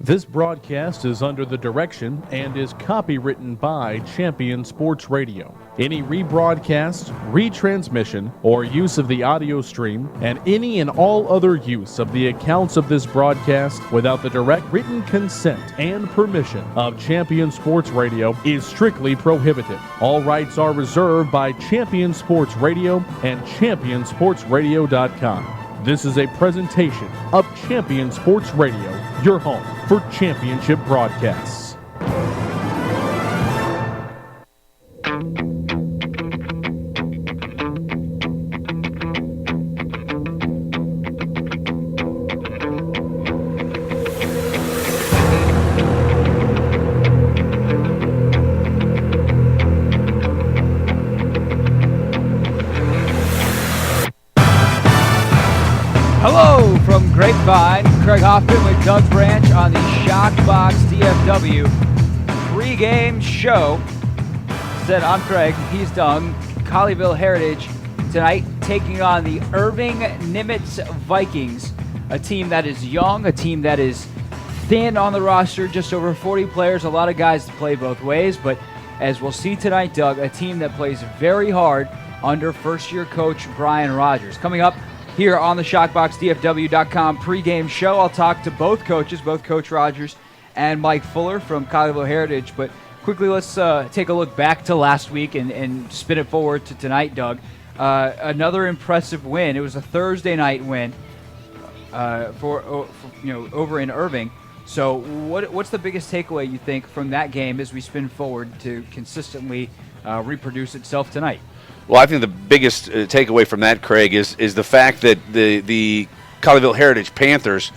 This broadcast is under the direction and is copywritten by Champion Sports Radio. Any rebroadcast, retransmission, or use of the audio stream, and any and all other use of the accounts of this broadcast without the direct written consent and permission of Champion Sports Radio is strictly prohibited. All rights are reserved by Champion Sports Radio and ChampionSportsRadio.com. This is a presentation of Champion Sports Radio, your home for championship broadcasts. Hello from Grapevine, Craig Hoffman with Doug Branch on the Shockbox DFW pregame show. Said I'm Craig, he's Doug. Colleyville Heritage tonight taking on the Irving Nimitz Vikings, a team that is young, a team that is thin on the roster, just over 40 players, a lot of guys to play both ways, but as we'll see tonight, Doug, a team that plays very hard under first-year coach Brian Rogers. Coming up here on the ShockboxDFW.com pregame show, I'll talk to both coaches, both Coach Rogers and Mike Fuller from Colleyville Heritage. But quickly, let's take a look back to last week and spin it forward to tonight, Doug. Another impressive win. It was a Thursday night win for over in Irving. So what's the biggest takeaway you think from that game as we spin forward to consistently reproduce itself tonight? Well, I think the biggest takeaway from that, Craig, is the fact that the Colleyville Heritage Panthers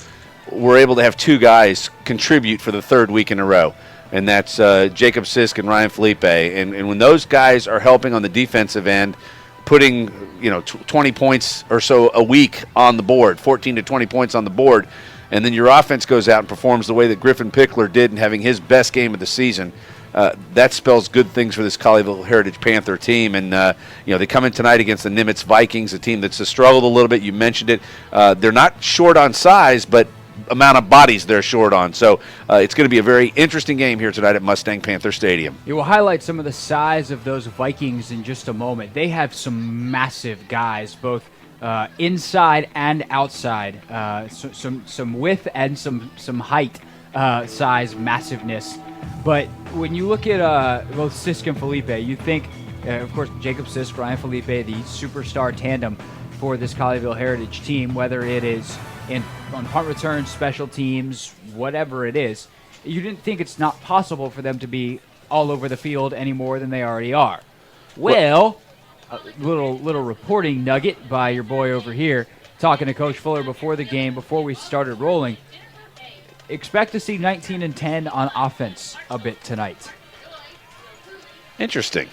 were able to have two guys contribute for the third week in a row, and that's Jacob Sisk and Ryan Felipe. And when those guys are helping on the defensive end, putting 20 points or so a week on the board, 14 to 20 points on the board, and then your offense goes out and performs the way that Griffin Pickler did in having his best game of the season, that spells good things for this Colleyville Heritage Panther team. And, they come in tonight against the Nimitz Vikings, a team that's struggled a little bit. You mentioned it. They're not short on size, but amount of bodies they're short on. So it's going to be a very interesting game here tonight at Mustang Panther Stadium. You will highlight some of the size of those Vikings in just a moment. They have some massive guys, both inside and outside. Some width and some height, size, massiveness. But when you look at both Sisk and Felipe, you think, of course, Jacob Sisk, Ryan Felipe, the superstar tandem for this Colleyville Heritage team, whether it is on punt returns, special teams, whatever it is, you didn't think it's not possible for them to be all over the field any more than they already are. Well, a little reporting nugget by your boy over here, talking to Coach Fuller before the game, before we started rolling. Expect to see 19 and 10 on offense a bit tonight. Interesting.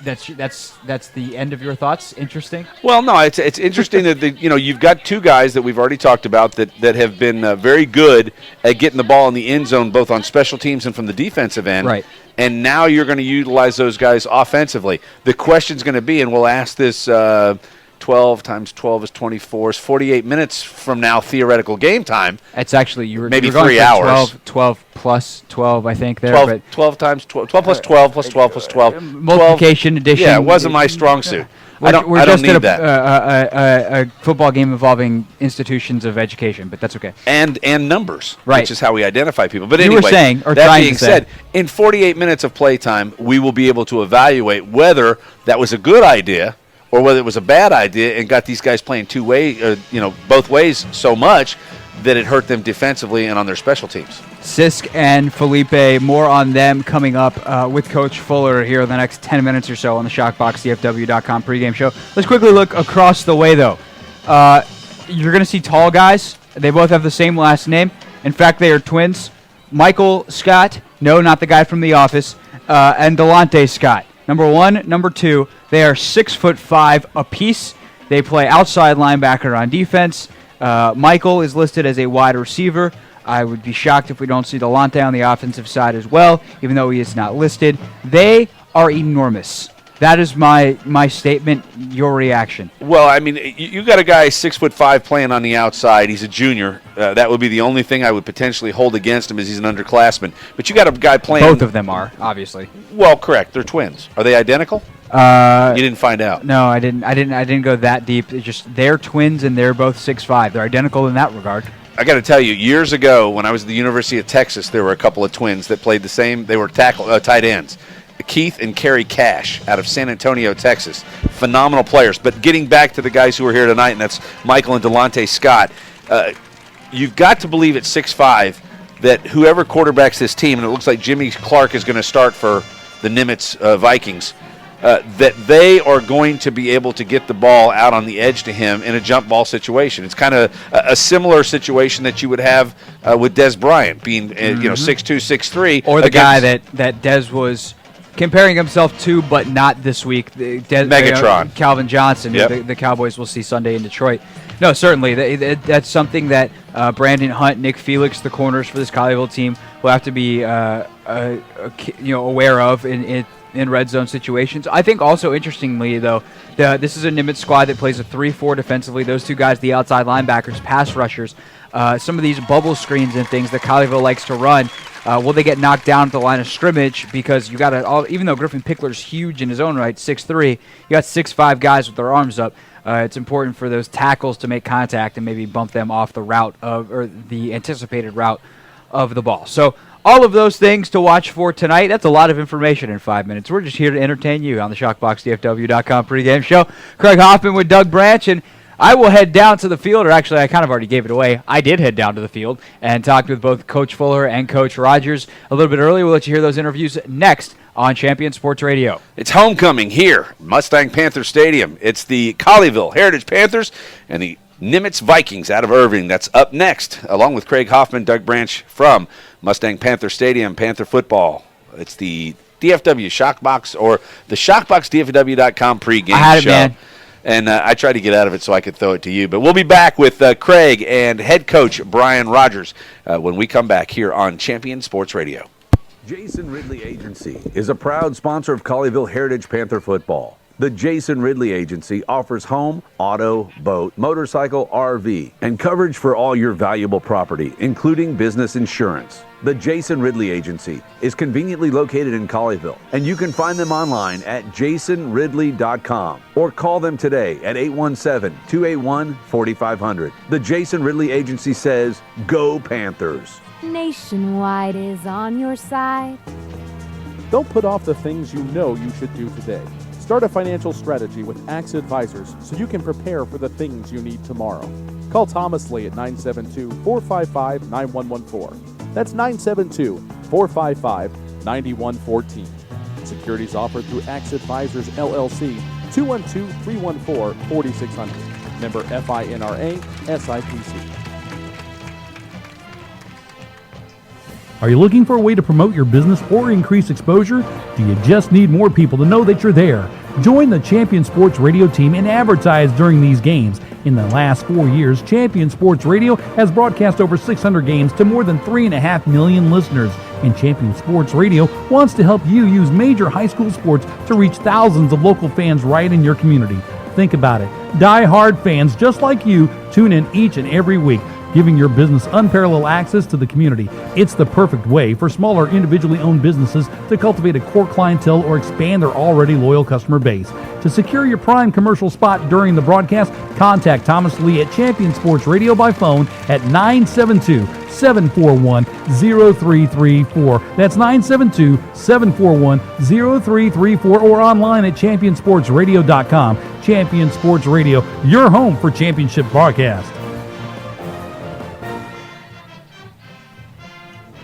That's the end of your thoughts. Interesting. Well, no, it's interesting that you've got two guys that we've already talked about that have been very good at getting the ball in the end zone, both on special teams and from the defensive end. Right. And now you're going to utilize those guys offensively. The question's going to be, and we'll ask this. 12 times 12 is 24. Is 48 minutes from now theoretical game time. It's actually maybe you're going 3 hours. 12 plus 12, I think there. 12 times 12 plus 12 plus 12 plus 12. Multiplication, addition. Yeah, it wasn't my strong suit. I don't just need at that. A football game involving institutions of education, but that's okay. And numbers, right, which is how we identify people. But you anyway, were saying, or that being said, in 48 minutes of playtime, we will be able to evaluate whether that was a good idea or whether it was a bad idea and got these guys playing both ways so much that it hurt them defensively and on their special teams. Sisk and Felipe, more on them coming up with Coach Fuller here in the next 10 minutes or so on the ShockboxDFW.com pregame show. Let's quickly look across the way, though. You're going to see tall guys. They both have the same last name. In fact, they are twins. Michael Scott, no, not the guy from The Office, and Delonte Scott. Number one, number two, they are 6'5" apiece. They play outside linebacker on defense. Michael is listed as a wide receiver. I would be shocked if we don't see Delonte on the offensive side as well, even though he is not listed. They are enormous. That is my statement. Your reaction? Well, I mean, you got a guy 6'5" playing on the outside. He's a junior. That would be the only thing I would potentially hold against him, is he's an underclassman. But you got a guy playing. Both of them are, obviously. Well, correct. They're twins. Are they identical? You didn't find out. No, I didn't go that deep. It's just they're twins and they're both 6'5". They're identical in that regard. I got to tell you, years ago when I was at the University of Texas, there were a couple of twins that played the same. They were tight ends. Keith and Kerry Cash out of San Antonio, Texas. Phenomenal players. But getting back to the guys who are here tonight, and that's Michael and Delonte Scott, you've got to believe at 6'5" that whoever quarterbacks this team, and it looks like Jimmy Clark is going to start for the Nimitz Vikings, that they are going to be able to get the ball out on the edge to him in a jump ball situation. It's kind of a similar situation that you would have with Des Bryant being 6'2", 6'3". Or the guy that Des was comparing himself to, but not this week. Megatron. Calvin Johnson, Yep. the Cowboys will see Sunday in Detroit. No, certainly. That's something that Brandon Hunt, Nick Felix, the corners for this Colleyville team, will have to be aware of in red zone situations. I think also interestingly, though, this is a Nimitz squad that plays a 3-4 defensively. Those two guys, the outside linebackers, pass rushers, some of these bubble screens and things that Colleyville likes to run, will they get knocked down at the line of scrimmage? Because you got even though Griffin Pickler's huge in his own right, 6'3", you got 6'5" guys with their arms up. It's important for those tackles to make contact and maybe bump them off the route or the anticipated route of the ball. So all of those things to watch for tonight. That's a lot of information in 5 minutes. We're just here to entertain you on the ShockboxDFW.com pregame show. Craig Hoffman with Doug Branch, and I will head down to the field, or actually I kind of already gave it away. I did head down to the field and talked with both Coach Fuller and Coach Rogers a little bit earlier. We'll let you hear those interviews next on Champion Sports Radio. It's homecoming here, Mustang Panther Stadium. It's the Colleyville Heritage Panthers and the Nimitz Vikings out of Irving. That's up next, along with Craig Hoffman, Doug Branch from Mustang Panther Stadium, Panther football. It's the DFW Shockbox, or the ShockboxDFW.com pregame I had it, show. man. And I tried to get out of it so I could throw it to you. But we'll be back with Craig and head coach Brian Rogers when we come back here on Champion Sports Radio. Jason Ridley Agency is a proud sponsor of Colleyville Heritage Panther football. The Jason Ridley Agency offers home, auto, boat, motorcycle, RV, and coverage for all your valuable property, including business insurance. The Jason Ridley Agency is conveniently located in Colleyville, and you can find them online at jasonridley.com or call them today at 817-281-4500. The Jason Ridley Agency says, go Panthers. Nationwide is on your side. Don't put off the things you know you should do today. Start a financial strategy with Axe Advisors so you can prepare for the things you need tomorrow. Call Thomas Lee at 972-455-9114. That's 972-455-9114. Securities offered through Axe Advisors, LLC, 212-314-4600. Member FINRA, SIPC. Are you looking for a way to promote your business or increase exposure? Do you just need more people to know that you're there? Join the Champion Sports Radio team and advertise during these games. In the last 4 years, Champion Sports Radio has broadcast over 600 games to more than 3.5 million listeners. And Champion Sports Radio wants to help you use major high school sports to reach thousands of local fans right in your community. Think about it. Die-hard fans just like you tune in each and every week, giving your business unparalleled access to the community. It's the perfect way for smaller individually owned businesses to cultivate a core clientele or expand their already loyal customer base. To secure your prime commercial spot during the broadcast, contact Thomas Lee at Champion Sports Radio by phone at 972-741-0334. That's 972-741-0334, or online at championsportsradio.com. Champion Sports Radio, your home for championship broadcast.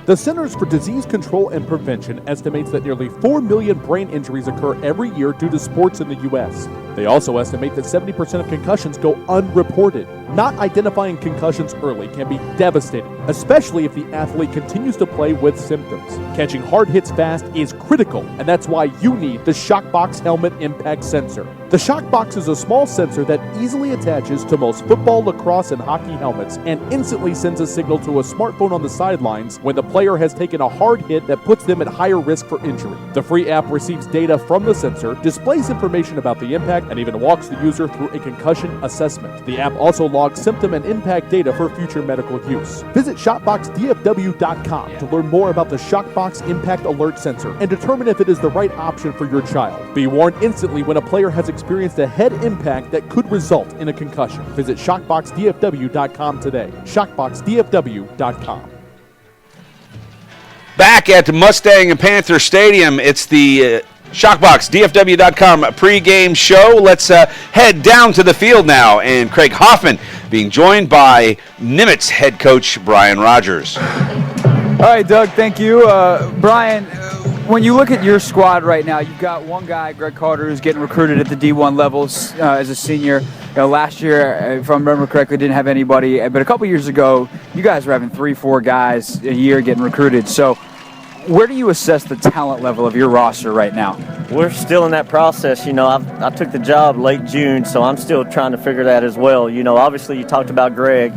The Centers for Disease Control and Prevention estimates that nearly 4 million brain injuries occur every year due to sports in the U.S. They also estimate that 70% of concussions go unreported. Not identifying concussions early can be devastating, especially if the athlete continues to play with symptoms. Catching hard hits fast is critical, and that's why you need the Shockbox Helmet Impact Sensor. The Shockbox is a small sensor that easily attaches to most football, lacrosse, and hockey helmets and instantly sends a signal to a smartphone on the sidelines when the player has taken a hard hit that puts them at higher risk for injury. The free app receives data from the sensor, displays information about the impact, and even walks the user through a concussion assessment. The app also logs symptom and impact data for future medical use. Visit ShopboxDFW.com to learn more about the Shockbox Impact Alert Sensor and determine if it is the right option for your child. Be warned instantly when a player has experienced a head impact that could result in a concussion. Visit ShockboxDFW.com today. ShockboxDFW.com. Back at Mustang and Panther Stadium, it's the ShockboxDFW.com pregame show. Let's head down to the field now, and Craig Hoffman being joined by Nimitz head coach Brian Rogers. All right, Doug, thank you. Brian, when you look at your squad right now, you've got one guy, Greg Carter, who's getting recruited at the D1 levels as a senior. Last year, if I remember correctly, didn't have anybody. But a couple years ago, you guys were having 3-4 guys a year getting recruited. So where do you assess the talent level of your roster right now? We're still in that process. I took the job late June, so I'm still trying to figure that as well. Obviously you talked about Greg.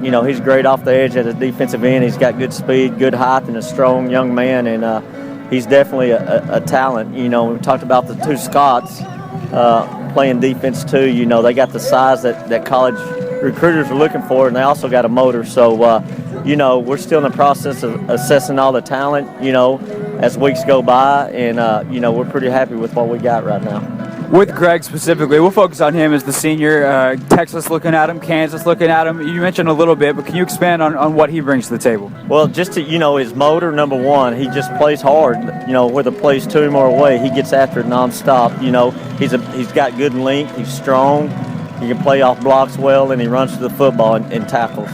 He's great off the edge at a defensive end. He's got good speed, good height, and a strong young man, and he's definitely a talent. We talked about the two Scots playing defense too. They got the size that college recruiters are looking for, and they also got a motor. So, we're still in the process of assessing all the talent, as weeks go by, and, we're pretty happy with what we got right now. With Greg specifically, we'll focus on him as the senior. Texas looking at him, Kansas looking at him. You mentioned a little bit, but can you expand on what he brings to the table? Well, just to, his motor, number one, he just plays hard. Whether the play's to him or away, he gets after it nonstop. He's got good length, he's strong, he can play off blocks well, and he runs to the football and tackles.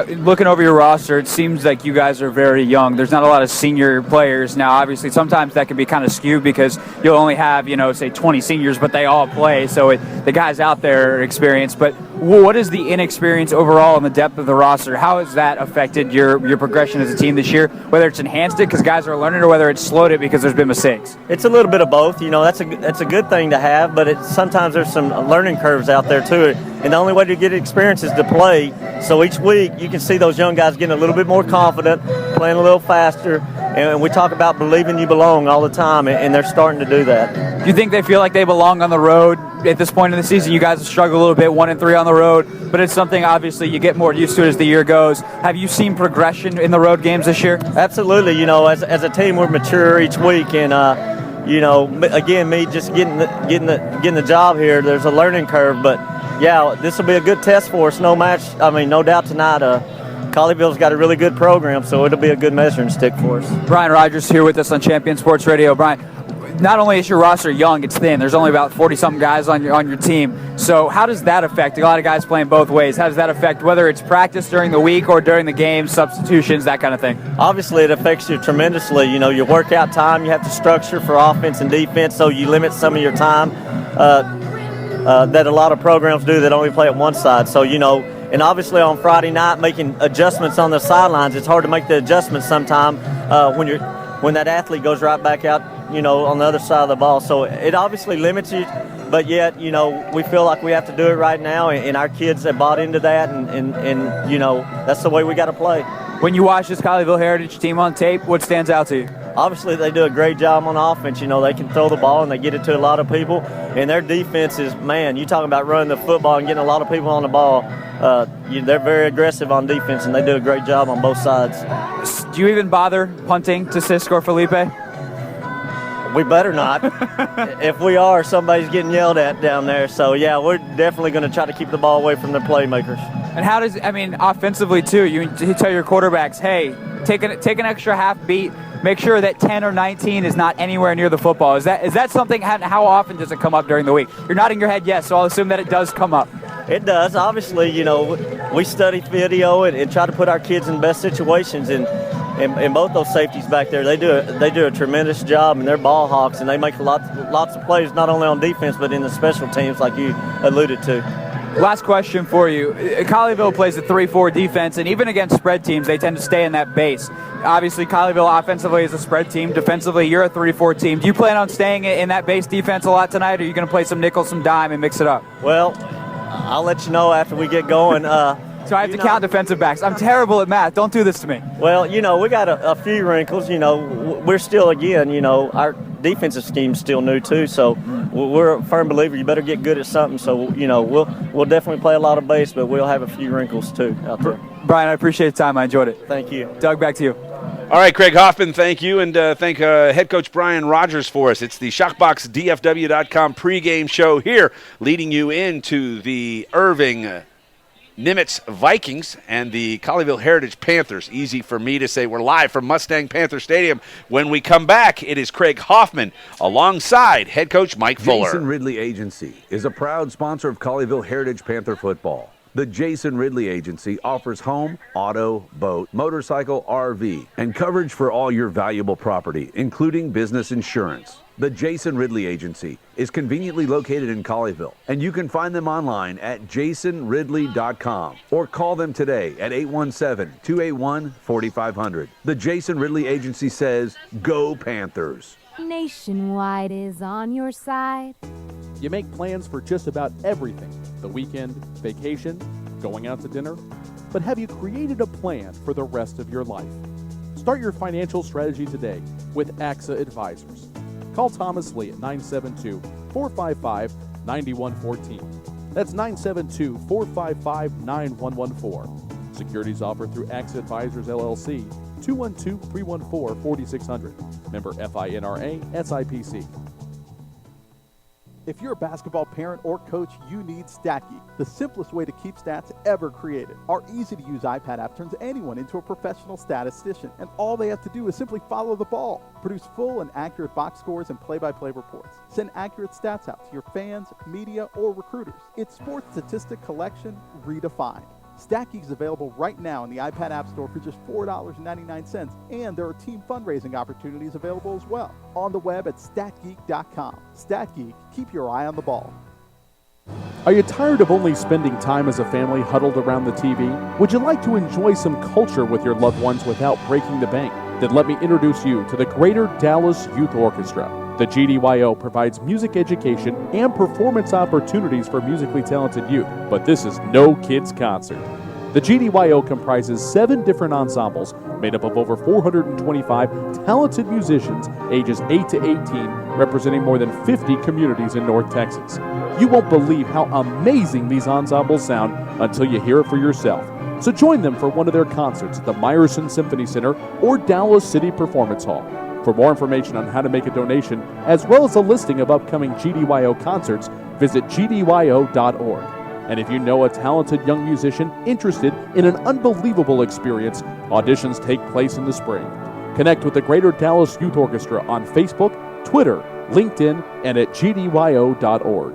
Looking over your roster, it seems like you guys are very young. There's not a lot of senior players now. Obviously, sometimes that can be kind of skewed because you'll only have, say 20 seniors, but they all play. So the guys out there are experienced. But what is the inexperience overall in the depth of the roster? How has that affected your progression as a team this year? Whether it's enhanced it because guys are learning, or whether it's slowed it because there's been mistakes? It's a little bit of both. That's a good thing to have, but sometimes there's some learning curves out there too. And the only way to get experience is to play. So each week you can see those young guys getting a little bit more confident, playing a little faster. And we talk about believing you belong all the time, and they're starting to do that. Do you think they feel like they belong on the road at this point in the season? You guys have struggled a little bit, 1-3 on the road, but it's something obviously you get more used to as the year goes. Have you seen progression in the road games this year? Absolutely. As a team, we're mature each week, and again, me just getting the job here, there's a learning curve, but yeah, this will be a good test for us. No doubt tonight. Colleyville's got a really good program, so it'll be a good measuring stick for us. Brian Rogers here with us on Champion Sports Radio. Brian, not only is your roster young, it's thin. There's only about 40-something guys on your team. So how does that affect? A lot of guys playing both ways. How does that affect whether it's practice during the week or during the game, substitutions, that kind of thing? Obviously, it affects you tremendously. Your workout time, you have to structure for offense and defense, so you limit some of your time that a lot of programs do that only play at one side. So, and obviously on Friday night, making adjustments on the sidelines, it's hard to make the adjustments sometime when that athlete goes right back out, on the other side of the ball. So it obviously limits you, but yet, we feel like we have to do it right now, and our kids have bought into that, and that's the way we got to play. When you watch this Colleyville Heritage team on tape, what stands out to you? Obviously, they do a great job on offense. They can throw the ball and they get it to a lot of people. And their defense is, you talking about running the football and getting a lot of people on the ball. They're very aggressive on defense, and they do a great job on both sides. Do you even bother punting to Sisk or Felipe? We better not. If we are, somebody's getting yelled at down there. So, yeah, we're definitely going to try to keep the ball away from their playmakers. And how does, offensively too, you tell your quarterbacks, hey, take an extra half beat, make sure that 10 or 19 is not anywhere near the football. Is that something, how often does it come up during the week? You're nodding your head yes, so I'll assume that it does come up. It does. Obviously, we study video and try to put our kids in the best situations, and both those safeties back there, they do a tremendous job, and they're ball hawks, and they make lots of plays not only on defense but in the special teams like you alluded to. Last question for you. Colleyville plays a 3-4 defense, and even against spread teams, they tend to stay in that base. Obviously, Colleyville offensively is a spread team. Defensively, you're a 3-4 team. Do you plan on staying in that base defense a lot tonight, or are you going to play some nickel, some dime, and mix it up? Well, I'll let you know after we get going. So I have to count defensive backs. I'm terrible at math. Don't do this to me. Well, we got a few wrinkles. We're still, again, our defensive scheme's still new too. So we're a firm believer you better get good at something. So, we'll definitely play a lot of base, but we'll have a few wrinkles too out there. Brian, I appreciate the time. I enjoyed it. Thank you. Doug, back to you. All right, Craig Hoffman, thank you, and thank head coach Brian Rogers for us. It's the ShockboxDFW.com pregame show here, leading you into the Irving Nimitz Vikings and the Colleyville Heritage Panthers. Easy for me to say. We're live from Mustang Panther Stadium. When we come back, it is Craig Hoffman alongside head coach Mike Fuller. Jason Ridley Agency is a proud sponsor of Colleyville Heritage Panther football. The Jason Ridley Agency offers home, auto, boat, motorcycle, RV, and coverage for all your valuable property, including business insurance. The Jason Ridley Agency is conveniently located in Colleyville, and you can find them online at jasonridley.com or call them today at 817-281-4500. The Jason Ridley Agency says, go Panthers. Nationwide is on your side. You make plans for just about everything: the weekend, vacation, going out to dinner. But have you created a plan for the rest of your life? Start your financial strategy today with AXA Advisors. Call Thomas Lee at 972-455-9114. That's 972-455-9114. Securities offered through AXA Advisors, LLC, 212-314-4600. Member FINRA, SIPC. If you're a basketball parent or coach, you need StatGeek, the simplest way to keep stats ever created. Our easy-to-use iPad app turns anyone into a professional statistician, and all they have to do is simply follow the ball. Produce full and accurate box scores and play-by-play reports. Send accurate stats out to your fans, media, or recruiters. It's sports statistic collection redefined. StatGeek is available right now in the iPad App Store for just $4.99, and there are team fundraising opportunities available as well. On the web at statgeek.com. StatGeek, keep your eye on the ball. Are you tired of only spending time as a family huddled around the TV? Would you like to enjoy some culture with your loved ones without breaking the bank? Then let me introduce you to the Greater Dallas Youth Orchestra. The GDYO provides music education and performance opportunities for musically talented youth, but this is no kids' concert. The GDYO comprises 7 different ensembles made up of over 425 talented musicians ages 8 to 18, representing more than 50 communities in North Texas. You won't believe how amazing these ensembles sound until you hear it for yourself. So join them for one of their concerts at the Meyerson Symphony Center or Dallas City Performance Hall. For more information on how to make a donation, as well as a listing of upcoming GDYO concerts, visit gdyo.org. And if you know a talented young musician interested in an unbelievable experience, auditions take place in the spring. Connect with the Greater Dallas Youth Orchestra on Facebook, Twitter, LinkedIn, and at gdyo.org.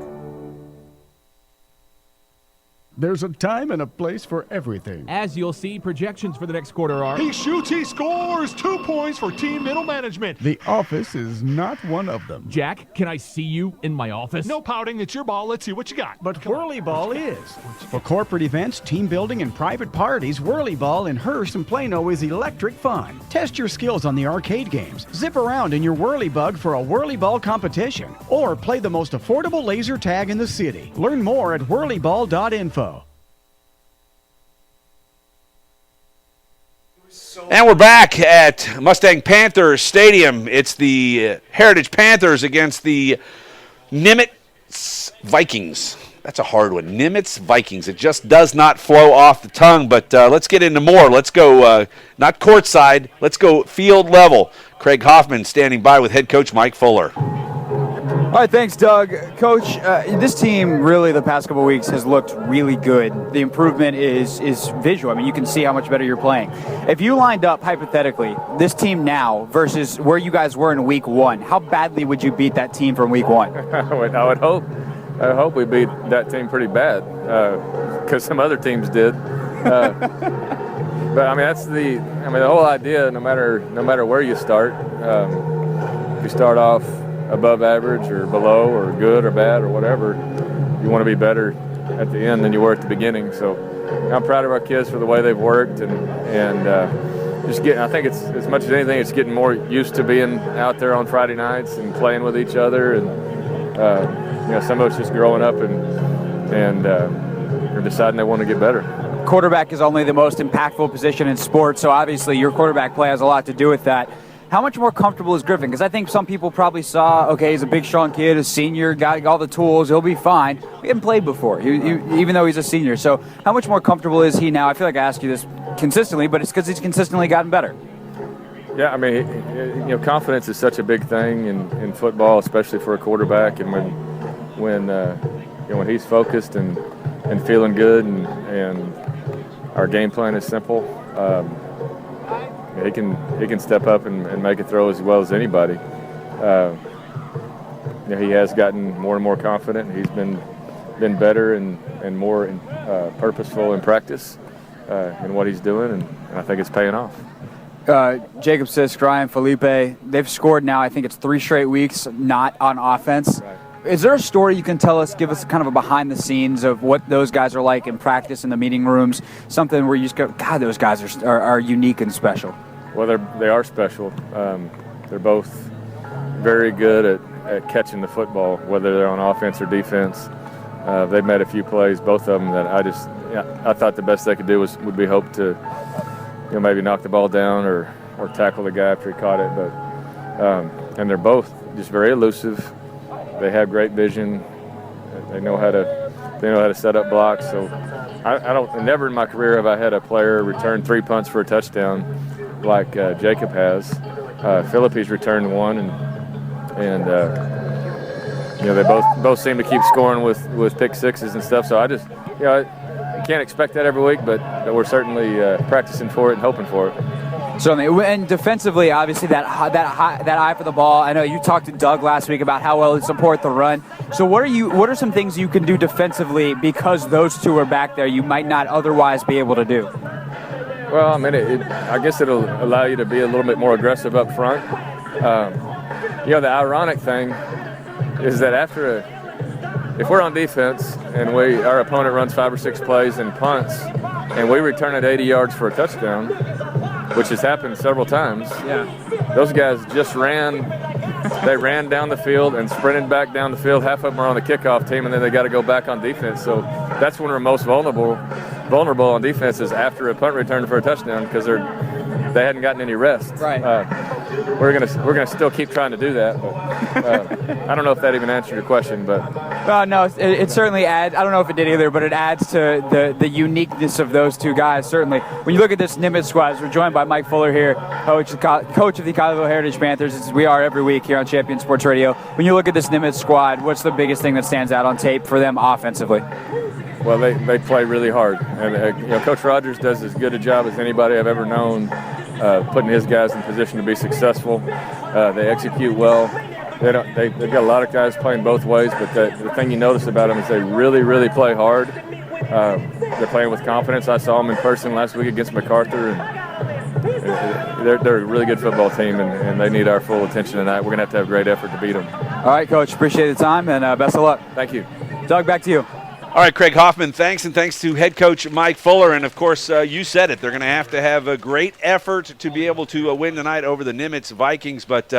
There's a time and a place for everything. As you'll see, projections for the next quarter are... He shoots, he scores! 2 points for team middle management. The office is not one of them. Jack, can I see you in my office? No pouting, it's your ball. Let's see what you got. But Whirly Ball is. For corporate events, team building, and private parties, Whirly Ball in Hearst and Plano is electric fun. Test your skills on the arcade games. Zip around in your Whirly Bug for a Whirly Ball competition. Or play the most affordable laser tag in the city. Learn more at whirlyball.info. And we're back at Mustang Panther Stadium. It's the Heritage Panthers against the Nimitz Vikings. That's a hard one. Nimitz Vikings. It just does not flow off the tongue, but let's get into more. Let's go, not courtside, let's go field level. Craig Hoffman standing by with head coach Mike Fuller. All right, thanks, Doug. Coach, this team really the past couple of weeks has looked really good. The improvement is visual. I mean, you can see how much better you're playing. If you lined up, hypothetically, this team now versus where you guys were in week 1, how badly would you beat that team from week 1? I would hope we beat that team pretty bad because some other teams did. But I mean, the whole idea. No matter where you start, if you start off above average or below or good or bad or whatever, you want to be better at the end than you were at the beginning. So I'm proud of our kids for the way they've worked and just getting. I think it's as much as anything, it's getting more used to being out there on Friday nights and playing with each other. And some of it's just growing up and are deciding they want to get better. Quarterback is only the most impactful position in sports, so obviously your quarterback play has a lot to do with that. How much more comfortable is Griffin? Because I think some people probably saw, okay, he's a big, strong kid, a senior, got all the tools, he'll be fine. We haven't played before, even though he's a senior. So how much more comfortable is he now? I feel like I ask you this consistently, but it's because he's consistently gotten better. Yeah, I mean, confidence is such a big thing in football, especially for a quarterback. And when he's focused and feeling good and our game plan is simple, he can step up and make a throw as well as anybody. He has gotten more and more confident. He's been better and more purposeful in practice in what he's doing, and I think it's paying off. Jacob Sisk, Ryan Felipe, they've scored now, I think it's 3 straight weeks not on offense. Right. Is there a story you can tell us, give us kind of a behind the scenes of what those guys are like in practice in the meeting rooms, something where you just go, God, those guys are unique and special? Well, they are special. They're both very good at catching the football, whether they're on offense or defense. They've made a few plays, both of them, that I thought the best they could do would be hope to maybe knock the ball down or tackle the guy after he caught it. But and they're both just very elusive. They have great vision. They know how to set up blocks. So never in my career have I had a player return 3 punts for a touchdown like Jacob has. Philippe's returned 1, and they both seem to keep scoring with pick sixes and stuff. So I just I can't expect that every week, but we're certainly practicing for it and hoping for it. Certainly, and defensively, obviously that eye for the ball. I know you talked to Doug last week about how well he support the run. So what are some things you can do defensively because those two are back there you might not otherwise be able to do? Well, I mean, I guess it'll allow you to be a little bit more aggressive up front. The ironic thing is that if we're on defense and our opponent runs 5 or 6 plays and punts, and we return it 80 yards for a touchdown, which has happened several times. Yeah. Those guys just ran down the field and sprinted back down the field. Half of them are on the kickoff team, and then they got to go back on defense. So that's when we're most vulnerable on defense is after a punt return for a touchdown because they hadn't gotten any rest. Right. We're gonna still keep trying to do that, but I don't know if that even answered your question, but. No, it certainly adds. I don't know if it did either, but it adds to the uniqueness of those two guys. Certainly, when you look at this Nimitz squad, we're joined by Mike Fuller here, coach of the Colleyville Heritage Panthers, as we are every week here on Champion Sports Radio. When you look at this Nimitz squad, what's the biggest thing that stands out on tape for them offensively? Well, they play really hard, and Coach Rogers does as good a job as anybody I've ever known, putting his guys in position to be successful. They execute well. They've got a lot of guys playing both ways, but the thing you notice about them is they really, really play hard. They're playing with confidence. I saw them in person last week against MacArthur, and they're a really good football team, and they need our full attention tonight. We're going to have great effort to beat them. All right, Coach. Appreciate the time, and best of luck. Thank you. Doug, back to you. All right, Craig Hoffman, thanks, and thanks to head coach Mike Fuller. And, of course, you said it. They're going to have a great effort to be able to win tonight over the Nimitz Vikings. But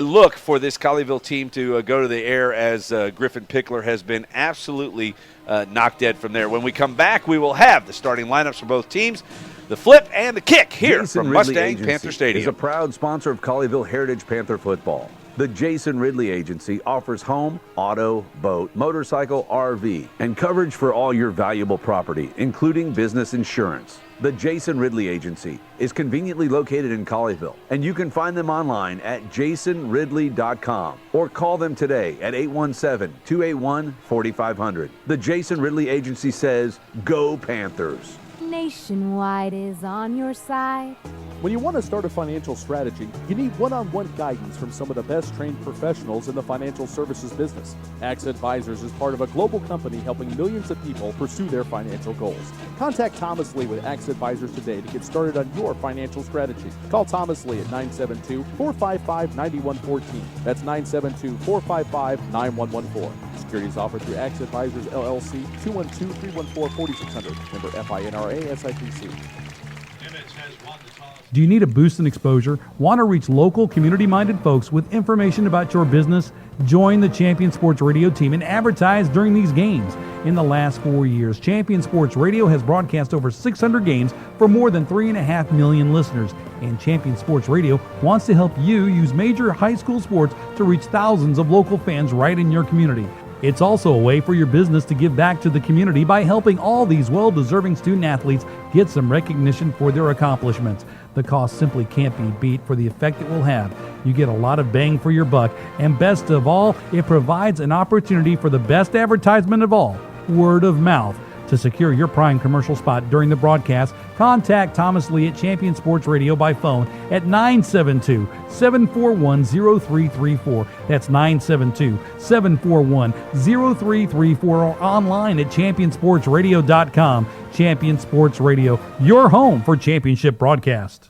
look for this Colleyville team to go to the air as Griffin Pickler has been absolutely knocked dead from there. When we come back, we will have the starting lineups for both teams, the flip and the kick here Jason from Ridley Mustang Agency Panther Stadium. Is a proud sponsor of Colleyville Heritage Panther football. The Jason Ridley Agency offers home, auto, boat, motorcycle, RV, and coverage for all your valuable property, including business insurance. The Jason Ridley Agency is conveniently located in Colleyville, and you can find them online at jasonridley.com or call them today at 817-281-4500. The Jason Ridley Agency says, Go Panthers! Nationwide is on your side. When you want to start a financial strategy, you need one-on-one guidance from some of the best trained professionals in the financial services business. Axe Advisors is part of a global company helping millions of people pursue their financial goals. Contact Thomas Lee with Axe Advisors today to get started on your financial strategy. Call Thomas Lee at 972-455-9114. That's 972-455-9114. Securities offered through Axe Advisors LLC, 212-314-4600. Member FINRA SIPC. Do you need a boost in exposure? Want to reach local, community-minded folks with information about your business? Join the Champion Sports Radio team and advertise during these games. In the last 4 years, Champion Sports Radio has broadcast over 600 games for more than 3.5 million listeners. And Champion Sports Radio wants to help you use major high school sports to reach thousands of local fans right in your community. It's also a way for your business to give back to the community by helping all these well-deserving student athletes get some recognition for their accomplishments. The cost simply can't be beat for the effect it will have. You get a lot of bang for your buck, and best of all, it provides an opportunity for the best advertisement of all, word of mouth. To secure your prime commercial spot during the broadcast, contact Thomas Lee at Champion Sports Radio by phone at 972-741-0334. That's 972-741-0334 or online at championsportsradio.com. Champion Sports Radio, your home for championship broadcast.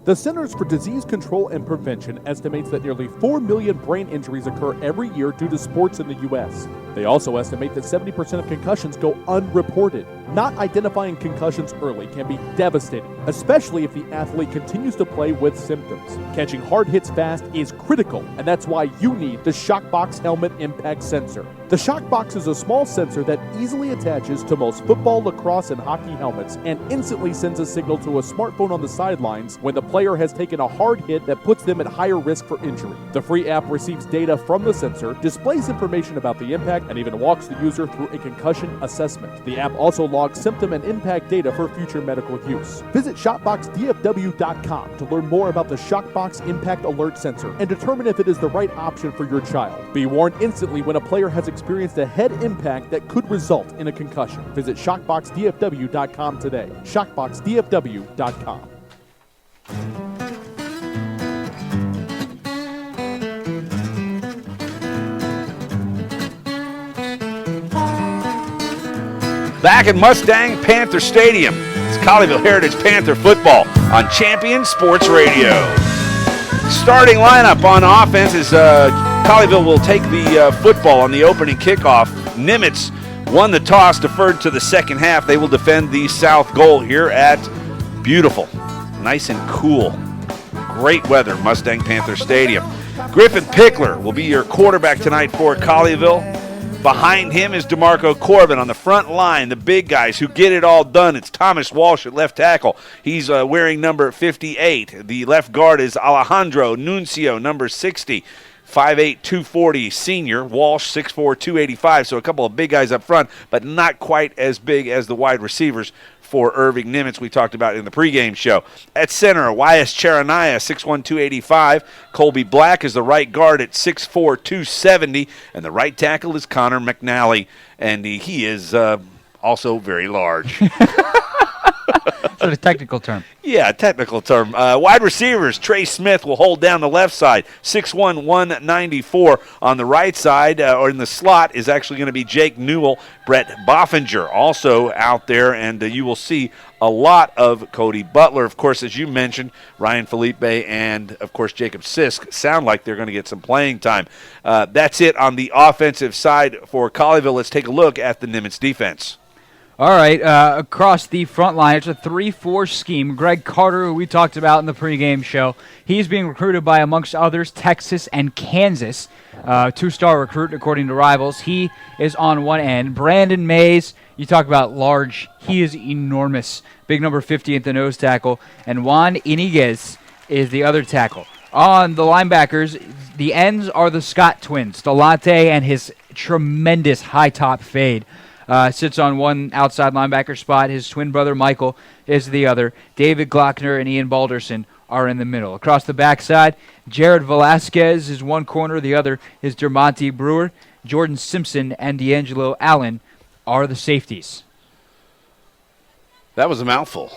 The Centers for Disease Control and Prevention estimates that nearly 4 million brain injuries occur every year due to sports in the U.S. They also estimate that 70% of concussions go unreported. Not identifying concussions early can be devastating, especially if the athlete continues to play with symptoms. Catching hard hits fast is critical, and that's why you need the Shockbox Helmet Impact Sensor. The Shockbox is a small sensor that easily attaches to most football, lacrosse, and hockey helmets and instantly sends a signal to a smartphone on the sidelines when the player has taken a hard hit that puts them at higher risk for injury. The free app receives data from the sensor, displays information about the impact, and even walks the user through a concussion assessment. The app also logs symptom and impact data for future medical use. Visit ShopboxDFW.com to learn more about the Shockbox Impact Alert Sensor and determine if it is the right option for your child. Be warned instantly when a player has experienced a head impact that could result in a concussion. Visit ShockboxDFW.com today. ShockboxDFW.com. Back at Mustang Panther Stadium, it's Colleyville Heritage Panther football on Champion Sports Radio. Starting lineup on offense is Colleyville will take the football on the opening kickoff. Nimitz won the toss, deferred to the second half. They will defend the south goal here at beautiful, nice and cool, great weather, Mustang Panther Stadium. Griffin Pickler will be your quarterback tonight for Colleyville. Behind him is DeMarco Corbin. On the front line, the big guys who get it all done. It's Thomas Walsh at left tackle. He's wearing number 58. The left guard is Alejandro Nuncio, number 60. 5'8", 240 senior. Walsh, 6'4", 285. So a couple of big guys up front, but not quite as big as the wide receivers for Irving Nimitz we talked about in the pregame show. At center, Wyas Charanaya, 6'1", 285. Colby Black is the right guard at 6'4", 270. And the right tackle is Connor McNally, and he is also very large. Sort of technical term. Yeah, technical term. Wide receivers, Trey Smith will hold down the left side, 6'1", 194. On the right side, or in the slot, is actually going to be Jake Newell. Brett Boffinger also out there, and you will see a lot of Cody Butler. Of course, as you mentioned, Ryan Felipe and, of course, Jacob Sisk sound like they're going to get some playing time. That's it on the offensive side for Colleyville. Let's take a look at the Nimitz defense. All right, across the front line, it's a 3-4 scheme. Greg Carter, who we talked about in the pregame show, he's being recruited by, amongst others, Texas and Kansas. Two-star recruit, according to Rivals. He is on one end. Brandon Mays, you talk about large. He is enormous. Big number 50 at the nose tackle. And Juan Iniguez is the other tackle. On the linebackers, the ends are the Scott twins, Delante and his tremendous high-top fade. Sits on one outside linebacker spot. His twin brother, Michael, is the other. David Glockner and Ian Balderson are in the middle. Across the backside, Jared Velasquez is one corner. The other is Dermonte Brewer. Jordan Simpson and D'Angelo Allen are the safeties. That was a mouthful.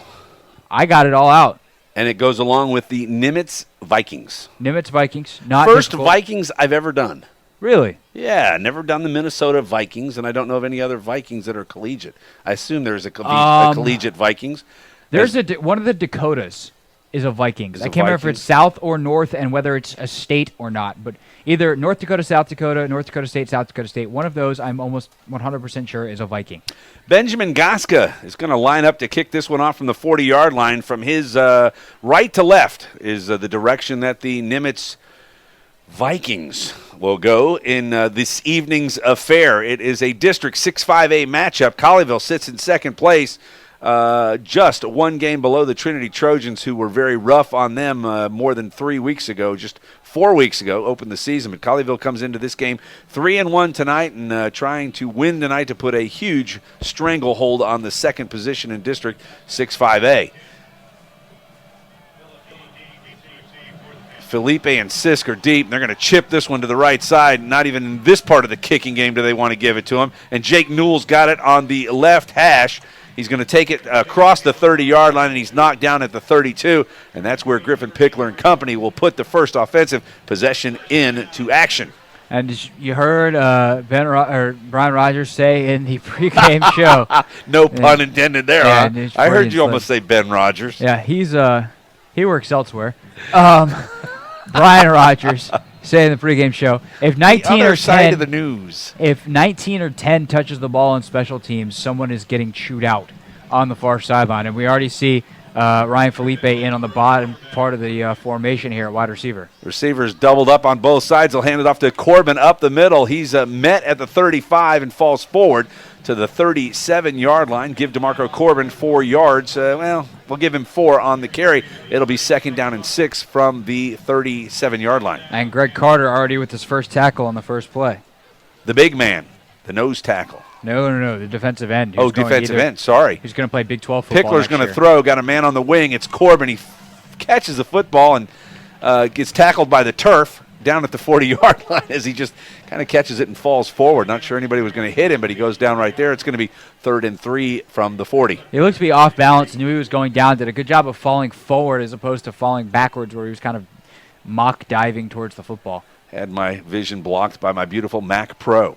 I got it all out. And it goes along with the Nimitz Vikings. Nimitz Vikings. Not First difficult. Vikings I've ever done. Really? Yeah, never done the Minnesota Vikings, and I don't know of any other Vikings that are collegiate. I assume there's a collegiate Vikings. There's one of the Dakotas is a Vikings. Is I a can't remember if Vikings? it's South or North and whether it's a state or not, but either North Dakota, South Dakota, North Dakota State, South Dakota State, one of those I'm almost 100% sure is a Viking. Benjamin Gaska is going to line up to kick this one off from the 40-yard line. From his right to left is the direction that the Nimitz Vikings will go in this evening's affair. It is a District 6-5A matchup. Colleyville sits in second place, just one game below the Trinity Trojans, who were very rough on them more than 3 weeks ago. Just 4 weeks ago, opened the season. But Colleyville comes into this game 3-1 tonight and trying to win tonight to put a huge stranglehold on the second position in District 6-5A. Felipe and Sisk are deep. They're going to chip this one to the right side. Not even in this part of the kicking game do they want to give it to him. And Jake Newell's got it on the left hash. He's going to take it across the 30-yard line, and he's knocked down at the 32. And that's where Griffin Pickler and company will put the first offensive possession into action. And you heard Brian Rogers say in the pregame show. No pun intended there, yeah, huh? I heard you almost say Ben Rogers. Yeah, he works elsewhere. Brian Rogers saying in the pregame show, if 19 or 10 side of the news. If 19 or 10 touches the ball on special teams, someone is getting chewed out on the far sideline. And we already see Ryan Felipe in on the bottom part of the formation here at wide receiver. Receivers doubled up on both sides. They'll hand it off to Corbin up the middle. He's met at the 35 and falls forward to the 37-yard line. Give DeMarco Corbin 4 yards. We'll give him 4 on the carry. It'll be 2nd down and 6 from the 37-yard line. And Greg Carter already with his first tackle on the first play. The big man, the nose tackle. No, the defensive end. Oh, defensive end, sorry. He's going to play Big 12 football Pickler's going to throw, got a man on the wing. It's Corbin. He catches the football and gets tackled by the turf down at the 40-yard line as he just kind of catches it and falls forward. Not sure anybody was going to hit him, but he goes down right there. It's going to be 3rd and 3 from the 40. He looked to be off balance, knew he was going down, did a good job of falling forward as opposed to falling backwards where he was kind of mock diving towards the football. Had my vision blocked by my beautiful Mac Pro.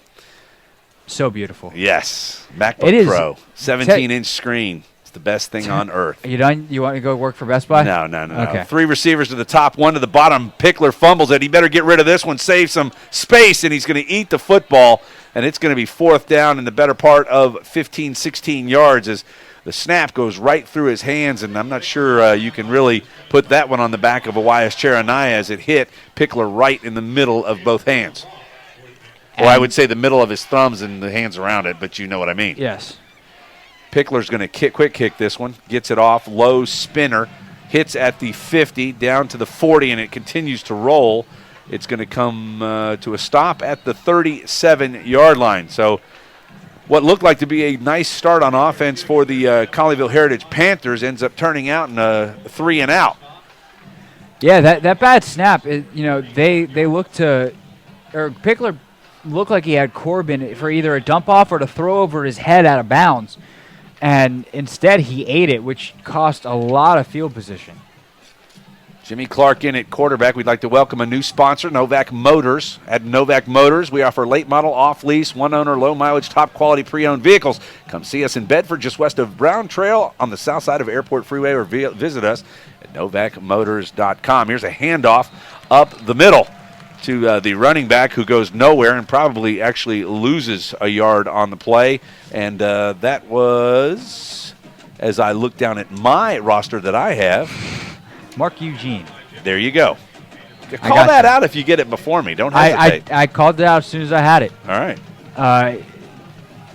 So beautiful. Yes, MacBook Pro, 17-inch screen. It's the best thing on earth. Are you done? You want to go work for Best Buy? No. Okay. 3 receivers to the top, 1 to the bottom. Pickler fumbles it. He better get rid of this one, save some space, and he's going to eat the football. And it's going to be 4th down in the better part of 15, 16 yards as the snap goes right through his hands. And I'm not sure you can really put that one on the back of Elias Cheranaya as it hit Pickler right in the middle of both hands. Or I would say the middle of his thumbs and the hands around it, but you know what I mean. Yes. Pickler's going to quick kick this one. Gets it off, low spinner. Hits at the 50, down to the 40, and it continues to roll. It's going to come to a stop at the 37-yard line. So what looked like to be a nice start on offense for the Colleyville Heritage Panthers ends up turning out in a 3 and out. Yeah, that bad snap, they look to – or Pickler – looked like he had Corbin for either a dump off or to throw over his head out of bounds. And instead he ate it, which cost a lot of field position. Jimmy Clark in at quarterback. We'd like to welcome a new sponsor, Novak Motors. At Novak Motors, we offer late model, off-lease, one-owner, low-mileage, top-quality pre-owned vehicles. Come see us in Bedford, just west of Brown Trail on the south side of Airport Freeway, or visit us at novacmotors.com. Here's a handoff up the middle to the running back, who goes nowhere and probably actually loses a yard on the play. And that was, as I look down at my roster that I have, Mark Eugene. There you go. Call that out if you get it before me. Don't hesitate. I called it out as soon as I had it. All right.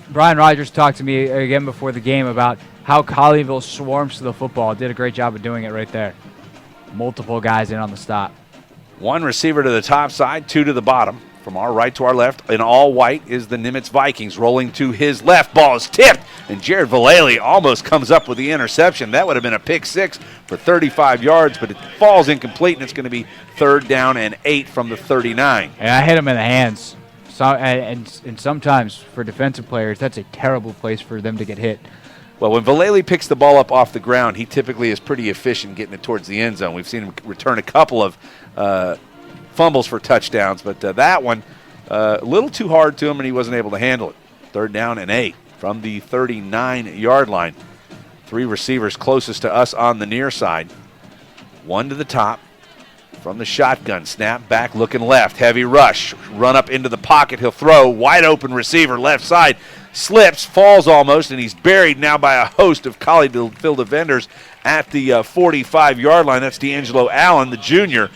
Brian Rogers talked to me again before the game about how Colleyville swarms to the football. Did a great job of doing it right there. Multiple guys in on the stop. 1 receiver to the top side, 2 to the bottom. From our right to our left, in all white, is the Nimitz Vikings. Rolling to his left, ball is tipped, and Jared Vallely almost comes up with the interception. That would have been a pick 6 for 35 yards, but it falls incomplete, and it's going to be 3rd down and 8 from the 39. Yeah, I hit him in the hands. So, and sometimes for defensive players, that's a terrible place for them to get hit. Well, when Vallely picks the ball up off the ground, he typically is pretty efficient getting it towards the end zone. We've seen him return a couple of fumbles for touchdowns, but that one a little too hard to him, and he wasn't able to handle it. 3rd down and 8 from the 39-yard line. 3 receivers closest to us on the near side. 1 to the top from the shotgun. Snap back, looking left. Heavy rush. Run up into the pocket. He'll throw. Wide open receiver left side. Slips, falls almost, and he's buried now by a host of Colleyville defenders at the 45-yard line. That's D'Angelo Allen, the junior.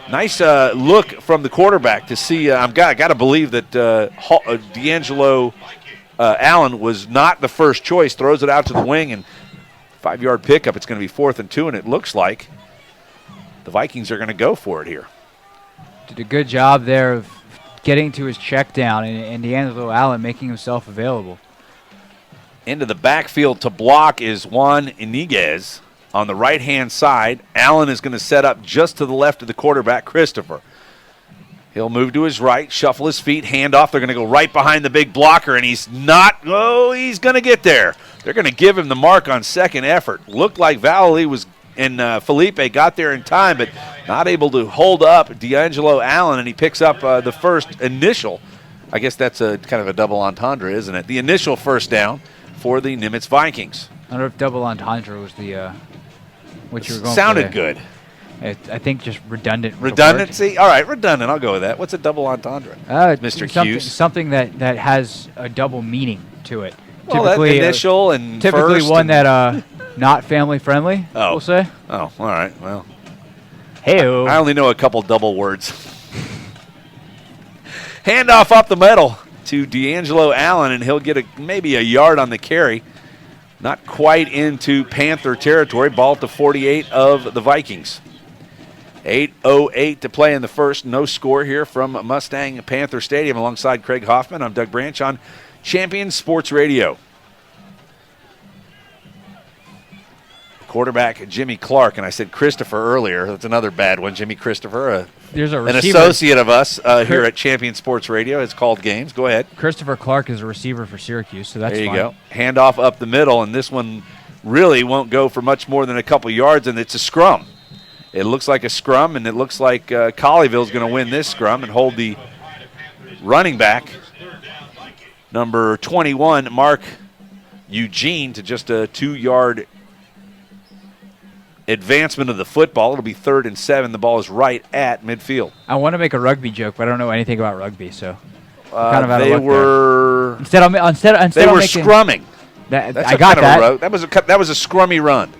Nice look from the quarterback to see. I got to believe that D'Angelo Allen was not the first choice. Throws it out to the wing, and 5-yard pickup. It's going to be 4th and 2, and it looks like the Vikings are going to go for it here. Did a good job there of getting to his check down, and D'Angelo Allen making himself available. Into the backfield to block is Juan Iniguez on the right-hand side. Allen is going to set up just to the left of the quarterback, Christopher. He'll move to his right, shuffle his feet, hand off. They're going to go right behind the big blocker, and he's not. Oh, he's going to get there. They're going to give him the mark on second effort. Looked like Vallely was and Felipe got there in time, but not able to hold up D'Angelo Allen, and he picks up the first initial. I guess that's a kind of a double entendre, isn't it? The initial first down for the Nimitz Vikings. I don't know if double entendre was the what you were going Sounded for. good. I think just redundant. Redundancy? All right, redundant. I'll go with that. What's a double entendre? Mr. Hughes. Something that has a double meaning to it. Well, typically, that initial and typically first one that not family friendly. Oh, we'll say. Oh, all right. Well, hey-o. I only know a couple double words. Handoff up the middle to D'Angelo Allen, and he'll get maybe a yard on the carry. Not quite into Panther territory. Ball at the 48 of the Vikings. 8:08 to play in the first. No score here from Mustang Panther Stadium. Alongside Craig Hoffman, I'm Doug Branch on Champion Sports Radio. Quarterback Jimmy Clark, and I said Christopher earlier. That's another bad one. Jimmy Christopher, There's an associate of us here at Champion Sports Radio. It's called games. Go ahead. Christopher Clark is a receiver for Syracuse, so that's there you fine. go. Handoff up the middle, and this one really won't go for much more than a couple yards, and it's a scrum. It looks like a scrum, and it looks like Colleyville's going to win this scrum and hold the running back, number 21, Mark Eugene, to just a 2-yard advancement of the football. It'll be 3rd and 7. The ball is right at midfield. I want to make a rugby joke, but I don't know anything about rugby, so kind of out they of luck were there. Instead they were scrumming. I got that. That was a scrummy run.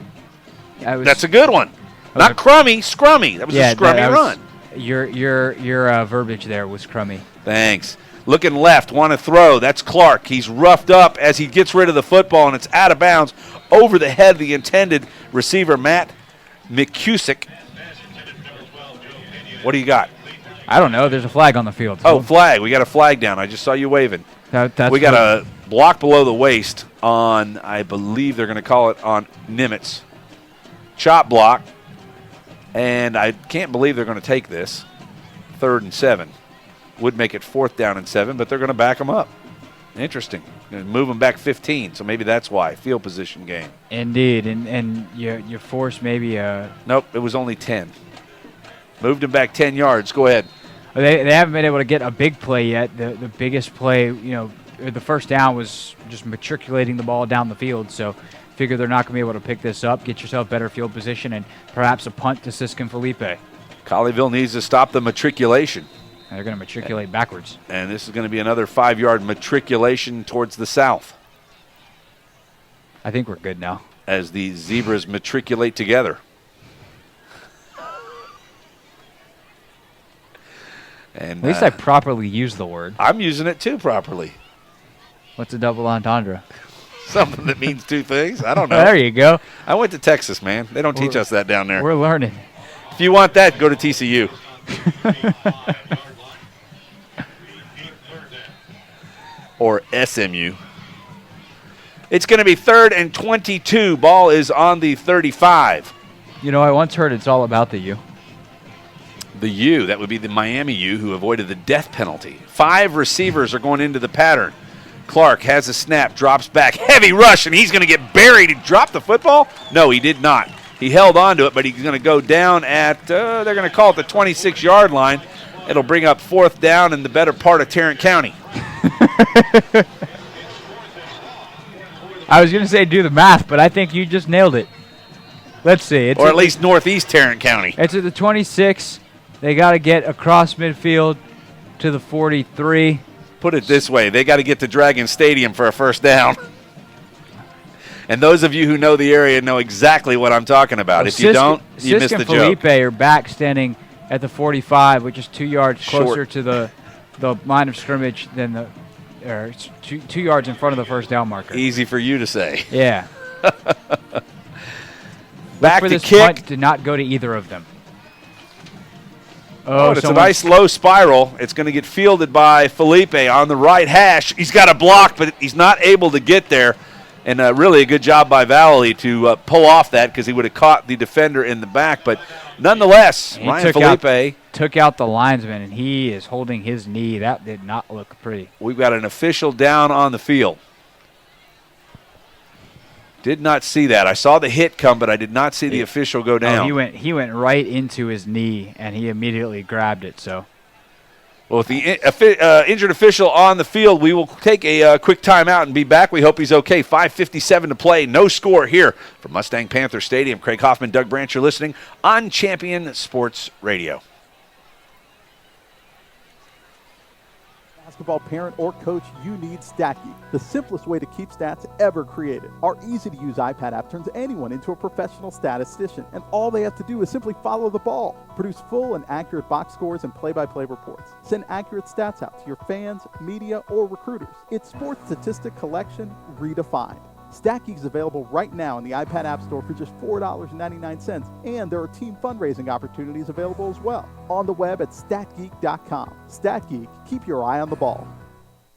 That's a good one. Not crummy, scrummy. That was a scrummy run. Your verbiage there was crummy. Thanks. Looking left, want to throw. That's Clark. He's roughed up as he gets rid of the football, and it's out of bounds over the head of the intended receiver, Matt McCusick. What do you got? I don't know. There's a flag on the field. Oh, flag. We got a flag down. I just saw you waving. We got a block below the waist on, I believe they're going to call it on Nimitz. Chop block. And I can't believe they're going to take this. 3rd and 7. Would make it 4th down and 7, but they're going to back them up. Interesting. Move them back 15, so maybe that's why. Field position game. Indeed, and you force maybe a... Nope, it was only 10. Moved them back 10 yards. Go ahead. They haven't been able to get a big play yet. The biggest play, the first down was just matriculating the ball down the field, so figure they're not going to be able to pick this up, get yourself better field position, and perhaps a punt to Siskin Felipe. Colleyville needs to stop the matriculation. They're going to matriculate backwards. And this is going to be another 5-yard matriculation towards the south. I think we're good now. As the Zebras matriculate together. And at least I properly used the word. I'm using it too properly. What's a double entendre? Something that means two things. I don't know. There you go. I went to Texas, man. They don't teach us that down there. We're learning. If you want that, go to TCU. Or SMU. It's going to be 3rd and 22. Ball is on the 35. I once heard it's all about the U. The U, that would be the Miami U, who avoided the death penalty. 5 receivers are going into the pattern. Clark has a snap, drops back, heavy rush, and he's going to get buried. He dropped the football? No, he did not. He held on to it, but he's going to go down at, they're going to call it the 26-yard line. It'll bring up 4th down in the better part of Tarrant County. I was going to say do the math, but I think you just nailed it. Let's see. Or at least northeast Tarrant County. It's at the 26. They got to get across midfield to the 43. Put it this way, they got to get to Dragon Stadium for a first down. And those of you who know the area know exactly what I'm talking about. Well, if you don't, you missed the and joke. Felipe are back standing at the 45, which is 2 yards closer to the line of scrimmage than the or 2 yards in front of the first down marker. Easy for you to say. Yeah. Back for to this kick. punt did not go to either of them. Oh, it's a nice low spiral. It's going to get fielded by Felipe on the right hash. He's got a block, but he's not able to get there. And really a good job by Valley to pull off that because he would have caught the defender in the back. But nonetheless, Ryan Felipe took out the linesman, and he is holding his knee. That did not look pretty. We've got an official down on the field. Did not see that. I saw the hit come, but I did not see the official go down. Oh, he went right into his knee, and he immediately grabbed it. So, well, with the injured official on the field, we will take a quick timeout and be back. We hope he's okay. 5:57 to play. No score here from Mustang Panther Stadium. Craig Hoffman, Doug Branch, you're listening on Champion Sports Radio. Basketball parent or coach, you need StatGeek, the simplest way to keep stats ever created. Our easy-to-use iPad app turns anyone into a professional statistician, and all they have to do is simply follow the ball. Produce full and accurate box scores and play-by-play reports. Send accurate stats out to your fans, media, or recruiters. It's sports statistic collection redefined. StatGeek is available right now in the iPad App Store for just $4.99, and there are team fundraising opportunities available as well. On the web at statgeek.com. StatGeek, keep your eye on the ball.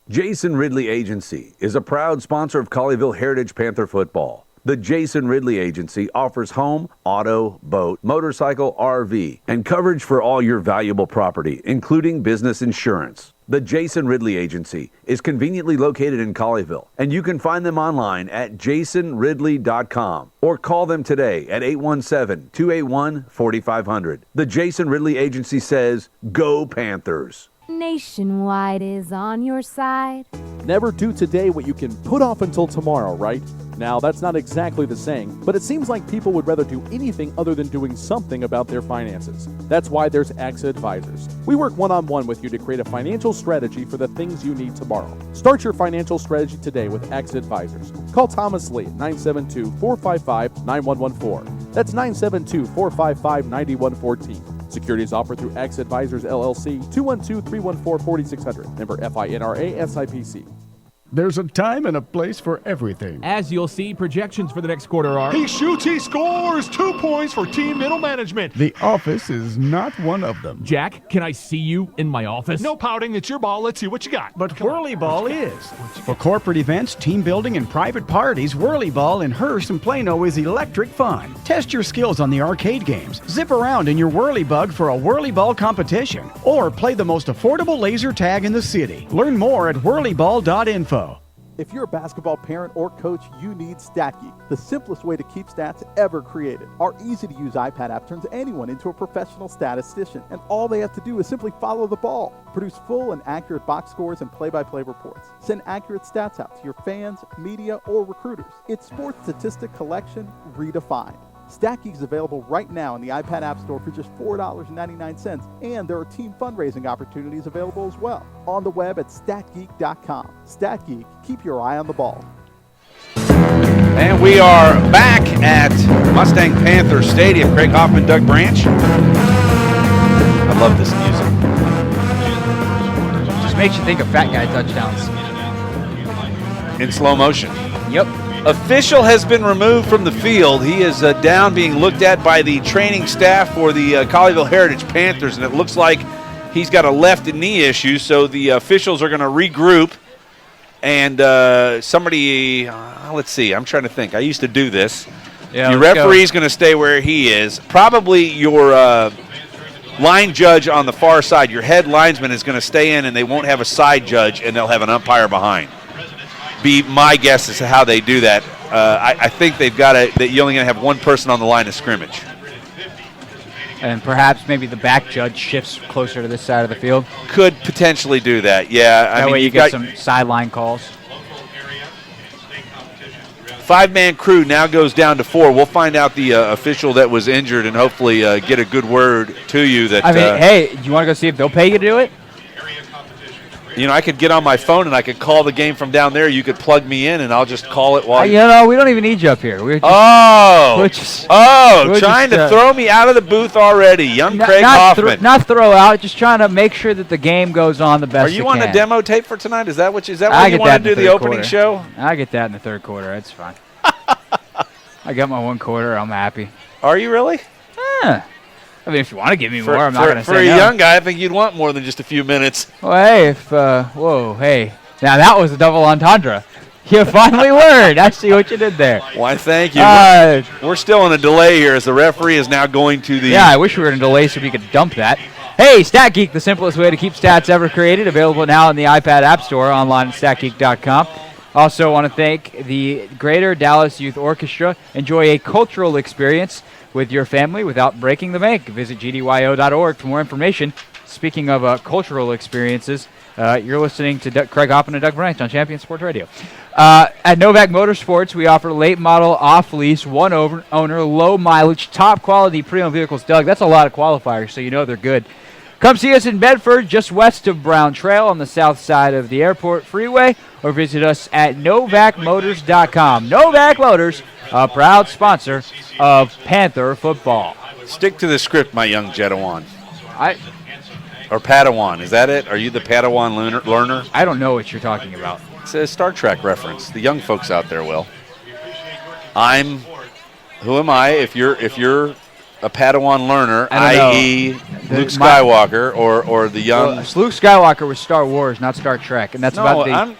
Jason Ridley Agency is a proud sponsor of Colleyville Heritage Panther football. The Jason Ridley Agency offers home, auto, boat, motorcycle, RV, and coverage for all your valuable property, including business insurance. The Jason Ridley Agency is conveniently located in Colleyville, and you can find them online at jasonridley.com or call them today at 817-281-4500. The Jason Ridley Agency says, Go Panthers! Nationwide is on your side. Never do today what you can put off until tomorrow, right? Now, that's not exactly the saying, but it seems like people would rather do anything other than doing something about their finances. That's why there's AXA Advisors. We work one-on-one with you to create a financial strategy for the things you need tomorrow. Start your financial strategy today with AXA Advisors. Call Thomas Lee at 972-455-9114. That's 972-455-9114. Securities offered through AXA Advisors, LLC, 212-314-4600. Member FINRA SIPC. There's a time and a place for everything. As you'll see, projections for the next quarter are... He shoots, he scores! 2 points for team middle management. The office is not one of them. Jack, can I see you in my office? No pouting, it's your ball. Let's see what you got. But Whirly Ball is. For corporate events, team building, and private parties, Whirly Ball in Hearst and Plano is electric fun. Test your skills on the arcade games. Zip around in your Whirly Bug for a Whirly Ball competition. Or play the most affordable laser tag in the city. Learn more at whirlyball.info. If you're a basketball parent or coach, you need StatGeek, the simplest way to keep stats ever created. Our easy-to-use iPad app turns anyone into a professional statistician, and all they have to do is simply follow the ball. Produce full and accurate box scores and play-by-play reports. Send accurate stats out to your fans, media, or recruiters. It's sports statistic collection redefined. StatGeek is available right now in the iPad App Store for just $4.99, and there are team fundraising opportunities available as well. On the web at statgeek.com. StatGeek, keep your eye on the ball. And we are back at Mustang Panther Stadium. Craig Hoffman, Doug Branch. I love this music. Just makes you think of fat guy touchdowns. In slow motion. Yep. Official has been removed from the field. He is down being looked at by the training staff for the Colleyville Heritage Panthers, and it looks like he's got a left and knee issue, so the officials are going to regroup. And somebody, let's see, I'm trying to think. I used to do this. Yeah, your referee's going to stay where he is. Probably your line judge on the far side, your head linesman is going to stay in, and they won't have a side judge, and they'll have an umpire behind. be my guess as to how they do that. I think they've got that you're only going to have one person on the line of scrimmage. And perhaps maybe the back judge shifts closer to this side of the field. Could potentially do that, yeah. That way you get some sideline calls. 5-man crew now goes down to 4. We'll find out the official that was injured and hopefully get a good word to you. That hey, do you want to go see if they'll pay you to do it? I could get on my phone and I could call the game from down there. You could plug me in and I'll just call it while we don't even need you up here. We're just, trying to throw me out of the booth already. Young Craig Hoffman. Not throw out, just trying to make sure that the game goes on the best. Are you on the demo tape for tonight? Is that what you want to do, the opening show? I get that in the third quarter. That's fine. I got my 1 quarter. I'm happy. Are you really? Yeah. I mean, if you want to give me more, I'm not going to say no. For a young guy, I think you'd want more than just a few minutes. Well, hey, hey. Now, that was a double entendre. You finally learned. I see what you did there. Why, thank you. We're still in a delay here as the referee is now going to the... Yeah, I wish we were in a delay so we could dump that. Hey, StatGeek, the simplest way to keep stats ever created. Available now in the iPad App Store, online at statgeek.com. Also want to thank the Greater Dallas Youth Orchestra. Enjoy a cultural experience with your family without breaking the bank. Visit gdyo.org for more information. Speaking of cultural experiences, you're listening to Craig Hoffman and Doug Branch on Champion Sports Radio. At Novak Motorsports, we offer late model, off-lease, one-owner, low-mileage, top-quality pre-owned vehicles. Doug, that's a lot of qualifiers, so you know they're good. Come see us in Bedford, just west of Brown Trail on the south side of the Airport Freeway, or visit us at novacmotors.com. Novak Motors, a proud sponsor of Panther football. Stick to the script, my young Jetawan. Or Padawan, is that it? Are you the Padawan learner? I don't know what you're talking about. It's a Star Trek reference. The young folks out there will. Who am I if you're a Padawan learner, i.e. Luke Skywalker or the young... Well, Luke Skywalker was Star Wars, not Star Trek, and that's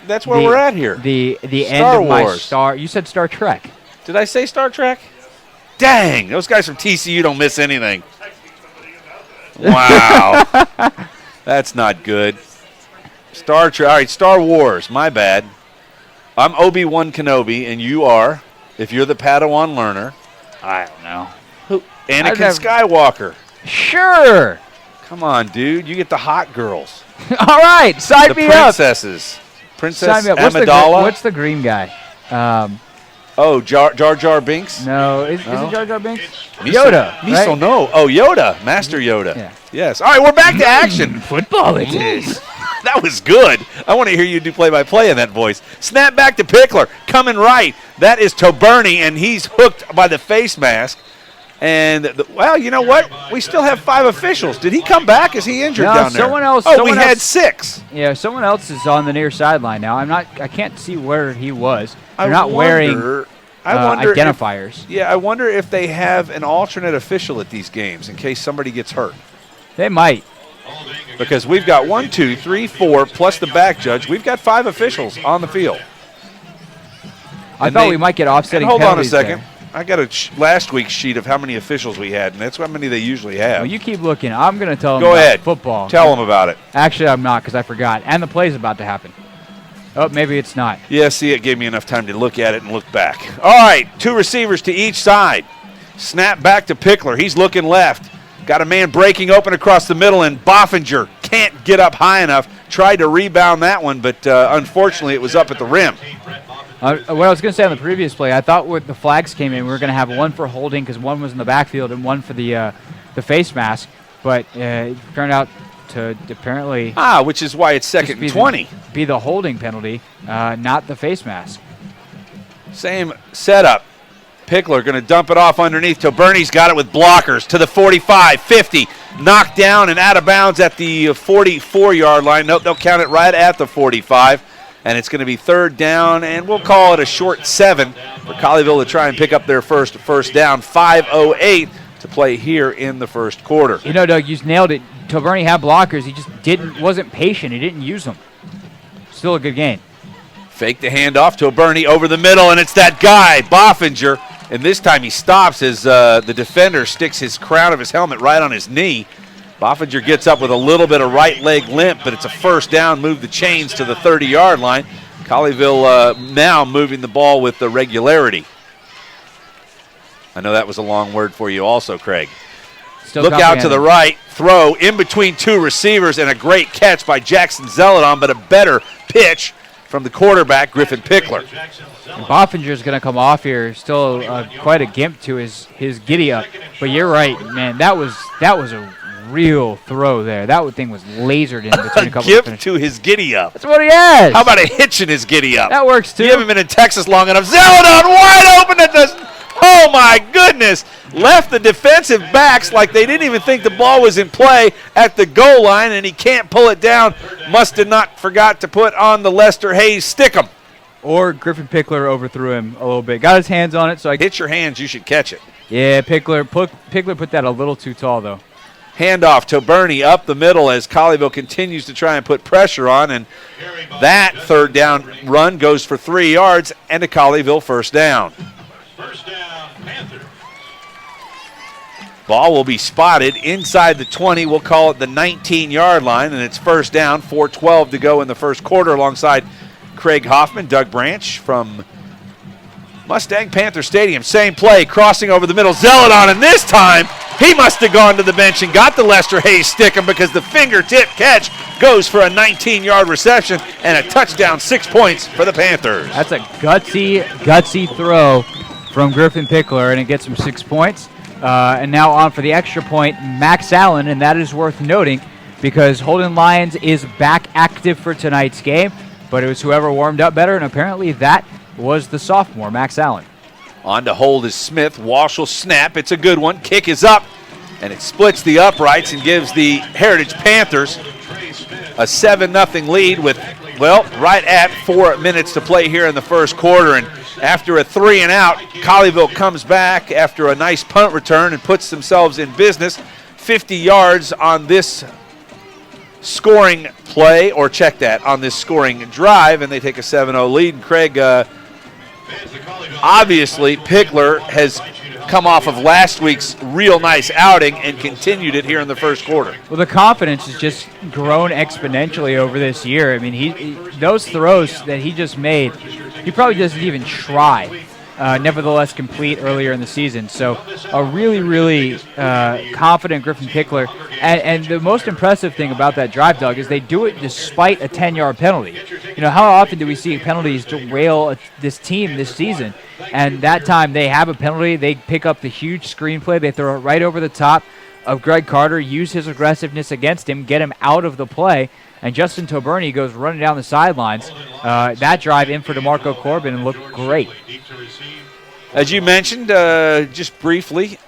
that's where we're at here. The Star end of my Wars. Star... You said Star Trek. Did I say Star Trek? Dang, those guys from TCU don't miss anything. Wow. That's not good. Star Trek. All right, Star Wars. My bad. I'm Obi-Wan Kenobi, and you are, if you're the Padawan learner. I don't know. Anakin Skywalker. Sure. Come on, dude. You get the hot girls. All right, sign me up. The princesses. Princess Amidala. What's the green guy? Jar Jar Binks? No. Is it Jar Jar Binks? Yoda. Miso, right? No. Oh, Yoda. Master Yoda. Yeah. Yes. All right, we're back to action. Football it is. That was good. I want to hear you do play-by-play in that voice. Snap back to Pickler. Coming right. That is Toberny, and he's hooked by the face mask. And, well, you know what? We still have 5 officials. Did he come back? Is he injured down there? Someone else. Oh, we had 6. Yeah, someone else is on the near sideline now. I can't see where he was. They're not wearing identifiers. I wonder if they have an alternate official at these games in case somebody gets hurt. They might. Because we've got 1, 2, 3, 4, plus the back judge. We've got 5 officials on the field. I thought we might get offsetting penalties. Hold on a second. There. I got last week's sheet of how many officials we had, and that's how many they usually have. Well, you keep looking. I'm going to tell them Go about ahead. Football. Tell them about it. Actually, I'm not because I forgot. And the play's about to happen. Oh, maybe it's not. Yeah, see, it gave me enough time to look at it and look back. All right, 2 receivers to each side. Snap back to Pickler. He's looking left. Got a man breaking open across the middle, and Boffinger can't get up high enough. Tried to rebound that one, but unfortunately it was up at the rim. What I was going to say on the previous play, I thought when the flags came in, we were going to have one for holding because one was in the backfield and one for the face mask. But it turned out to apparently... which is why it's second and 20. Be the holding penalty, not the face mask. Same setup. Pickler going to dump it off underneath. Toberny's got it with blockers to the 45, 50. Knocked down and out of bounds at the 44-yard line. Nope, they'll count it right at the 45. And it's going to be 3rd down, and we'll call it a short 7 for Colleyville to try and pick up their first down. 5:08 to play here in the first quarter. You know, Doug, you nailed it. Toberny had blockers. He just wasn't patient. He didn't use them. Still a good game. Fake the handoff. Toberny over the middle, and it's that guy, Boffinger. And this time he stops as the defender sticks his crown of his helmet right on his knee. Boffinger gets up with a little bit of right leg limp, but it's a first down, move the chains to the 30-yard line. Colleyville now moving the ball with the regularity. I know that was a long word for you also, Craig. Still Look out to the right, throw in between two receivers, and a great catch by Jackson Zeladon, but a better pitch from the quarterback, Griffin Pickler. Boffinger's going to come off here. Still quite a gimp to his giddy up. But you're right, man. That was a real throw there. That thing was lasered in between a couple Gimp of to his giddy up. That's what he has. How about a hitch in his giddy up? That works too. You haven't been in Texas long enough. Zeladon wide open at the. Oh my goodness! Left the defensive backs like they didn't even think the ball was in play at the goal line, and he can't pull it down. Must have not forgot to put on the Lester Hayes stickum. Or Griffin Pickler overthrew him a little bit. Got his hands on it, so hit your hands. You should catch it. Yeah, Pickler put that a little too tall though. Handoff to Bernie up the middle as Colleyville continues to try and put pressure on, and that third down run goes for 3 yards and a Colleyville first down. First down, Panthers. Ball will be spotted inside the 20. We'll call it the 19-yard line, and it's first down, 4:12 to go in the first quarter alongside Craig Hoffman, Doug Branch from Mustang Panther Stadium. Same play, crossing over the middle. Zeladon, and this time he must have gone to the bench and got the Lester Hayes stickum because the fingertip catch goes for a 19-yard reception and a touchdown, 6 points for the Panthers. That's a gutsy throw from Griffin Pickler, and it gets him 6 points. And now on for the extra point, Max Allen, and that is worth noting because Holden Lyons is back active for tonight's game, but it was whoever warmed up better, and apparently that was the sophomore, Max Allen. On to hold is Smith. Walsh will snap. It's a good one. Kick is up, and it splits the uprights and gives the Heritage Panthers a 7-0 lead with, well, right at 4 minutes to play here in the first quarter. And after a 3-and-out, Colleyville comes back after a nice punt return and puts themselves in business. 50 yards on this scoring play, or check that, on this scoring drive, and they take a 7-0 lead. And Craig, obviously, Pickler has come off of last week's real nice outing and continued it here in the first quarter. Well, the confidence has just grown exponentially over this year. I mean, he those throws that he just made, he probably doesn't even try. Nevertheless, complete earlier in the season. So a really, really confident Griffin Pickler. And the most impressive thing about that drive, Doug, is they do it despite a 10-yard penalty. You know, how often do we see penalties derail this team this season? And that time they have a penalty. They pick up the huge screenplay. They throw it right over the top of Greg Carter, use his aggressiveness against him, get him out of the play. And Justin Toberny goes running down the sidelines. That drive in for DeMarco Corbin and looked great. As you mentioned, just briefly,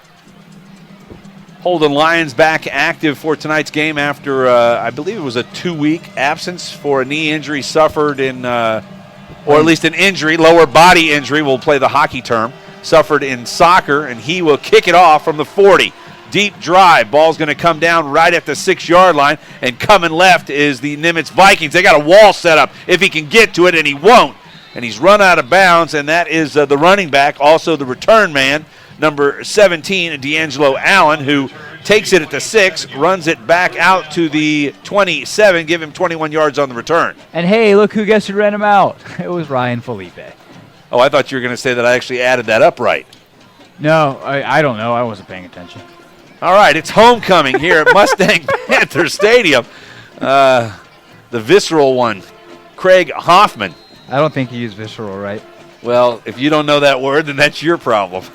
Holden Lyons back active for tonight's game after, I believe it was a 2-week absence for a knee injury suffered in, or at least an injury, lower body injury, we'll play the hockey term, suffered in soccer, and he will kick it off from the 40. Deep drive. Ball's going to come down right at the 6-yard line, and coming left is the Nimitz Vikings. They got a wall set up if he can get to it, and he won't. And he's run out of bounds, and that is the running back, also the return man, number 17, D'Angelo Allen, who takes it at the 6, runs it back out to the 27, give him 21 yards on the return. And hey, look who gets to run him out. It was Ryan Felipe. Oh, I thought you were going to say that I actually added that up right. No, I don't know. I wasn't paying attention. All right, it's homecoming here at Mustang Panther Stadium. The visceral one, Craig Hoffman. I don't think he used visceral right. Well, if you don't know that word, then that's your problem.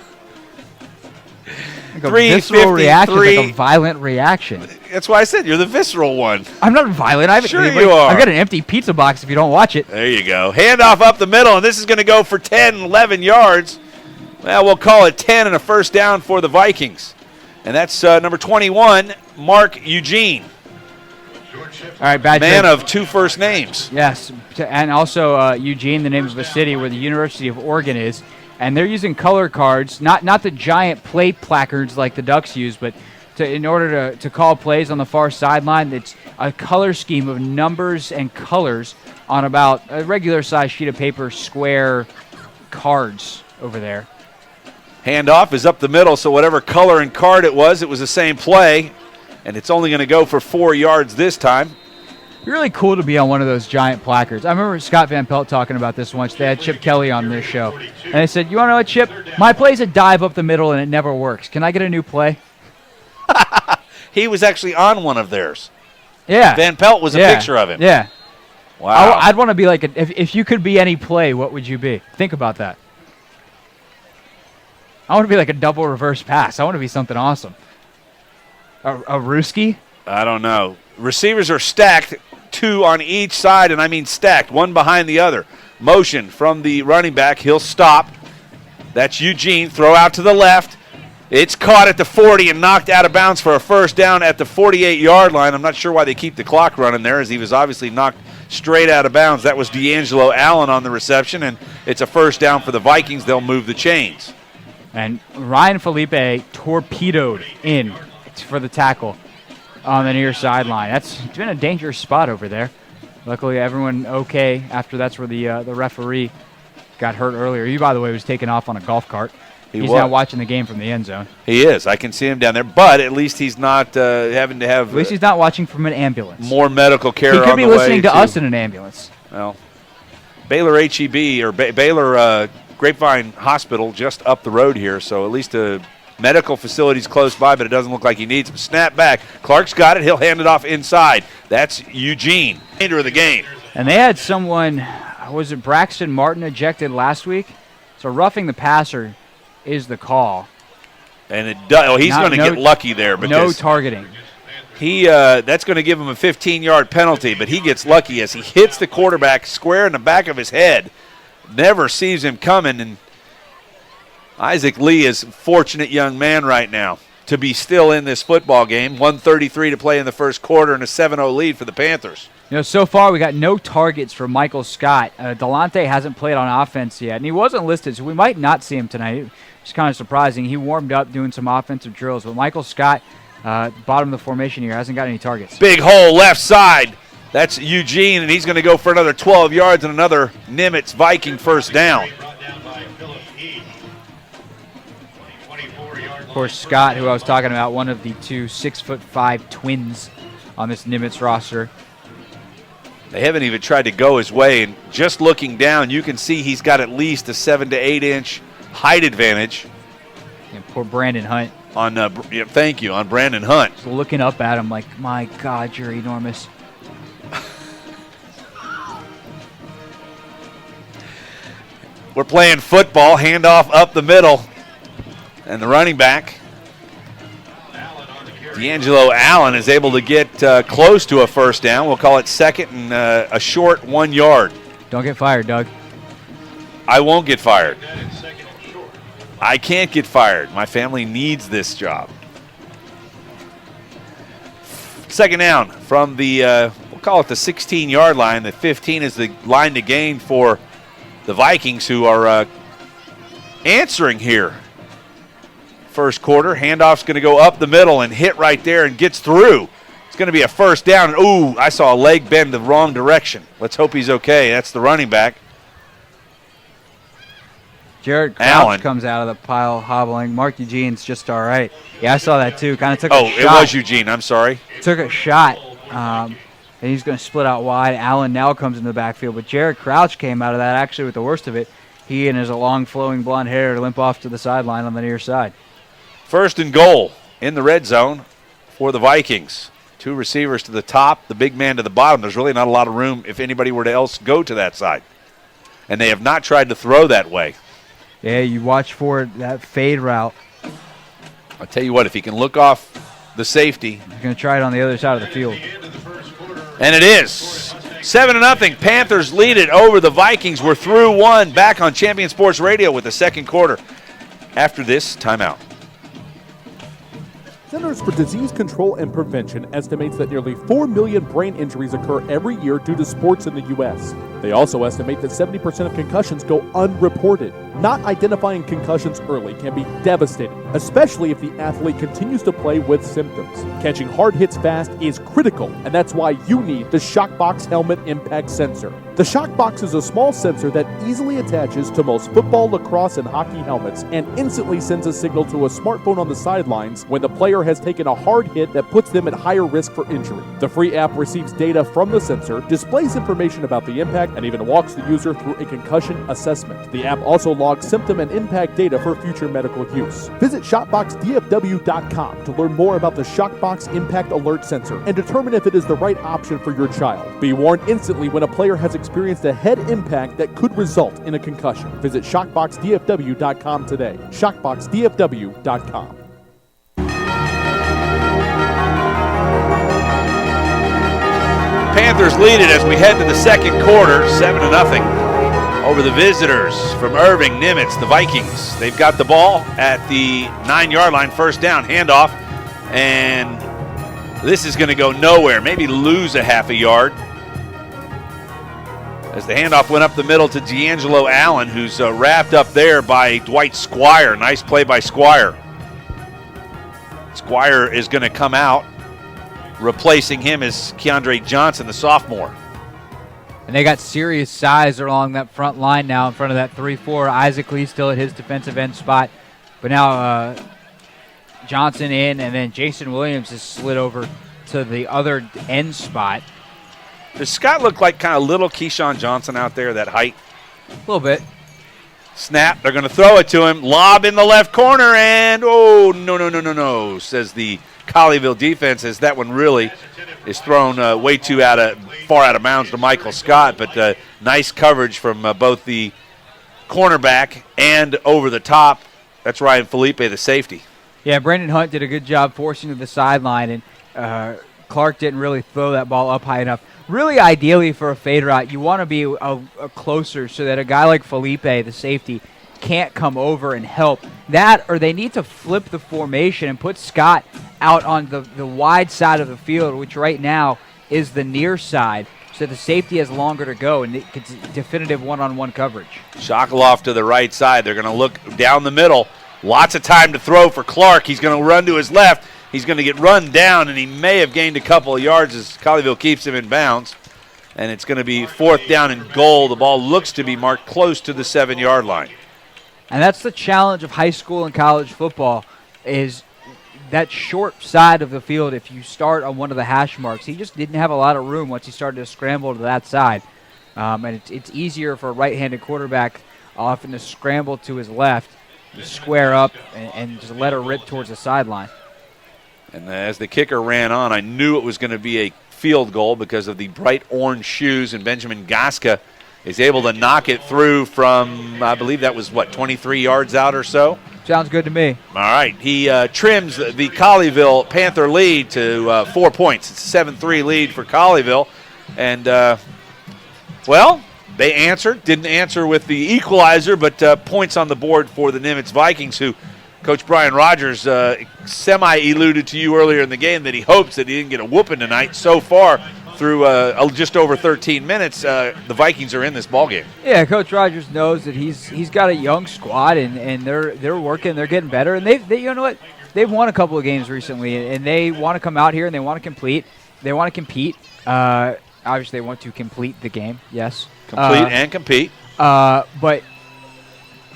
Like a visceral reaction, like a violent reaction. That's why I said you're the visceral one. I'm not violent. Sure you are. I've got an empty pizza box if you don't watch it. There you go. Handoff up the middle, and this is going to go for 10, 11 yards. Well, we'll call it 10 and a first down for the Vikings. And that's number 21, Mark Eugene. All right, bad man trip. of 2 first names. Yes, and also Eugene, the name of a city where the University of Oregon is. And they're using color cards, not the giant plate placards like the Ducks use, but in order to call plays on the far sideline, it's a color scheme of numbers and colors on about a regular-sized sheet of paper, square cards over there. Handoff is up the middle, so whatever color and card it was the same play, and it's only going to go for 4 yards this time. really cool to be on one of those giant placards. I remember Scott Van Pelt talking about this once. They had Chip Kelly on this show. And they said, you want to know what, Chip? My play's a dive up the middle, and it never works. Can I get a new play? He was actually on one of theirs. Yeah. Van Pelt was a picture of him. Yeah. Wow. I'd want to be like, if you could be any play, what would you be? Think about that. I want to be like a double reverse pass. I want to be something awesome. A Ruski? I don't know. Receivers are stacked, 2 on each side, and I mean stacked, one behind the other. Motion from the running back. He'll stop. That's Eugene. Throw out to the left. It's caught at the 40 and knocked out of bounds for a first down at the 48-yard line. I'm not sure why they keep the clock running there, as he was obviously knocked straight out of bounds. That was D'Angelo Allen on the reception, and it's a first down for the Vikings. They'll move the chains. And Ryan Felipe torpedoed in for the tackle on the near sideline. It's been a dangerous spot over there. Luckily, everyone okay after that's where the referee got hurt earlier. He, by the way, was taken off on a golf cart. He's now watching the game from the end zone. He is. I can see him down there, but at least he's not having to have. At least he's not watching from an ambulance. More medical care. He could on be the listening way to us in an ambulance. Well, Baylor HEB or Baylor Grapevine Hospital just up the road here, so at least a medical facility's close by, but it doesn't look like he needs him. Snap back. Clark's got it. He'll hand it off inside. That's Eugene. End of the game. And they had someone, was it Braxton Martin, ejected last week? So roughing the passer is the call. And it does. He's going to get lucky there because no targeting. That's going to give him a 15-yard penalty, but he gets lucky as he hits the quarterback square in the back of his head. Never sees him coming, and Isaac Lee is a fortunate young man right now to be still in this football game. 1:33 to play in the first quarter and a 7-0 lead for the Panthers. You know, so far we got no targets for Michael Scott. Delonte hasn't played on offense yet, and he wasn't listed, so we might not see him tonight. It's kind of surprising. He warmed up doing some offensive drills, but Michael Scott, bottom of the formation here, hasn't got any targets. Big hole left side. That's Eugene, and he's going to go for another 12 yards and another Nimitz Viking first down. Of course, Scott, who I was talking about, one of the 2 6'5" twins on this Nimitz roster. They haven't even tried to go his way, and just looking down, you can see he's got at least a 7 to 8 inch height advantage. And poor Brandon Hunt. On thank you, on Brandon Hunt. Just looking up at him like, my God, you're enormous. We're playing football, handoff up the middle, and the running back, D'Angelo Allen, is able to get close to a first down. We'll call it second and a short 1 yard. Don't get fired, Doug. I won't get fired. I can't get fired. My family needs this job. Second down from the, we'll call it the 16-yard line. The 15 is the line to gain for the Vikings, who are answering here. First quarter, handoff's going to go up the middle and hit right there and gets through. It's going to be a first down. Ooh, I saw a leg bend the wrong direction. Let's hope he's okay. That's the running back. Jared Crouch comes out of the pile hobbling. Mark Eugene's just all right. Yeah, I saw that too. Kind of took a shot. Oh, it was Eugene. I'm sorry. Took a shot. And he's going to split out wide. Allen now comes into the backfield. But Jared Crouch came out of that actually with the worst of it. He and his long flowing blonde hair limp off to the sideline on the near side. First and goal in the red zone for the Vikings. 2 receivers to the top, the big man to the bottom. There's really not a lot of room if anybody were to else go to that side. And they have not tried to throw that way. Yeah, you watch for that fade route. I'll tell you what, if he can look off the safety. He's going to try it on the other side of the field. And it is. 7-0. Panthers lead it over the Vikings. We're through one. Back on Champion Sports Radio with the second quarter after this timeout. Centers for Disease Control and Prevention estimates that nearly 4 million brain injuries occur every year due to sports in the U.S. They also estimate that 70% of concussions go unreported. Not identifying concussions early can be devastating, especially if the athlete continues to play with symptoms. Catching hard hits fast is critical, and that's why you need the Shockbox Helmet Impact Sensor. The Shockbox is a small sensor that easily attaches to most football, lacrosse, and hockey helmets and instantly sends a signal to a smartphone on the sidelines when the player player has taken a hard hit that puts them at higher risk for injury. The free app receives data from the sensor, displays information about the impact, and even walks the user through a concussion assessment. The app also logs symptom and impact data for future medical use. Visit ShockboxDFW.com to learn more about the Shockbox Impact Alert Sensor and determine if it is the right option for your child. Be warned instantly when a player has experienced a head impact that could result in a concussion. Visit ShockboxDFW.com today. ShockboxDFW.com. Panthers lead it as we head to the second quarter, 7-0 over the visitors from Irving. Nimitz, the Vikings. They've got the ball at the 9-yard line, first down, handoff, and this is going to go nowhere, maybe lose a half a yard. As the handoff went up the middle to D'Angelo Allen, who's wrapped up there by Dwight Squire. Nice play by Squire. Squire is going to come out. Replacing him is Keandre Johnson, the sophomore. And they got serious size along that front line now in front of that 3-4. Isaac Lee still at his defensive end spot. But now Johnson in, and then Jason Williams is slid over to the other end spot. Does Scott look like kind of little Keyshawn Johnson out there, that height? A little bit. Snap, they're going to throw it to him. Lob in the left corner, and oh, no, says the Colleyville defense, as that one really is thrown way too far out of bounds to Michael Scott. But nice coverage from both the cornerback and over the top. That's Ryan Felipe, the safety. Yeah, Brandon Hunt did a good job forcing to the sideline, and Clark didn't really throw that ball up high enough. Really, ideally for a fade route, you want to be a closer so that a guy like Felipe, the safety, can't come over and help. That, or they need to flip the formation and put Scott out on the wide side of the field, which right now is the near side, so the safety has longer to go and it gets definitive one-on-one coverage. Shokoloff to the right side. They're going to look down the middle. Lots of time to throw for Clark. He's going to run to his left. He's going to get run down, and he may have gained a couple of yards as Colleyville keeps him in bounds. And it's going to be fourth down and goal. The ball looks to be marked close to the 7-yard line. And that's the challenge of high school and college football, is that short side of the field. If you start on one of the hash marks, he just didn't have a lot of room once he started to scramble to that side. And it's easier for a right-handed quarterback often to scramble to his left, to square up, and just let her rip towards the sideline. And as the kicker ran on, I knew it was going to be a field goal because of the bright orange shoes, and Benjamin Gaska is able to knock it through from, I believe that was, 23 yards out or so? Sounds good to me. All right. He trims the Colleyville Panther lead to 4 points. It's a 7-3 lead for Colleyville. And, they answered. Didn't answer with the equalizer, but points on the board for the Nimitz Vikings, who Coach Brian Rogers semi-alluded to you earlier in the game that he hopes that he didn't get a whooping tonight. So far, through just over 13 minutes, the Vikings are in this ballgame. Yeah, Coach Rogers knows that he's got a young squad, and they're working, they're getting better, and they you know what, they've won a couple of games recently, and they want to come out here and they want to compete. Obviously, they want to complete the game. Yes, complete and compete. But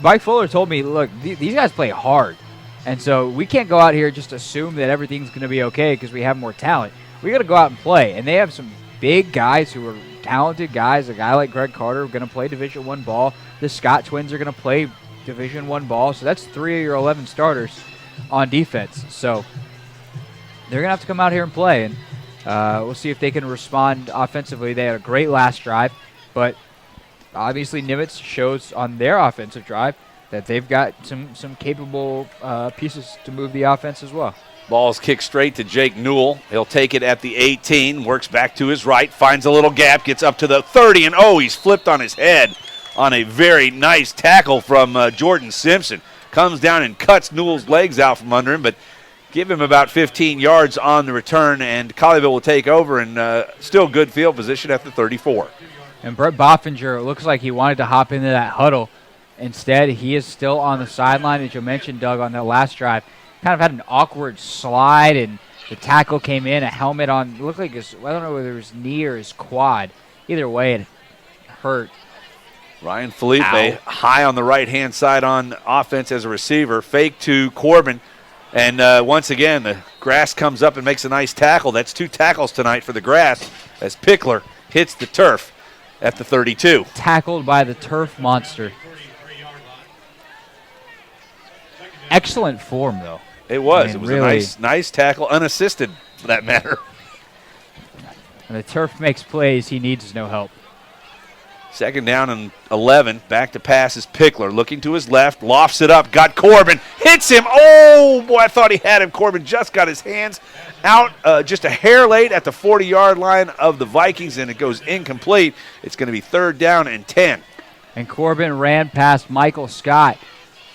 Mike Fuller told me, look, these guys play hard, and so we can't go out here and just assume that everything's going to be okay because we have more talent. We got to go out and play, and they have some big guys who are talented guys. A guy like Greg Carter going to play Division I ball. The Scott twins are going to play Division I ball. So that's 3 of your 11 starters on defense. So they're going to have to come out here and play, and we'll see if they can respond offensively. They had a great last drive, but obviously Nimitz shows on their offensive drive that they've got some capable pieces to move the offense as well. Ball's kicked straight to Jake Newell. He'll take it at the 18, works back to his right, finds a little gap, gets up to the 30, and he's flipped on his head on a very nice tackle from Jordan Simpson. Comes down and cuts Newell's legs out from under him, but give him about 15 yards on the return, and Colleyville will take over, and still good field position at the 34. And Brett Boffinger, it looks like he wanted to hop into that huddle. Instead, he is still on the sideline, as you mentioned, Doug, on that last drive. Kind of had an awkward slide, and the tackle came in, a helmet on. It looked like I don't know whether it was knee or his quad. Either way, it hurt. Ryan Felipe high on the right-hand side on offense as a receiver. Fake to Corbin. And once again, the Grass comes up and makes a nice tackle. That's 2 tackles tonight for the Grass as Pickler hits the turf at the 32. Tackled by the turf monster. Excellent form, though. It was. I mean, It was really, a nice tackle, unassisted for that matter. When the turf makes plays, he needs no help. 2nd down and 11. Back to pass is Pickler. Looking to his left. Lofts it up. Got Corbin. Hits him. Oh, boy, I thought he had him. Corbin just got his hands out just a hair late at the 40-yard line of the Vikings, and it goes incomplete. It's going to be 3rd down and 10. And Corbin ran past Michael Scott.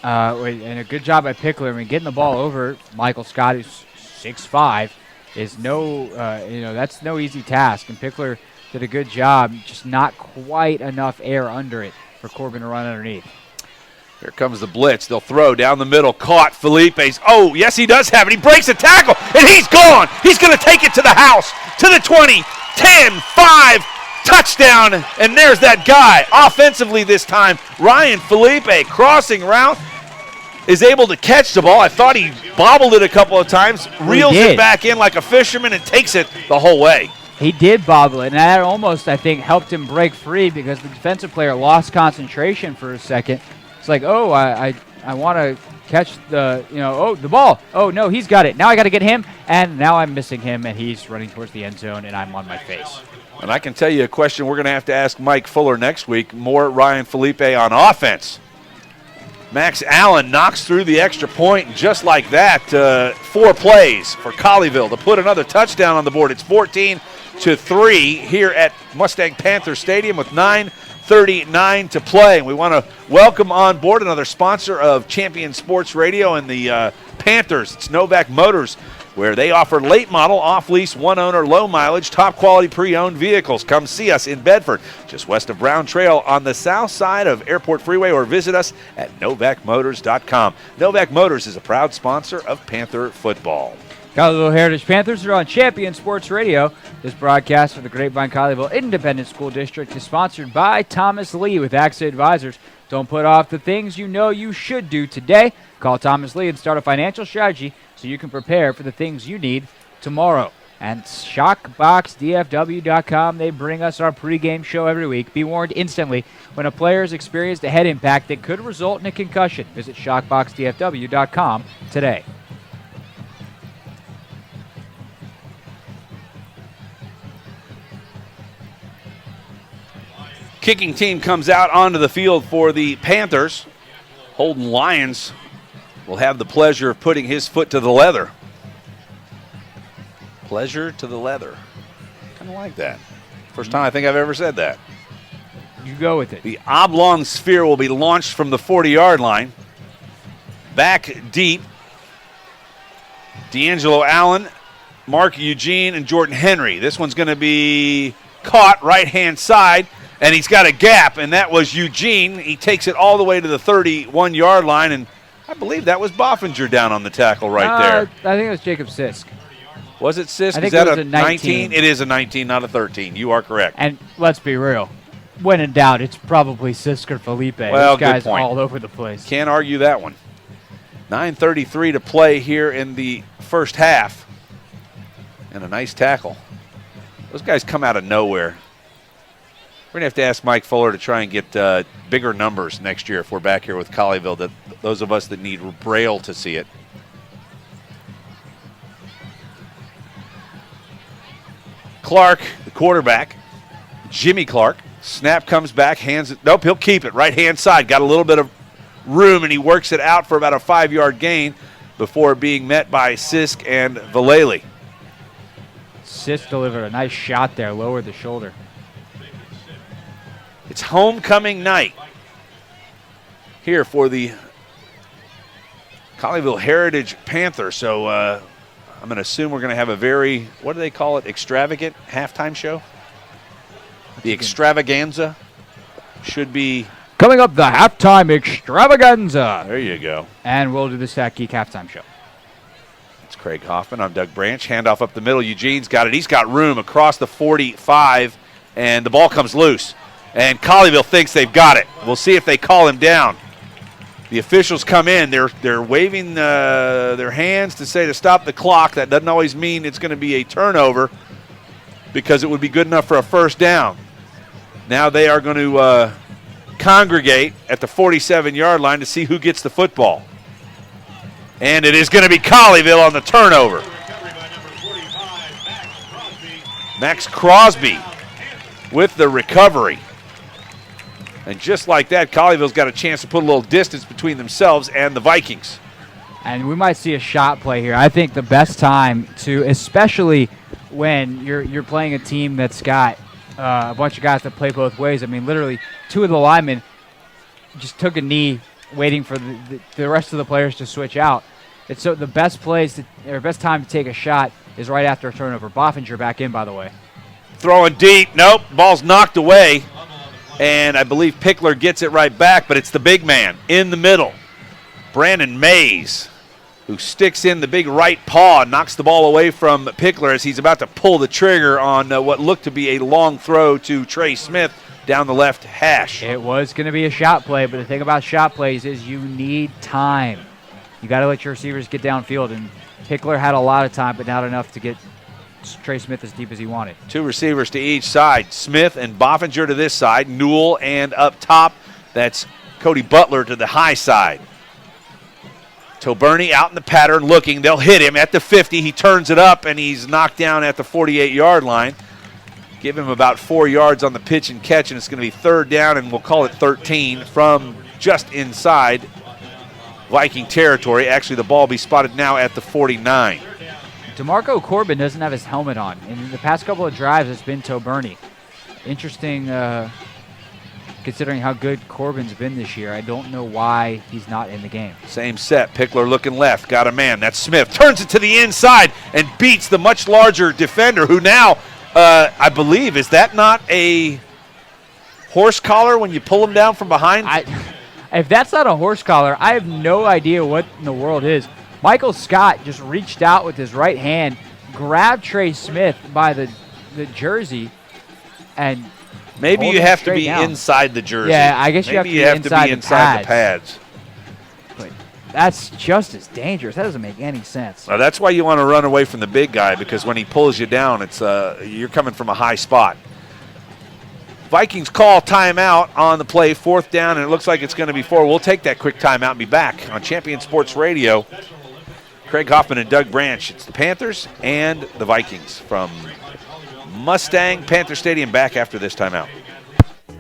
And a good job by Pickler. I mean, getting the ball over Michael Scott, who's 6'5", is that's no easy task. And Pickler did a good job, just not quite enough air under it for Corbin to run underneath. Here comes the blitz. They'll throw down the middle. Caught Felipe's. Oh, yes, he does have it. He breaks a tackle, and he's gone. He's going to take it to the house, to the 20, 10, 5, touchdown, and there's that guy. Offensively this time, Ryan Felipe, crossing route, is able to catch the ball. I thought he bobbled it a couple of times, reels it back in like a fisherman, and takes it the whole way. He did bobble it, and that almost, I think, helped him break free because the defensive player lost concentration for a second. It's like, oh, I want to catch the, the ball. Oh, no, he's got it. Now I got to get him, and now I'm missing him, and he's running towards the end zone, and I'm on my face. And I can tell you a question we're going to have to ask Mike Fuller next week. More Ryan Felipe on offense. Max Allen knocks through the extra point, and just like that, 4 plays for Colleyville to put another touchdown on the board. It's 14-3 here at Mustang Panther Stadium with 9:39 to play. And we want to welcome on board another sponsor of Champion Sports Radio and the Panthers. It's Novak Motors, where they offer late model, off-lease, one-owner, low-mileage, top-quality pre-owned vehicles. Come see us in Bedford, just west of Brown Trail on the south side of Airport Freeway, or visit us at novacmotors.com. Novak Motors is a proud sponsor of Panther football. Colleyville Heritage Panthers are on Champion Sports Radio. This broadcast for the Grapevine-Colleyville Independent School District is sponsored by Thomas Lee with AXA Advisors. Don't put off the things you know you should do today. Call Thomas Lee and start a financial strategy so you can prepare for the things you need tomorrow. And ShockboxDFW.com, they bring us our pregame show every week. Be warned instantly when a player has experienced a head impact that could result in a concussion. Visit ShockboxDFW.com today. Kicking team comes out onto the field for the Panthers. Holden Lyons will have the pleasure of putting his foot to the leather. Pleasure to the leather. Kind of like that. First time I think I've ever said that. You go with it. The oblong sphere will be launched from the 40-yard line. Back deep. D'Angelo Allen, Mark Eugene, and Jordan Henry. This one's going to be caught right-hand side, and he's got a gap, and that was Eugene. He takes it all the way to the 31-yard line, and I believe that was Boffinger down on the tackle right there. I think it was Jacob Sisk. Was it Sisk? I think Is that it was a a 19? It is a 19, not a 13. You are correct. And let's be real. When in doubt, it's probably Sisk or Felipe. Well, Those guys good point. all over the place. Can't argue that one. 9:33 to play here in the first half. And a nice tackle. Those guys come out of nowhere. We're going to have to ask Mike Fuller to try and get bigger numbers next year if we're back here with Colleyville, those of us that need Braille to see it. Clark, the quarterback, Jimmy Clark. Snap comes back, hands it. Nope, he'll keep it. Right-hand side. Got a little bit of room, and he works it out for about a 5-yard gain before being met by Sisk and Vallely. Sisk delivered a nice shot there, lowered the shoulder. It's homecoming night here for the Colleyville Heritage Panther. So I'm going to assume we're going to have a very, what do they call it, extravagant halftime show? The extravaganza should be coming up, the halftime extravaganza. There you go. And we'll do the Sack Geek halftime show. It's Craig Hoffman. I'm Doug Branch. Handoff up the middle. Eugene's got it. He's got room across the 45, and the ball comes loose. And Colleyville thinks they've got it. We'll see if they call him down. The officials come in. They're waving their hands to say to stop the clock. That doesn't always mean it's going to be a turnover because it would be good enough for a first down. Now they are going to congregate at the 47-yard line to see who gets the football. And it is going to be Colleyville on the turnover. Max Crosby with the recovery. And just like that, Colleyville's got a chance to put a little distance between themselves and the Vikings. And we might see a shot play here. I think the best time to, especially when you're playing a team that's got a bunch of guys that play both ways. I mean, literally, two of the linemen just took a knee waiting for the rest of the players to switch out. It's so the best best time to take a shot is right after a turnover. Boffinger back in, by the way. Throwing deep. Nope. Ball's knocked away. And I believe Pickler gets it right back, but it's the big man in the middle. Brandon Mays, who sticks in the big right paw and knocks the ball away from Pickler as he's about to pull the trigger on what looked to be a long throw to Trey Smith down the left hash. It was going to be a shot play, but the thing about shot plays is you need time. You got to let your receivers get downfield, and Pickler had a lot of time, but not enough to get Trey Smith as deep as he wanted. Two receivers to each side. Smith and Boffinger to this side. Newell and up top, that's Cody Butler to the high side. Toberney out in the pattern looking. They'll hit him at the 50. He turns it up, and he's knocked down at the 48-yard line. Give him about 4 yards on the pitch and catch, and it's going to be third down, and we'll call it 13 from just inside Viking territory. Actually, the ball will be spotted now at the 49. DeMarco Corbin doesn't have his helmet on. In the past couple of drives, it's been Toberney. Interesting, considering how good Corbin's been this year. I don't know why he's not in the game. Same set. Pickler looking left. Got a man. That's Smith. Turns it to the inside and beats the much larger defender who now, I believe, is that not a horse collar when you pull him down from behind? If that's not a horse collar, I have no idea what in the world is. Michael Scott just reached out with his right hand, grabbed Trey Smith by the jersey, and maybe you have to be inside the jersey. Yeah, I guess you have to be inside the pads. But that's just as dangerous. That doesn't make any sense. Now, that's why you want to run away from the big guy, because when he pulls you down, it's you're coming from a high spot. Vikings call timeout on the play, fourth down, and it looks like it's going to be 4. We'll take that quick timeout and be back on Champion Sports Radio. Craig Hoffman and Doug Branch. It's the Panthers and the Vikings from Mustang Panther Stadium, back after this timeout.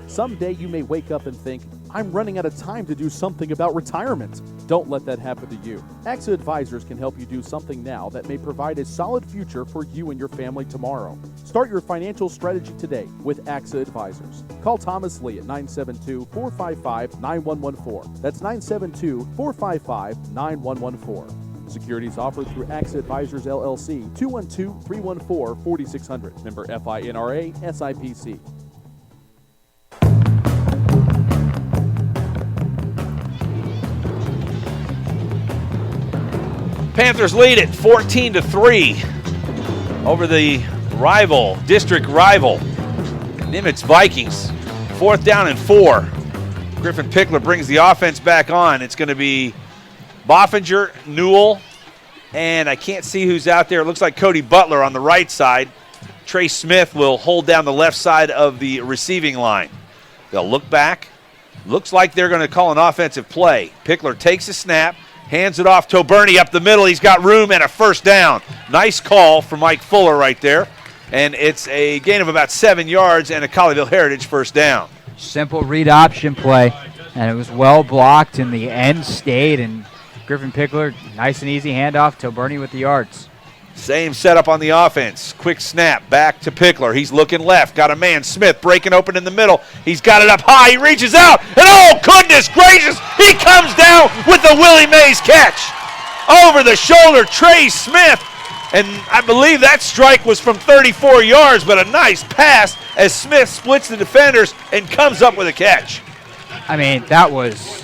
Someday you may wake up and think, I'm running out of time to do something about retirement. Don't let that happen to you. AXA Advisors can help you do something now that may provide a solid future for you and your family tomorrow. Start your financial strategy today with AXA Advisors. Call Thomas Lee at 972-455-9114. That's 972-455-9114. Securities offered through AXA Advisors LLC, 212-314-4600. Member FINRA, SIPC. Panthers lead it 14-3 over the district rival, Nimitz Vikings. Fourth down and 4. Griffin Pickler brings the offense back on. It's going to be Boffinger, Newell, and I can't see who's out there. It looks like Cody Butler on the right side. Trey Smith will hold down the left side of the receiving line. They'll look back. Looks like they're going to call an offensive play. Pickler takes a snap, hands it off to Toberney up the middle. He's got room and a first down. Nice call from Mike Fuller right there. And it's a gain of about 7 yards and a Colleyville Heritage first down. Simple read option play, and it was well blocked, and the end stayed, and Griffin Pickler, nice and easy handoff. Toberney with the yards. Same setup on the offense. Quick snap back to Pickler. He's looking left. Got a man, Smith, breaking open in the middle. He's got it up high. He reaches out. And oh, goodness gracious, he comes down with the Willie Mays catch. Over the shoulder, Trey Smith. And I believe that strike was from 34 yards, but a nice pass as Smith splits the defenders and comes up with a catch. I mean, that was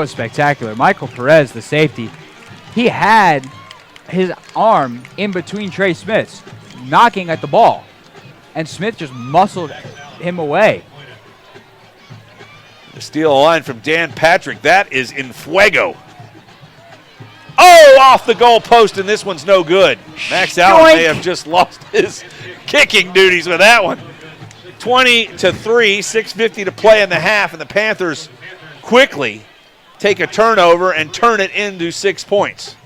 spectacular. Michael Perez, the safety, he had his arm in between Trey Smith's, knocking at the ball, and Smith just muscled him away. The steal line from Dan Patrick. That is in fuego. Oh, off the goal post, and this one's no good. Max Allen may have just lost his kicking duties with that one. 20-3, 6:50 to play in the half, and the Panthers quickly take a turnover and turn it into 6 points.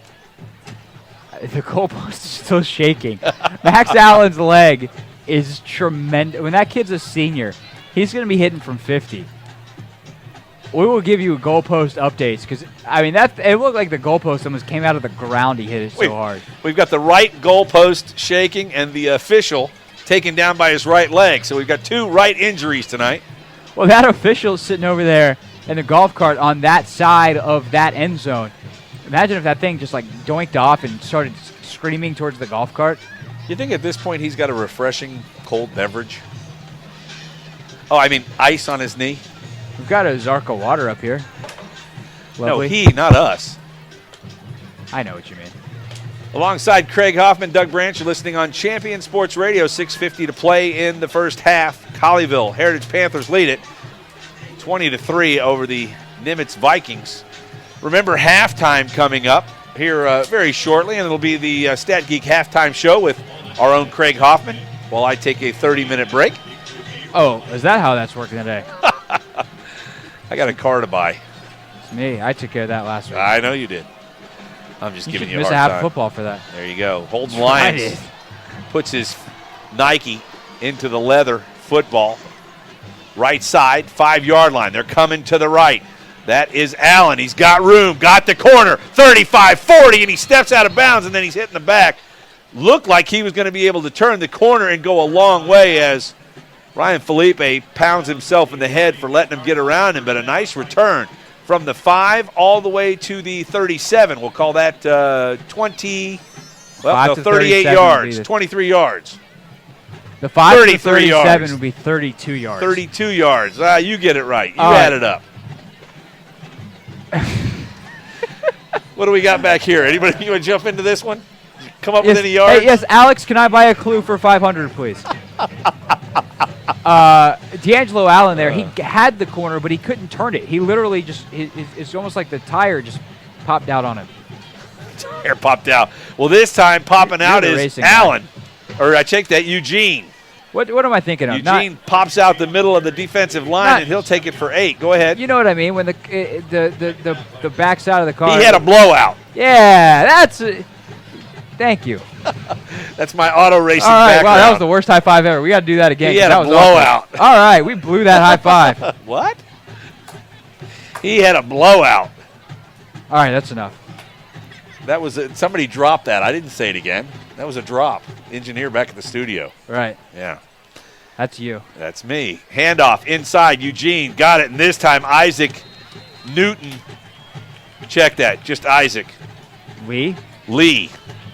The goalpost is still shaking. Max Allen's leg is tremendous. When that kid's a senior, he's going to be hitting from 50. We will give you goalpost updates because, I mean, it looked like the goalpost almost came out of the ground. He hit it so hard. We've got the right goalpost shaking and the official taken down by his right leg. So we've got 2 right injuries tonight. Well, that official's sitting over there in the golf cart on that side of that end zone. Imagine if that thing just like doinked off and started screaming towards the golf cart. You think at this point he's got a refreshing cold beverage? Oh, I mean ice on his knee? We've got a Zarka water up here. Lovely. No, he, not us. I know what you mean. Alongside Craig Hoffman, Doug Branch, you're listening on Champion Sports Radio. 6:50 to play in the first half. Colleyville Heritage Panthers lead it 20-3 over the Nimitz Vikings. Remember, halftime coming up here very shortly, and it'll be the Stat Geek halftime show with our own Craig Hoffman while I take a 30-minute break. Oh, is that how that's working today? I got a car to buy. It's me. I took care of that last week. I know you did. I'm just giving you a hard time. Miss a half time. Football for that. There you go. Holden Lyons puts his Nike into the leather football. Right side, 5-yard line. They're coming to the right. That is Allen. He's got room, got the corner, 35, 40, and he steps out of bounds, and then he's hitting the back. Looked like he was going to be able to turn the corner and go a long way as Ryan Felipe pounds himself in the head for letting him get around him, but a nice return from the 5 all the way to the 37. We'll call that 38 yards, 23 yards. The 5 to 37 would be 32 yards. 32 yards. You get it right. You add it up. What do we got back here? Anybody you want to jump into this one? Come up with any yards? Hey, yes, Alex, can I buy a clue for 500, please? D'Angelo Allen there, he had the corner, but he couldn't turn it. He literally just, it's almost like the tire just popped out on him. Tire popped out. Well, this time popping out is Allen. Or I take that, Eugene. What am I thinking of? Eugene pops out the middle of the defensive line, and he'll take it for 8. Go ahead. You know what I mean? When the back side of the car. He had a blowout. Yeah, that's thank you. That's my auto racing background. Wow, that was the worst high five ever. We got to do that again. He had a blowout. Awesome. All right, we blew that high five. What? He had a blowout. All right, that's enough. That was somebody dropped that. I didn't say it again. That was a drop. Engineer back at the studio. Right. Yeah. That's you. That's me. Handoff inside. Eugene got it, and this time Isaac Newton. Check that. Just Isaac. Lee.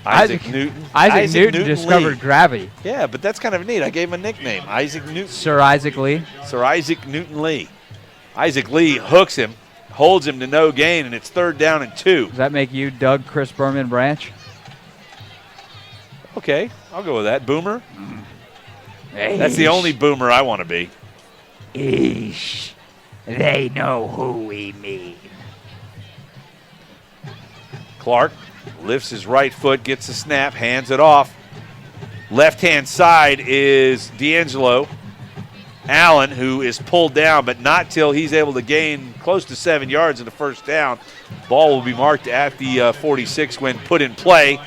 Isaac Newton. Isaac Newton discovered gravity. Yeah, but that's kind of neat. I gave him a nickname. Isaac Newton. Sir Isaac Lee. Sir Isaac Newton Lee. Isaac Lee hooks him, holds him to no gain, and it's 3rd down and 2. Does that make you Doug, Chris Berman, Branch? Okay, I'll go with that. Boomer. That's the only boomer I want to be. Eesh. They know who we mean. Clark lifts his right foot, gets the snap, hands it off. Left-hand side is D'Angelo Allen, who is pulled down, but not till he's able to gain close to 7 yards in the first down. Ball will be marked at the 46 when put in play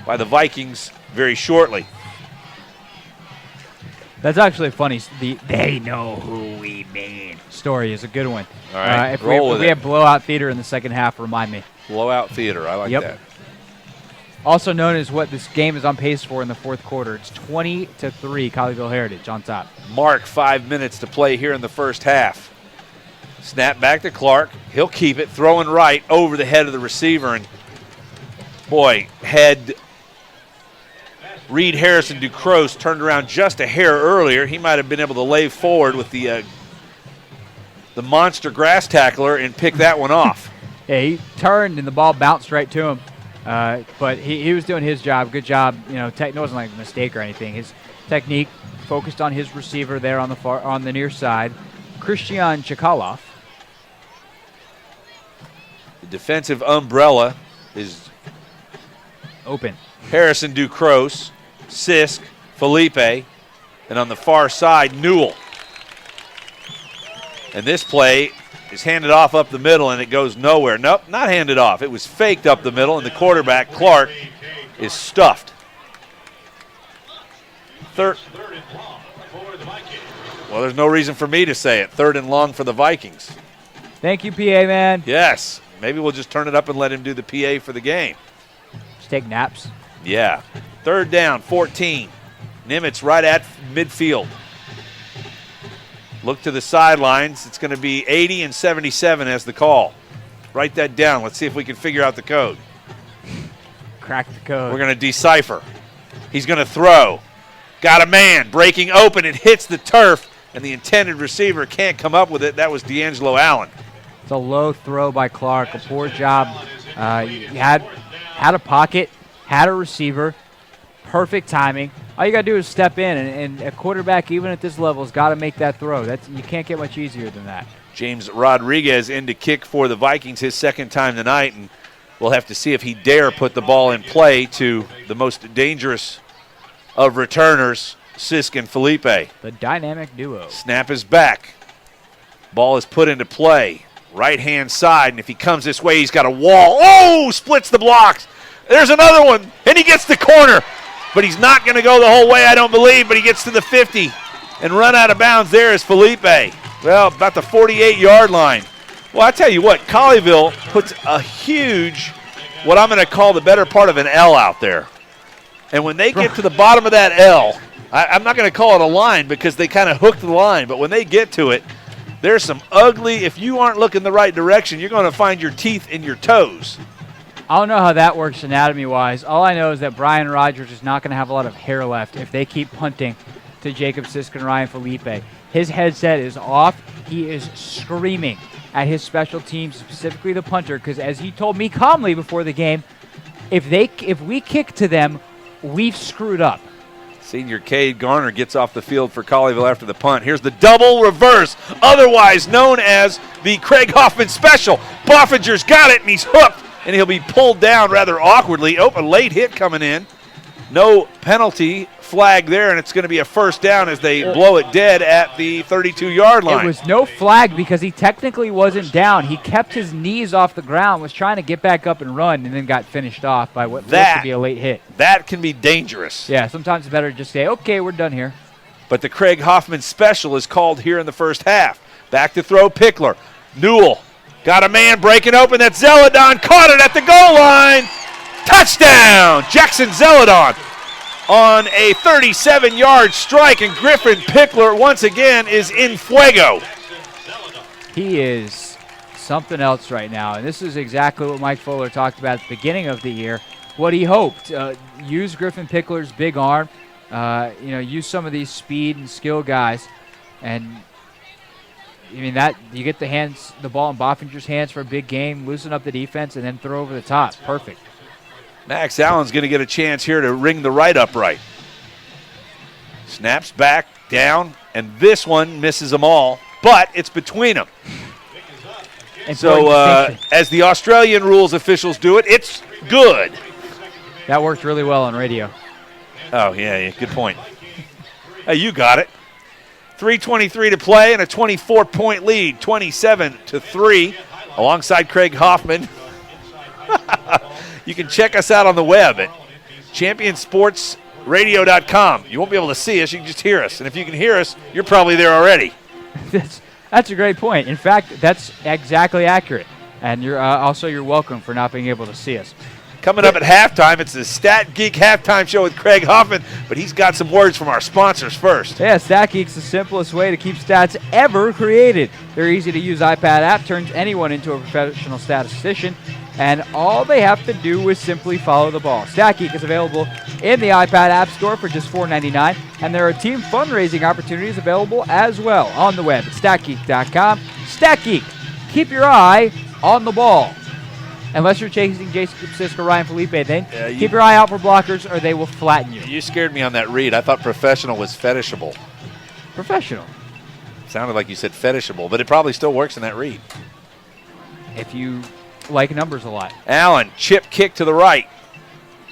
by the Vikings very shortly. That's actually funny. They know who we mean story is a good one. All right, if we have blowout theater in the second half, remind me. Blowout theater, I like that. Also known as what this game is on pace for in the fourth quarter. It's 20-3, Colleyville Heritage on top. Mark 5 minutes to play here in the first half. Snap back to Clark. He'll keep it, throwing right over the head of the receiver. And boy, had Reed Harrison Ducros turned around just a hair earlier, he might have been able to lay forward with the monster grass tackler and pick that one off. Yeah, he turned and the ball bounced right to him. But he was doing his job. Good job. You know, it wasn't like a mistake or anything. His technique focused on his receiver there on the near side. Christian Chikaloff. The defensive umbrella is open. Harrison Ducros, Sisk, Felipe, and on the far side, Newell. And this play is handed off up the middle, and it goes nowhere. Nope, not handed off. It was faked up the middle, and the quarterback, Clark, is stuffed. Third. Well, there's no reason for me to say it. 3rd and long for the Vikings. Thank you, PA man. Yes. Maybe we'll just turn it up and let him do the PA for the game. Just take naps. Yeah. 3rd down, 14. Nimitz right at midfield. Look to the sidelines. It's going to be 80 and 77 as the call. Write that down. Let's see if we can figure out the code. Crack the code. We're going to decipher. He's going to throw. Got a man breaking open. It hits the turf, and the intended receiver can't come up with it. That was D'Angelo Allen. It's a low throw by Clark. A poor job. He had a pocket, had a receiver, perfect timing. All you got to do is step in, and a quarterback, even at this level, has got to make that throw. You can't get much easier than that. James Rodriguez in to kick for the Vikings, his 2nd time tonight, and we'll have to see if he dare put the ball in play to the most dangerous of returners, Sisk and Felipe. The dynamic duo. Snap is back. Ball is put into play. Right-hand side, and if he comes this way, he's got a wall. Oh, splits the blocks. There's another one, and he gets the corner. But he's not going to go the whole way, I don't believe, but he gets to the 50. And run out of bounds there is Felipe. Well, about the 48-yard line. Well, I tell you what, Colleyville puts a huge, what I'm going to call the better part of an L out there. And when they get to the bottom of that L, I'm not going to call it a line because they kind of hooked the line, but when they get to it, there's some ugly, if you aren't looking the right direction, you're going to find your teeth in your toes. I don't know how that works anatomy-wise. All I know is that Brian Rogers is not going to have a lot of hair left if they keep punting to Jacob Sisk and Ryan Felipe. His headset is off. He is screaming at his special teams, specifically the punter, because as he told me calmly before the game, if we kick to them, we've screwed up. Senior Cade Garner gets off the field for Colleyville after the punt. Here's the double reverse, otherwise known as the Craig Hoffman special. Boffinger's got it, and he's hooked, and he'll be pulled down rather awkwardly. Oh, a late hit coming in. No penalty flag there, and it's going to be a 1st down as they blow it dead at the 32-yard line. It was no flag because he technically wasn't down. He kept his knees off the ground, was trying to get back up and run, and then got finished off by what looks to be a late hit. That can be dangerous. Yeah, sometimes it's better to just say, okay, we're done here. But the Craig Hoffman special is called here in the 1st half. Back to throw Pickler. Newell got a man breaking open. That's Zeladon. Caught it at the goal line. Touchdown! Jackson Zeladon on a 37-yard strike, and Griffin Pickler once again is in fuego. He is something else right now, and this is exactly what Mike Fuller talked about at the beginning of the year, what he hoped. Use Griffin Pickler's big arm, use some of these speed and skill guys, and I mean that you get the ball in Boffinger's hands for a big game, loosen up the defense, and then throw over the top. Perfect. Max Allen's going to get a chance here to ring the right upright. Snaps back, down, and this one misses them all, but it's between them. So as the Australian rules officials do it, it's good. That worked really well on radio. Oh, yeah, good point. Hey, you got it. 3:23 to play and a 24-point lead, 27-3, alongside Craig Hoffman. You can check us out on the web at championsportsradio.com. You won't be able to see us, you can just hear us. And if you can hear us, you're probably there already. That's a great point. In fact, that's exactly accurate. And you're welcome for not being able to see us. Coming up at halftime, it's the Stat Geek halftime show with Craig Hoffman, but he's got some words from our sponsors first. Yeah, Stat Geek's the simplest way to keep stats ever created. Their easy-to-use iPad app turns anyone into a professional statistician, and all they have to do is simply follow the ball. Stat Geek is available in the iPad App Store for just $4.99, and there are team fundraising opportunities available as well on the web at statgeek.com. Stat Geek, keep your eye on the ball. Unless you're chasing Jacob Sisk or Ryan Felipe, then keep your eye out for blockers or they will flatten you. You scared me on that read. I thought professional was fetishable. Professional. Sounded like you said fetishable, but it probably still works in that read. If you like numbers a lot. Allen, chip kick to the right,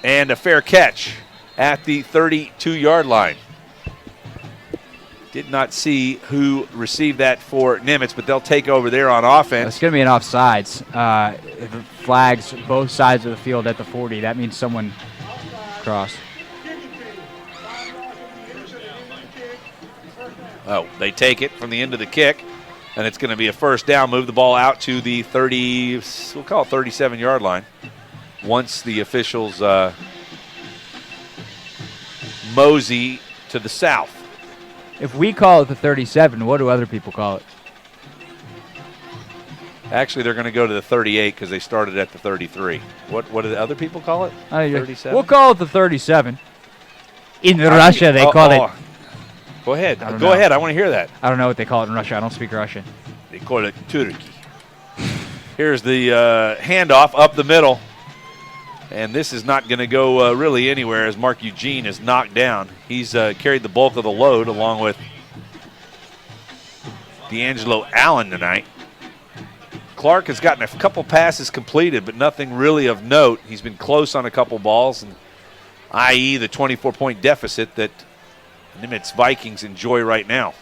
and a fair catch at the 32-yard line. Did not see who received that for Nimitz, but they'll take over there on offense. It's going to be an offsides. If it flags both sides of the field at the 40, that means someone crossed. Oh, they take it from the end of the kick, and it's going to be a first down. Move the ball out to the 30, we'll call it 37-yard line. Once the officials mosey to the south. If we call it the 37, what do other people call it? Actually, they're going to go to the 38 because they started at the 33. What do the other people call it? 37? We'll call it the 37. In Russia, they call it. Go ahead. Go ahead. I want to hear that. I don't know what they call it in Russia. I don't speak Russian. They call it Turkey. Here's the handoff up the middle. And this is not going to go really anywhere as Mark Eugene is knocked down. He's carried the bulk of the load along with D'Angelo Allen tonight. Clark has gotten a couple passes completed, but nothing really of note. He's been close on a couple balls, and i.e. the 24-point deficit that Nimitz Vikings enjoy right now.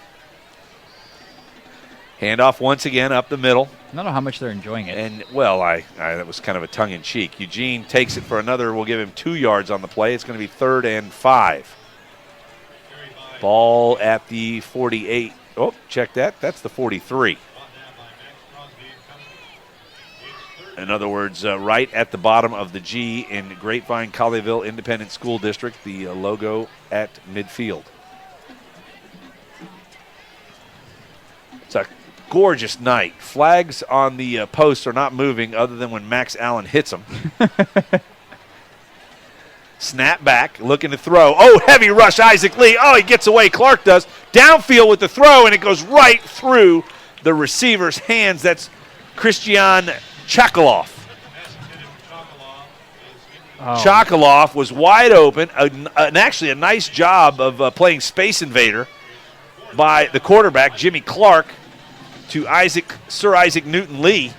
Handoff once again up the middle. I don't know how much they're enjoying it. And, well, that was kind of a tongue-in-cheek. Eugene takes it for another. We'll give him 2 yards on the play. It's going to be 3rd and 5. Ball at the 48. Oh, check that. That's the 43. In other words, right at the bottom of the G in Grapevine-Colleyville Independent School District, the logo at midfield. It's a gorgeous night. Flags on the posts are not moving other than when Max Allen hits them. Snap back, looking to throw. Oh, heavy rush, Isaac Lee. Oh, he gets away. Clark does. Downfield with the throw, and it goes right through the receiver's hands. That's Christian Chokoloff. Chokoloff was wide open, and actually a nice job of playing Space Invader by the quarterback, Jimmy Clark, to Sir Isaac Newton Lee.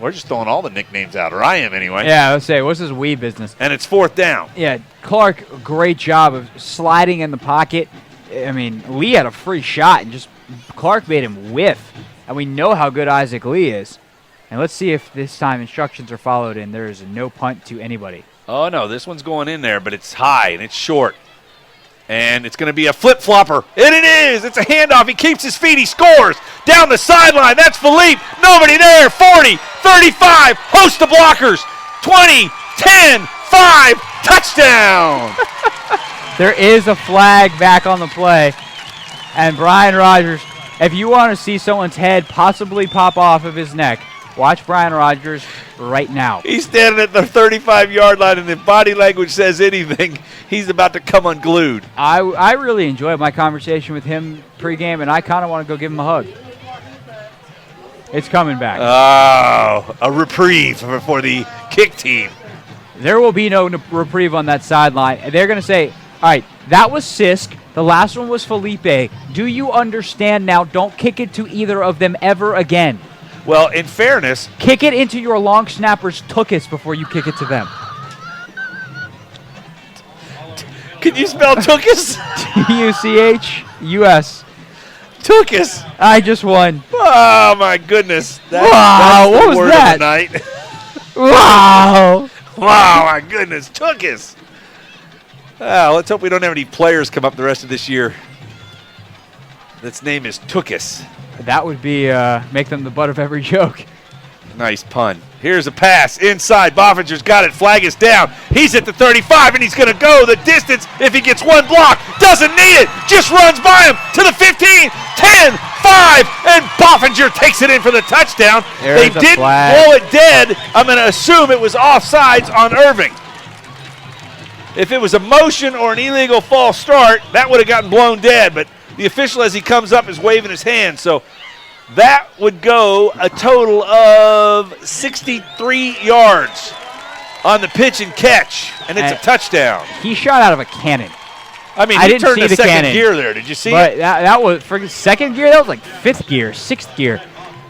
We're just throwing all the nicknames out, or I am anyway. Yeah, let's say, what's his wee business? And it's 4th down. Yeah, Clark, great job of sliding in the pocket. I mean, Lee had a free shot, and just Clark made him whiff. And we know how good Isaac Lee is. And let's see if this time instructions are followed and there is a no punt to anybody. Oh, no, this one's going in there, but it's high and it's short. And it's going to be a flip-flopper. And it is. It's a handoff. He keeps his feet. He scores. Down the sideline. That's Philippe. Nobody there. 40, 35. Host of blockers. 20, 10, 5. Touchdown. There is a flag back on the play. And Brian Rogers, if you want to see someone's head possibly pop off of his neck, watch Brian Rogers right now. He's standing at the 35-yard line, and if body language says anything, he's about to come unglued. I really enjoyed my conversation with him pregame, and I kind of want to go give him a hug. It's coming back. Oh, a reprieve for the kick team. There will be no reprieve on that sideline. They're going to say, all right, that was Sisk. The last one was Felipe. Do you understand now? Don't kick it to either of them ever again. Well, in fairness, kick it into your long snapper's tuchus before you kick it to them. Can you spell tuchus? Tuchus. Tuchus. I just won. Oh, my goodness. Wow, what was that? Wow. Wow, my goodness. Tuchus. Let's hope we don't have any players come up the rest of this year. Its name is Tuchus. That would be make them the butt of every joke. Nice pun. Here's a pass inside. Boffinger's got it. Flag is down. He's at the 35, and he's going to go the distance if he gets one block. Doesn't need it. Just runs by him to the 15, 10, 5, and Boffinger takes it in for the touchdown. They didn't blow it dead. I'm going to assume it was offsides on Irving. If it was a motion or an illegal false start, that would have gotten blown dead, but the official, as he comes up, is waving his hand. So that would go a total of 63 yards on the pitch and catch, and it's a touchdown. He shot out of a cannon. I mean, I he didn't turned see to the second cannon. gear there. Did you see But it? that was for second gear. That was like fifth gear, sixth gear.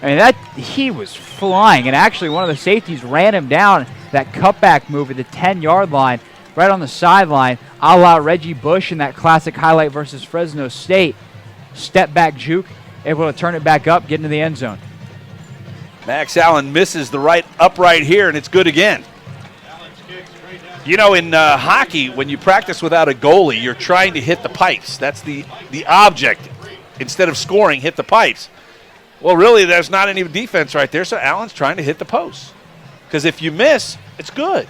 I mean, he was flying, and actually one of the safeties ran him down. That cutback move at the 10-yard line, right on the sideline, a la Reggie Bush in that classic highlight versus Fresno State. Step back juke, able to turn it back up, get into the end zone. Max Allen misses the right upright here, and it's good again. You know, in hockey, when you practice without a goalie, you're trying to hit the pipes. That's the object. Instead of scoring, hit the pipes. Well, really, there's not any defense right there, so Allen's trying to hit the post. Because if you miss, it's good.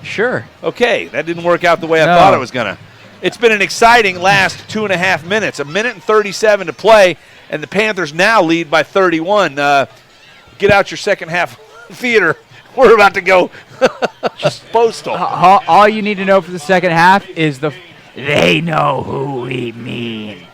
Sure. Okay, that didn't work out the way I thought it was going to. It's been an exciting last 2.5 minutes. 1:37 to play, and the Panthers now lead by 31. Get out your second half theater. We're about to go just postal. All you need to know for the second half is they know who we mean.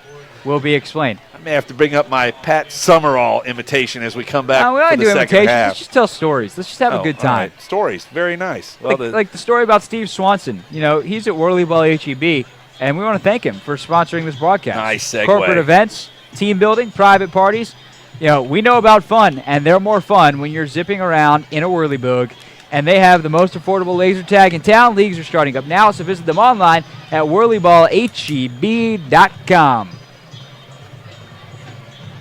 Will be explained. I may have to bring up my Pat Summerall imitation as we come back we for don't the do second imitations. half. Let's just tell stories. Let's just have a good time. All right. Stories, very nice. Well, like the story about Steve Swanson. You know, he's at Whirly Ball HEB, and we want to thank him for sponsoring this broadcast. Nice segue. Corporate events, team building, private parties. You know, we know about fun, and they're more fun when you're zipping around in a whirlybug. And they have the most affordable laser tag in town. Leagues are starting up now, so visit them online at whirlyballheb.com.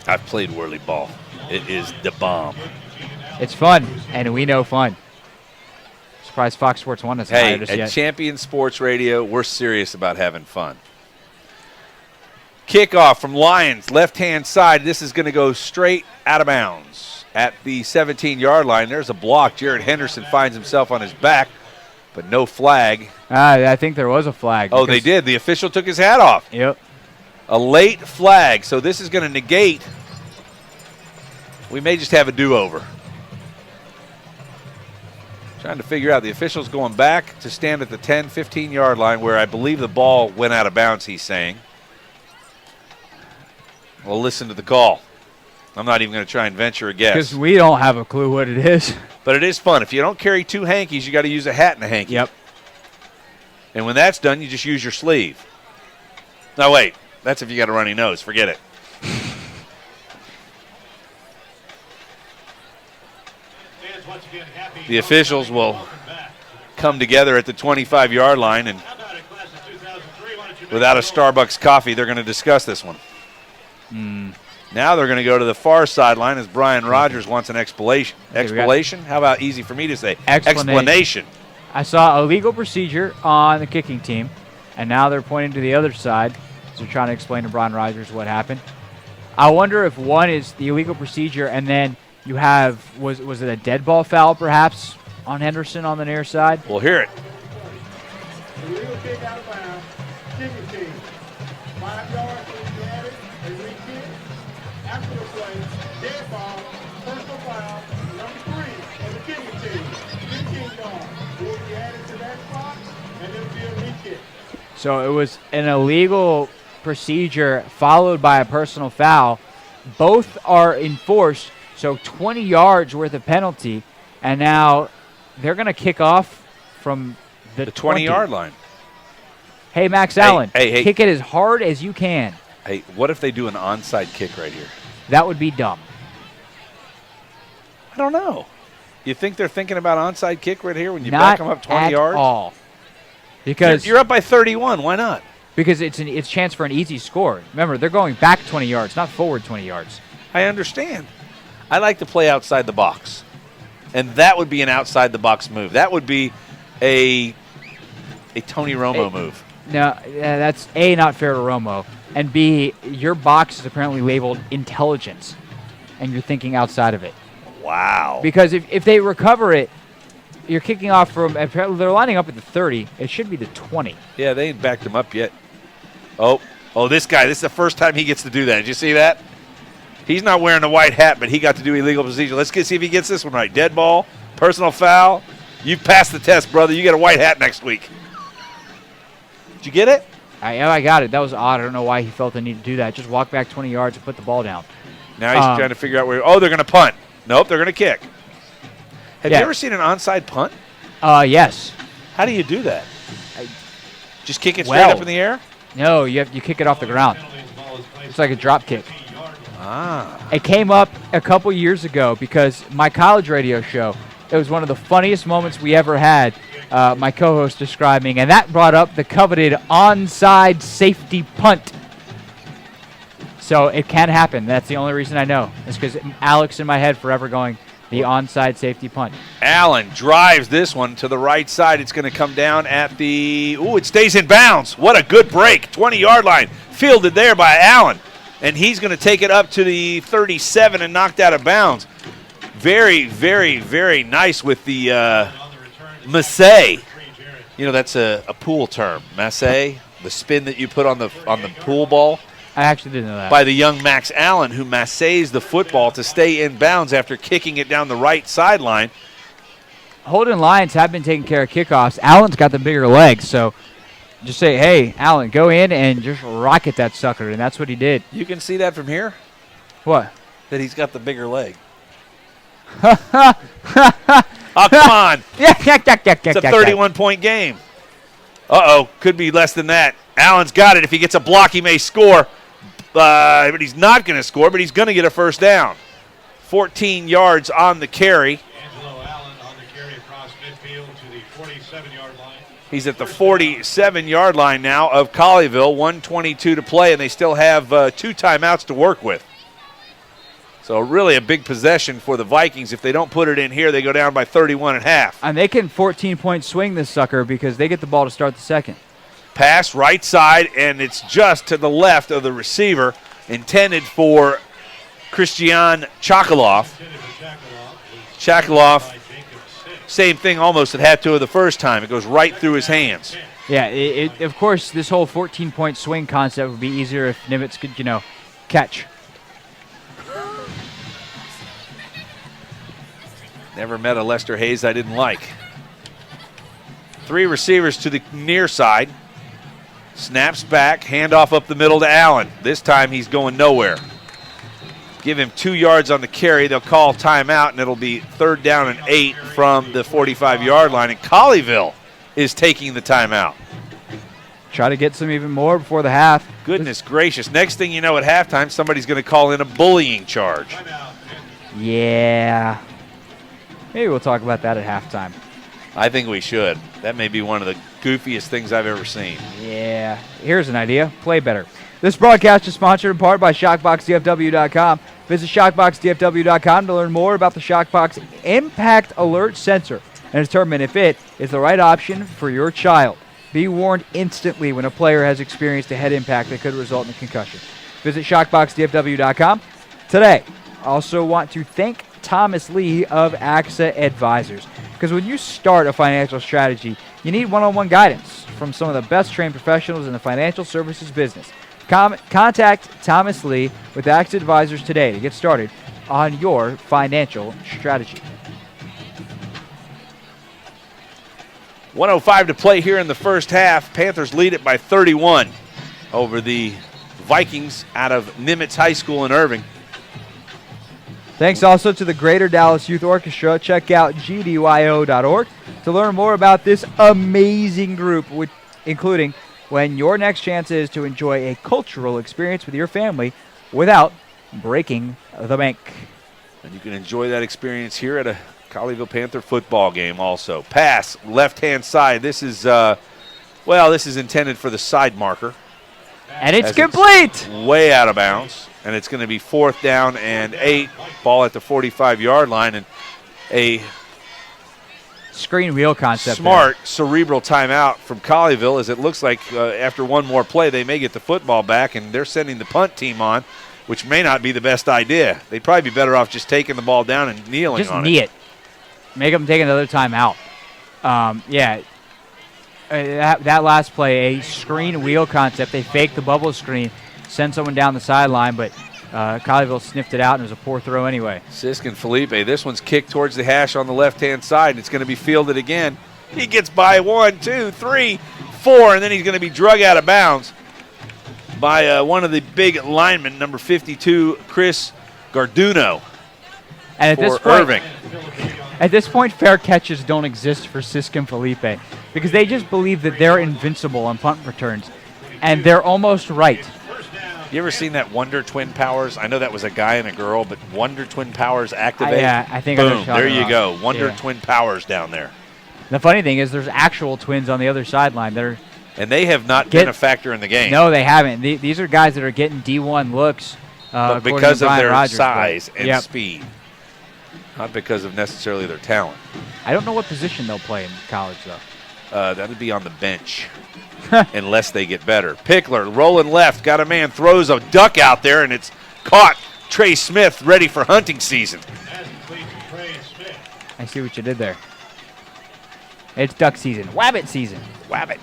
I've played whirly ball. It is the bomb. It's fun, and we know fun. Surprised Fox Sports 1 hasn't hired us Hey, yet. at Champion Sports Radio, we're serious about having fun. Kickoff from Lions, left-hand side. This is going to go straight out of bounds. At the 17-yard line, there's a block. Jared Henderson finds himself on his back, but no flag. I think there was a flag. Oh, they did. The official took his hat off. Yep. A late flag, so this is going to negate. We may just have a do-over. Trying to figure out the official's going back to stand at the 10, 15-yard line where I believe the ball went out of bounds, he's saying. We'll listen to the call. I'm not even going to try and venture a guess. Because we don't have a clue what it is. But it is fun. If you don't carry two hankies, you got to use a hat and a hanky. Yep. And when that's done, you just use your sleeve. No, wait. That's if you got a runny nose. Forget it. The officials will come together at the 25-yard line, and without a Starbucks coffee, they're going to discuss this one. Now they're going to go to the far sideline as Brian Rogers wants an explanation. Explanation? How about easy for me to say? Explanation. I saw a legal procedure on the kicking team, and now they're pointing to the other side. So they're trying to explain to Brian Rogers what happened. I wonder if one is the illegal procedure, and then you have, was it a dead ball foul perhaps on Henderson on the near side? We'll hear it. Illegal kick out of bounds. Kicking team. 5 yards if you had it. A re-kick. After the play, dead ball, personal foul, number 3 of the kicking team. 15 yards. Will be added to that spot, and it'll be a re-kick. So it was an illegal procedure followed by a personal foul. Both are enforced, so 20 yards worth of penalty, and now they're going to kick off from the 20-yard line. Hey, Max Allen, hey. kick it as hard as you can. Hey, what if they do an onside kick right here? That would be dumb. I don't know. You think they're thinking about onside kick right here when you Not back them up 20 at yards? all. Because you're up by 31. Why not? Because it's a chance for an easy score. Remember, they're going back 20 yards, not forward 20 yards. I understand. I like to play outside the box. And that would be an outside the box move. That would be a Tony Romo move. No, that's A, not fair to Romo, and B, your box is apparently labeled intelligence, and you're thinking outside of it. Wow. Because if they recover it, you're kicking off from, they're lining up at the 30. It should be the 20. Yeah, they ain't backed him up yet. Oh, this guy, this is the first time he gets to do that. Did you see that? He's not wearing a white hat, but he got to do illegal procedure. Let's see if he gets this one right. Dead ball, personal foul. You've passed the test, brother. You get a white hat next week. Did you get it? I got it. That was odd. I don't know why he felt the need to do that. Just walk back 20 yards and put the ball down. Now he's trying to figure out where. Oh, they're going to punt. Nope, they're going to kick. Have you ever seen an onside punt? Yes. How do you do that? Just kick it straight up in the air? No, you kick it off the ground. It's like a drop kick. Ah. It came up a couple years ago because my college radio show, it was one of the funniest moments we ever had, my co-host describing, and that brought up the coveted onside safety punt. So it can happen. That's the only reason I know. It's because Alex in my head forever going, the onside safety punt. Allen drives this one to the right side. It's going to come down at the, it stays in bounds. What a good break. 20-yard line. Fielded there by Allen. And he's going to take it up to the 37 and knocked out of bounds. Very, very, very nice with the masse. You know, that's a pool term. Masse, the spin that you put on the pool ball. I actually didn't know that. By the young Max Allen, who massays the football to stay in bounds after kicking it down the right sideline. Holden Lions have been taking care of kickoffs. Allen's got the bigger legs, so just say, hey, Allen, go in and just rocket that sucker, and that's what he did. You can see that from here? What? That he's got the bigger leg. Oh, come on. It's a 31-point game. Uh-oh, could be less than that. Allen's got it. If he gets a block, he may score. But he's not going to score, but he's going to get a first down. 14 yards on the carry. Angelo Allen on the carry across midfield to the 47-yard line. He's at the 47-yard line now of Colleyville. 1:22 to play, and they still have 2 timeouts to work with. So really a big possession for the Vikings. If they don't put it in here, they go down by 31.5. And they can 14-point swing this sucker because they get the ball to start the second. Pass right side, and it's just to the left of the receiver, intended for Christian Chakaloff. Chakaloff, same thing almost that had to of the first time. It goes right through his hands. Yeah, of course, this whole 14-point swing concept would be easier if Nimitz could, catch. Never met a Lester Hayes I didn't like. 3 receivers to the near side. Snaps back, handoff up the middle to Allen. This time he's going nowhere. Give him 2 yards on the carry. They'll call timeout, and it'll be 3rd down and 8 from the 45-yard line. And Colleyville is taking the timeout. Try to get some even more before the half. Goodness gracious. Next thing you know at halftime, somebody's going to call in a bullying charge. Yeah. Maybe we'll talk about that at halftime. I think we should. That may be one of the goofiest things I've ever seen. Yeah. Here's an idea. Play better. This broadcast is sponsored in part by ShockboxDFW.com. Visit ShockboxDFW.com to learn more about the Shockbox Impact Alert Sensor and determine if it is the right option for your child. Be warned instantly when a player has experienced a head impact that could result in a concussion. Visit ShockboxDFW.com today. Also want to thank Thomas Lee of AXA Advisors. Because when you start a financial strategy, you need one-on-one guidance from some of the best trained professionals in the financial services business. Contact Thomas Lee with AXA Advisors today to get started on your financial strategy. 1:05 to play here in the first half. Panthers lead it by 31 over the Vikings out of Nimitz High School in Irving. Thanks also to the Greater Dallas Youth Orchestra. Check out gdyo.org to learn more about this amazing group, including when your next chance is to enjoy a cultural experience with your family without breaking the bank. And you can enjoy that experience here at a Colleyville Panther football game also. Pass, left-hand side. This is, this is intended for the side marker. And it's complete. Way out of bounds. And it's going to be 4th down and 8. Ball at the 45-yard line. And a screen wheel concept. Smart, cerebral timeout from Colleyville, as it looks like after one more play, they may get the football back, and they're sending the punt team on, which may not be the best idea. They'd probably be better off just taking the ball down and kneeling just on knee it. Make them take another timeout. That last play, a screen wheel concept. They faked the bubble screen, send someone down the sideline, but Colleyville sniffed it out, and it was a poor throw anyway. Sisk and Felipe, this one's kicked towards the hash on the left-hand side, and it's going to be fielded again. He gets by 1, 2, 3, 4, and then he's going to be drug out of bounds by one of the big linemen, number 52, Chris Garduno. And Irving. At this point, fair catches don't exist for Sisk and Felipe. because they just believe that they're invincible on punt returns, and they're almost right. You ever seen that Wonder Twin Powers? I know that was a guy and a girl, but Wonder Twin Powers activate. I think I know what boom. you're There talking you about. go. Wonder Yeah. Twin Powers down there. The funny thing is, there's actual twins on the other sideline that are. And they have not been a factor in the game. No, they haven't. These are guys that are getting D1 looks. But according because to of Brian their Rogers, size but- and Yep. speed, not because of necessarily their talent. I don't know what position they'll play in college, though. That would be on the bench, unless they get better. Pickler rolling left, got a man, throws a duck out there, and it's caught. Trey Smith ready for hunting season. I see what you did there. It's duck season. Wabbit season. Wabbit.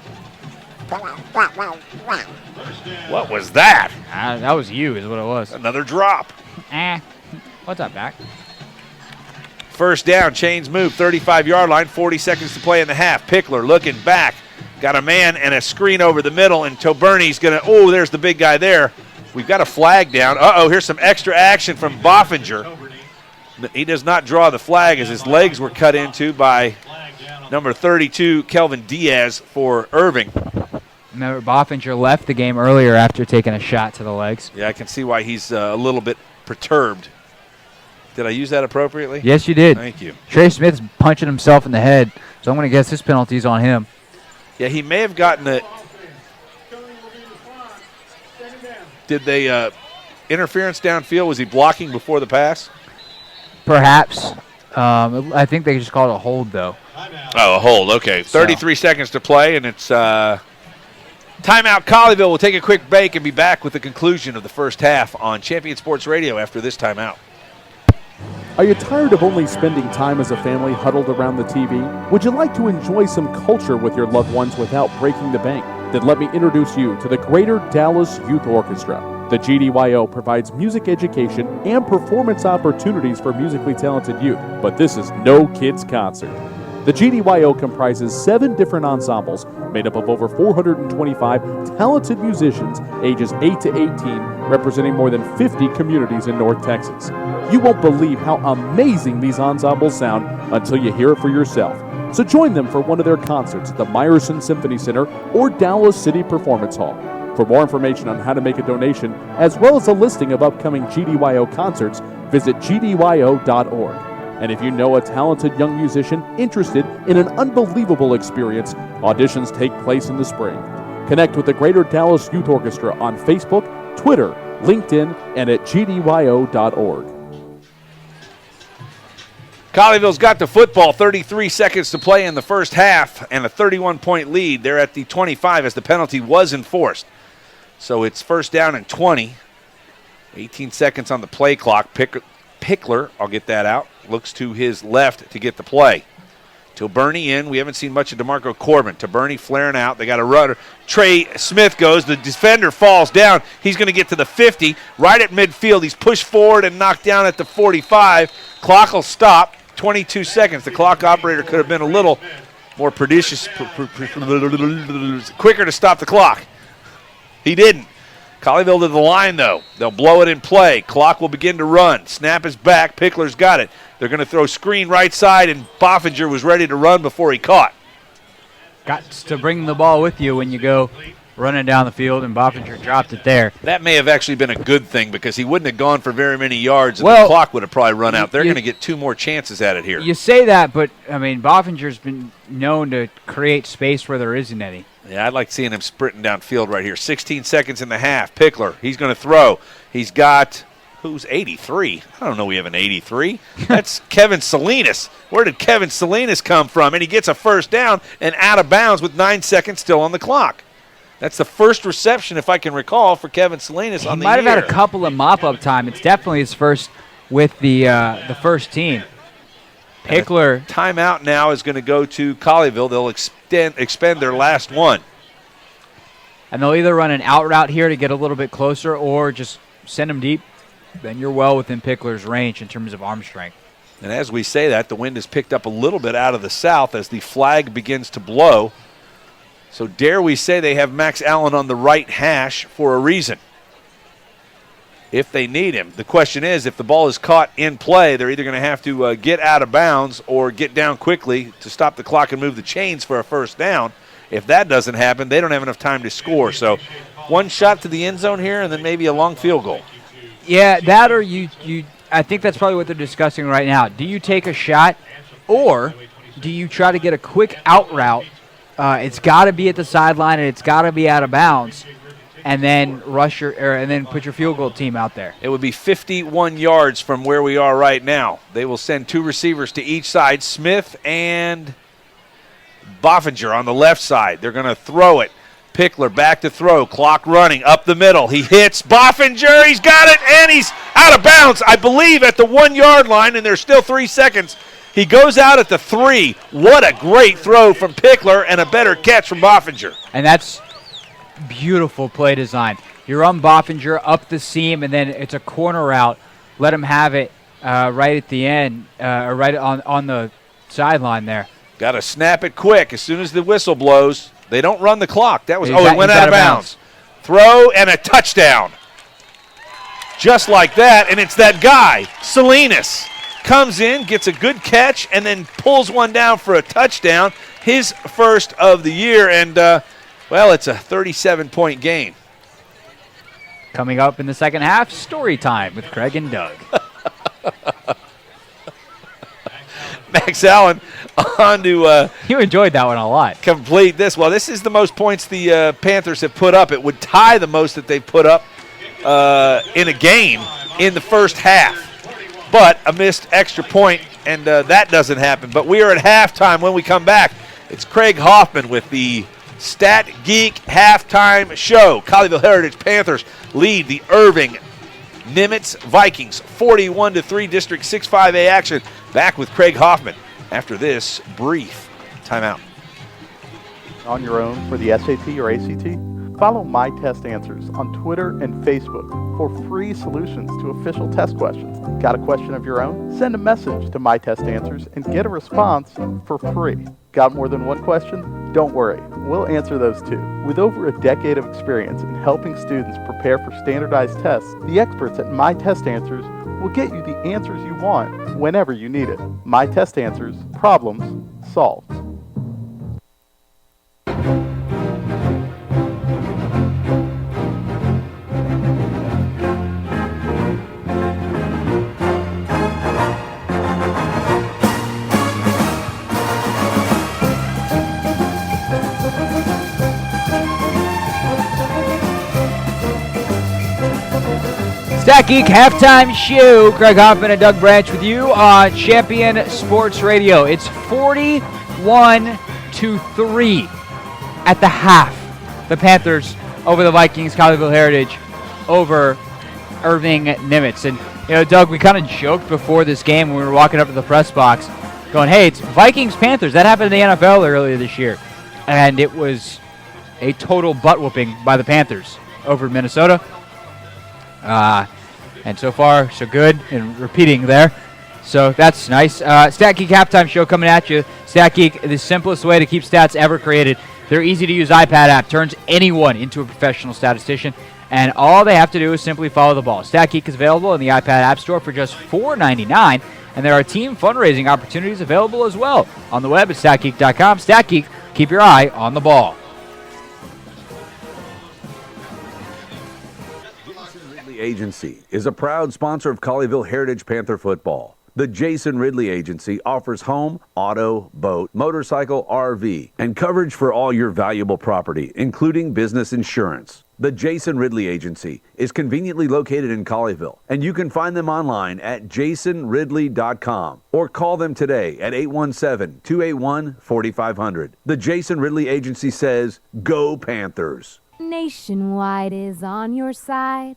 What was that? That was you, is what it was. Another drop. What's up, Mac? First down, chains move, 35-yard line, 40 seconds to play in the half. Pickler looking back, got a man and a screen over the middle, and Toberni's going to, there's the big guy there. We've got a flag down. Here's some extra action from Boffinger. He does not draw the flag as his legs were cut into by number 32, Kelvin Diaz, for Irving. Remember, Boffinger left the game earlier after taking a shot to the legs. Yeah, I can see why he's a little bit perturbed. Did I use that appropriately? Yes, you did. Thank you. Trey Smith's punching himself in the head, so I'm going to guess this penalty's on him. Yeah, he may have gotten a. Did they interference downfield? Was he blocking before the pass? Perhaps. I think they just called it a hold, though. Oh, a hold. Okay. 33 seconds to play, and it's timeout. Colleyville will take a quick break and be back with the conclusion of the first half on Champion Sports Radio after this timeout. Are you tired of only spending time as a family huddled around the TV? Would you like to enjoy some culture with your loved ones without breaking the bank? Then let me introduce you to the Greater Dallas Youth Orchestra. The GDYO provides music education and performance opportunities for musically talented youth, but this is no kids' concert. The GDYO comprises 7 different ensembles made up of over 425 talented musicians ages 8 to 18, representing more than 50 communities in North Texas. You won't believe how amazing these ensembles sound until you hear it for yourself. So join them for one of their concerts at the Meyerson Symphony Center or Dallas City Performance Hall. For more information on how to make a donation, as well as a listing of upcoming GDYO concerts, visit gdyo.org. And if you know a talented young musician interested in an unbelievable experience, auditions take place in the spring. Connect with the Greater Dallas Youth Orchestra on Facebook, Twitter, LinkedIn, and at gdyo.org. Colleyville's got the football, 33 seconds to play in the first half, and a 31-point lead. They're at the 25 as the penalty was enforced. So it's first down and 20. 18 seconds on the play clock. Pickler, I'll get that out, looks to his left to get the play. Toberni in. We haven't seen much of DeMarco Corbin. Toberni flaring out. They got a runner. Trey Smith goes. The defender falls down. He's going to get to the 50. Right at midfield. He's pushed forward and knocked down at the 45. Clock will stop. 22 seconds. The clock operator could have been a little more prodigious, quicker to stop the clock. He didn't. Colleyville to the line, though. They'll blow it in play. Clock will begin to run. Snap is back. Pickler's got it. They're going to throw screen right side, and Boffinger was ready to run before he caught. Got to bring the ball with you when you go running down the field, and Boffinger dropped it there. That may have actually been a good thing because he wouldn't have gone for very many yards, and the clock would have probably run out. They're going to get 2 more chances at it here. You say that, but, I mean, Boffinger's been known to create space where there isn't any. Yeah, I'd like seeing him sprinting downfield right here. 16 seconds in the half. Pickler, he's going to throw. He's got, who's 83? I don't know we have an 83. That's Kevin Salinas. Where did Kevin Salinas come from? And he gets a first down and out of bounds with 9 seconds still on the clock. That's the first reception, if I can recall, for Kevin Salinas on the year. He might have had a couple of mop-up time. It's definitely his first with the first team. Pickler. Timeout now is going to go to Colleyville. They'll expend their last one. And they'll either run an out route here to get a little bit closer or just send him deep. Then you're well within Pickler's range in terms of arm strength. And as we say that, the wind has picked up a little bit out of the south as the flag begins to blow. So dare we say they have Max Allen on the right hash for a reason. if they need him. The question is, if the ball is caught in play, they're either going to have to get out of bounds or get down quickly to stop the clock and move the chains for a first down. If that doesn't happen, they don't have enough time to score. So one shot to the end zone here and then maybe a long field goal. Yeah, that or you I think that's probably what they're discussing right now. Do you take a shot or do you try to get a quick out route? It's got to be at the sideline and it's got to be out of bounds, and then and then put your field goal team out there. It would be 51 yards from where we are right now. They will send 2 receivers to each side, Smith and Boffinger on the left side. They're going to throw it. Pickler back to throw. Clock running up the middle. He hits Boffinger. He's got it, and he's out of bounds, I believe, at the 1-yard line, and there's still 3 seconds. He goes out at the 3. What a great throw from Pickler and a better catch from Boffinger. And that's beautiful play design. You run Boffinger up the seam, and then it's a corner route. Let him have it right at the end, right on the sideline there. Got to snap it quick as soon as the whistle blows. They don't run the clock. It went out of bounds. Throw and a touchdown. Just like that, and it's that guy, Salinas. Comes in, gets a good catch, and then pulls one down for a touchdown. His first of the year, and, it's a 37-point game. Coming up in the second half, story time with Craig and Doug. Max Allen on to you enjoyed that one a lot. Complete this. Well, this is the most points the Panthers have put up. It would tie the most that they've put up in a game in the first half. But a missed extra point, and that doesn't happen. But we are at halftime. When we come back, it's Craig Hoffman with the Stat Geek halftime show. Colleyville Heritage Panthers lead the Irving Nimitz Vikings 41-3 District 6-5A action. Back with Craig Hoffman after this brief timeout. On your own for the SAT or ACT? Follow My Test Answers on Twitter and Facebook for free solutions to official test questions. Got a question of your own? Send a message to My Test Answers and get a response for free. Got more than one question? Don't worry, we'll answer those too. With over a decade of experience in helping students prepare for standardized tests, the experts at My Test Answers will get you the answers you want whenever you need it. My Test Answers, problems solved. Stat Geek halftime show. Craig Hoffman and Doug Branch with you on Champion Sports Radio. It's 41-3 at the half. The Panthers over the Vikings, Colleyville Heritage over Irving Nimitz. And, Doug, we kind of joked before this game when we were walking up to the press box going, hey, it's Vikings-Panthers. That happened in the NFL earlier this year. And it was a total butt-whooping by the Panthers over Minnesota. And so far, so good, and repeating there. So that's nice. Stat Geek halftime show coming at you. Stat Geek, the simplest way to keep stats ever created. Their easy-to-use iPad app turns anyone into a professional statistician, and all they have to do is simply follow the ball. Stat Geek is available in the iPad App Store for just $4.99, and there are team fundraising opportunities available as well. On the web at statgeek.com. Stat Geek, keep your eye on the ball. Agency is a proud sponsor of Colleyville Heritage Panther football. The Jason Ridley Agency offers home, auto, boat, motorcycle, RV, and coverage for all your valuable property, including business insurance. The Jason Ridley Agency is conveniently located in Colleyville, and you can find them online at jasonridley.com or call them today at 817-281-4500. The Jason Ridley Agency says, go Panthers. Nationwide is on your side.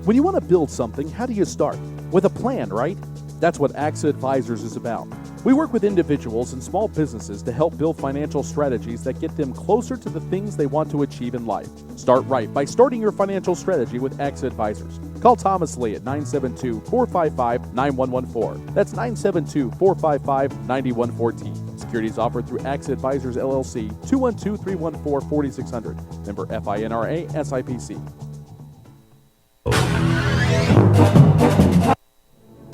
When you want to build something, how do you start? With a plan, right? That's what AXA Advisors is about. We work with individuals and small businesses to help build financial strategies that get them closer to the things they want to achieve in life. Start right by starting your financial strategy with AXA Advisors. Call Thomas Lee at 972-455-9114. That's 972-455-9114. Securities offered through AXA Advisors LLC, 212-314-4600. Member FINRA SIPC.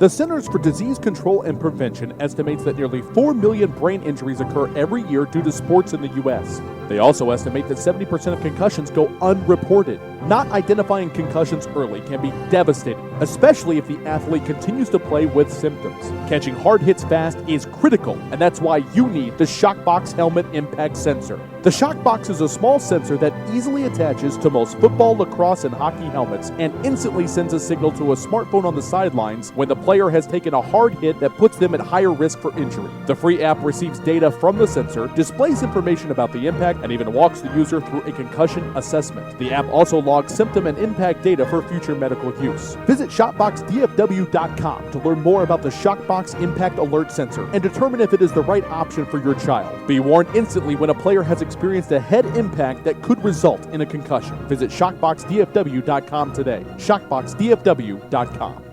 The Centers for Disease Control and Prevention estimates that nearly 4 million brain injuries occur every year due to sports in the U.S. They also estimate that 70% of concussions go unreported. Not identifying concussions early can be devastating, especially if the athlete continues to play with symptoms. Catching hard hits fast is critical, and that's why you need the Shockbox Helmet Impact Sensor. The Shockbox is a small sensor that easily attaches to most football, lacrosse, and hockey helmets and instantly sends a signal to a smartphone on the sidelines when the player has taken a hard hit that puts them at higher risk for injury. The free app receives data from the sensor, displays information about the impact, and even walks the user through a concussion assessment. The app also logs symptom and impact data for future medical use. Visit ShopboxDFW.com to learn more about the Shockbox Impact Alert Sensor and determine if it is the right option for your child. Be warned instantly when a player has experienced a head impact that could result in a concussion. Visit ShopboxDFW.com today. ShopboxDFW.com.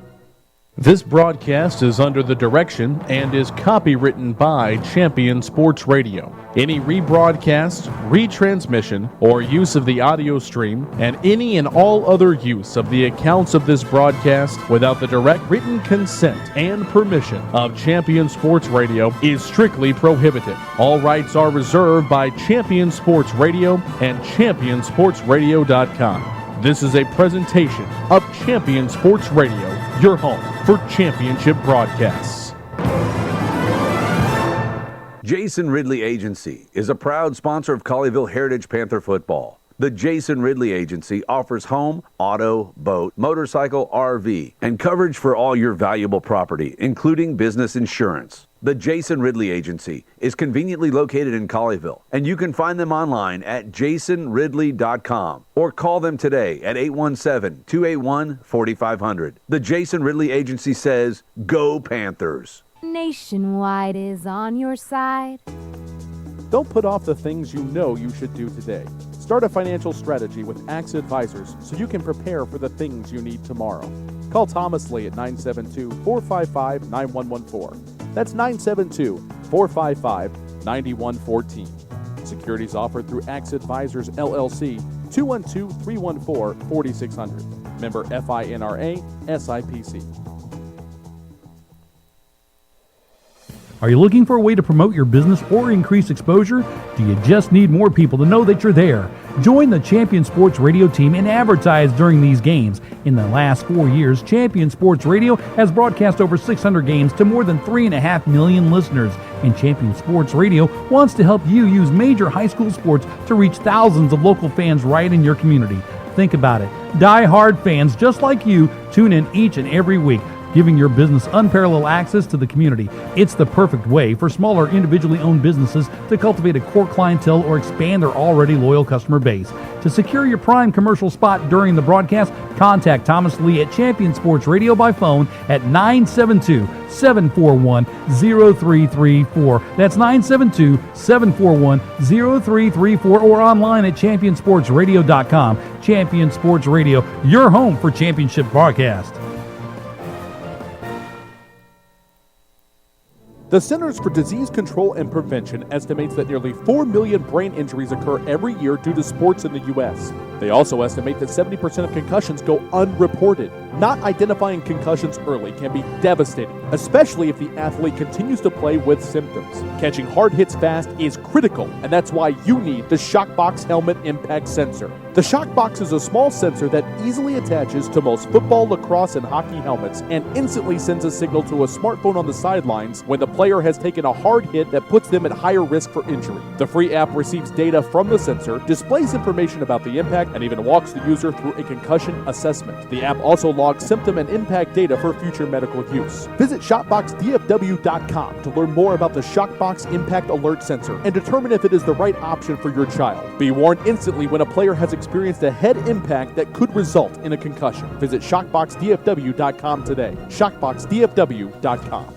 This broadcast is under the direction and is copywritten by Champion Sports Radio. Any rebroadcast, retransmission, or use of the audio stream, and any and all other use of the accounts of this broadcast without the direct written consent and permission of Champion Sports Radio is strictly prohibited. All rights are reserved by Champion Sports Radio and ChampionSportsRadio.com. This is a presentation of Champion Sports Radio, your home for championship broadcasts. Jason Ridley Agency is a proud sponsor of Colleyville Heritage Panther football. The Jason Ridley Agency offers home, auto, boat, motorcycle, RV, and coverage for all your valuable property, including business insurance. The Jason Ridley Agency is conveniently located in Colleyville, and you can find them online at jasonridley.com or call them today at 817-281-4500. The Jason Ridley Agency says, Go Panthers! Nationwide is on your side. Don't put off the things you know you should do today. Start a financial strategy with Axe Advisors so you can prepare for the things you need tomorrow. Call Thomas Lee at 972-455-9114. That's 972-455-9114. Securities offered through Axe Advisors, LLC, 212-314-4600. Member FINRA, SIPC. Are you looking for a way to promote your business or increase exposure? Do you just need more people to know that you're there? Join the Champion Sports Radio team and advertise during these games. In the last 4 years, Champion Sports Radio has broadcast over 600 games to more than 3.5 million listeners. And Champion Sports Radio wants to help you use major high school sports to reach thousands of local fans right in your community. Think about it. Die-hard fans just like you tune in each and every week, giving your business unparalleled access to the community. It's the perfect way for smaller individually owned businesses to cultivate a core clientele or expand their already loyal customer base. To secure your prime commercial spot during the broadcast, contact Thomas Lee at Champion Sports Radio by phone at 972-741-0334. That's 972-741-0334 or online at ChampionSportsRadio.com. Champion Sports Radio, your home for championship broadcast. The Centers for Disease Control and Prevention estimates that nearly 4 million brain injuries occur every year due to sports in the U.S. They also estimate that 70% of concussions go unreported. Not identifying concussions early can be devastating, especially if the athlete continues to play with symptoms. Catching hard hits fast is critical, and that's why you need the Shockbox Helmet Impact Sensor. The Shockbox is a small sensor that easily attaches to most football, lacrosse, and hockey helmets and instantly sends a signal to a smartphone on the sidelines when the player has taken a hard hit that puts them at higher risk for injury. The free app receives data from the sensor, displays information about the impact, and even walks the user through a concussion assessment. The app also logs symptom and impact data for future medical use. Visit ShopboxDFW.com to learn more about the Shockbox Impact Alert Sensor and determine if it is the right option for your child. Be warned instantly when a player has experienced a head impact that could result in a concussion. Visit ShopboxDFW.com today. ShopboxDFW.com.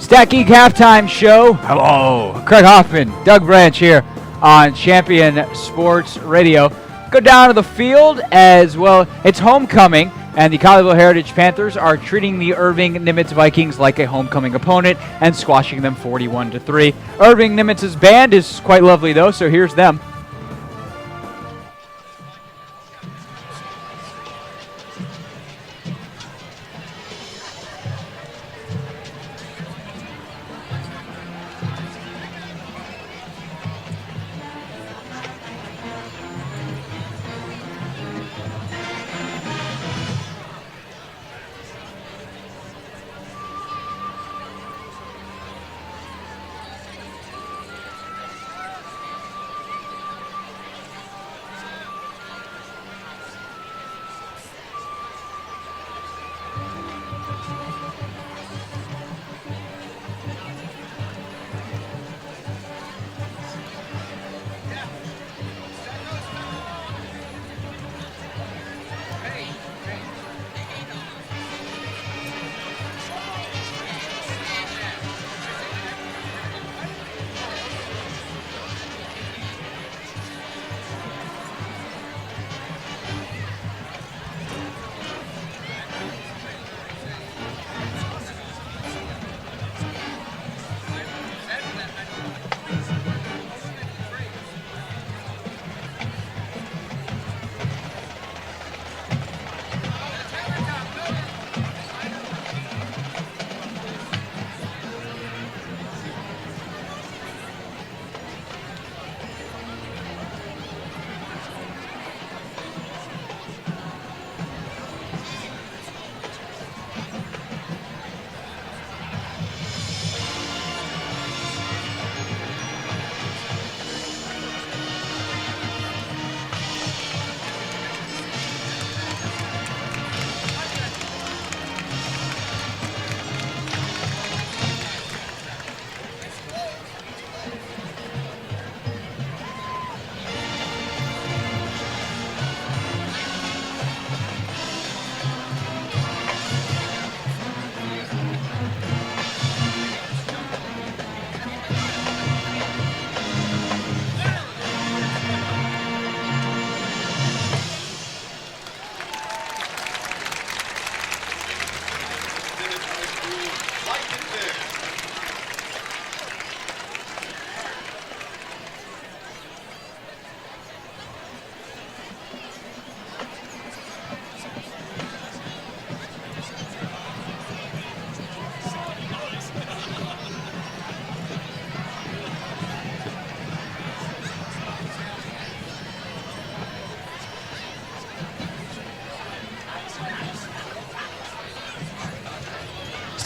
Stat Geek Halftime Show. Hello. Craig Hoffman, Doug Branch here on Champion Sports Radio. Go down to the field as well. It's homecoming, and the Colleyville Heritage Panthers are treating the Irving Nimitz Vikings like a homecoming opponent and squashing them 41-3. Irving Nimitz's band is quite lovely, though, so here's them.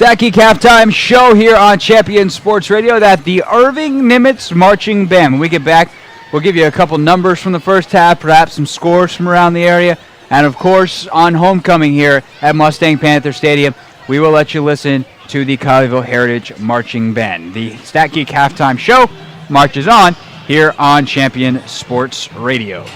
Stacky Halftime Show here on Champion Sports Radio. That the Irving Nimitz Marching Band. When we get back, we'll give you a couple numbers from the first half, perhaps some scores from around the area, and of course, on homecoming here at Mustang Panther Stadium, we will let you listen to the Colleyville Heritage Marching Band. The Stat Geek Halftime Show marches on here on Champion Sports Radio.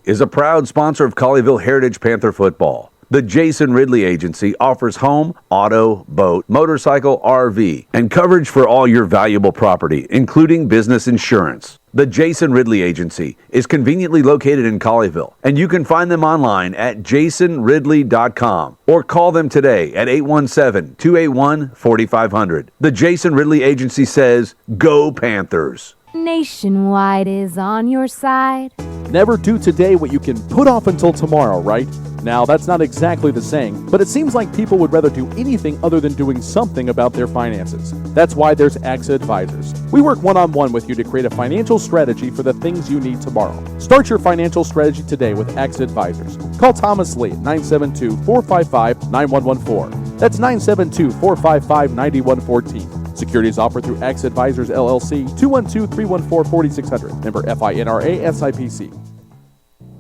Is a proud sponsor of Colleyville Heritage Panther football. The Jason Ridley Agency offers home, auto, boat, motorcycle, RV, and coverage for all your valuable property, including business insurance. The Jason Ridley Agency is conveniently located in Colleyville, and you can find them online at jasonridley.com or call them today at 817-281-4500. The Jason Ridley Agency says, Go Panthers! Nationwide is on your side. Never do today what you can put off until tomorrow, right? Now, that's not exactly the saying, but it seems like people would rather do anything other than doing something about their finances. That's why there's AXA Advisors. We work one-on-one with you to create a financial strategy for the things you need tomorrow. Start your financial strategy today with AXA Advisors. Call Thomas Lee at 972-455-9114. That's 972-455-9114. Securities offered through AXA Advisors, LLC, 212-314-4600. Member FINRA SIPC.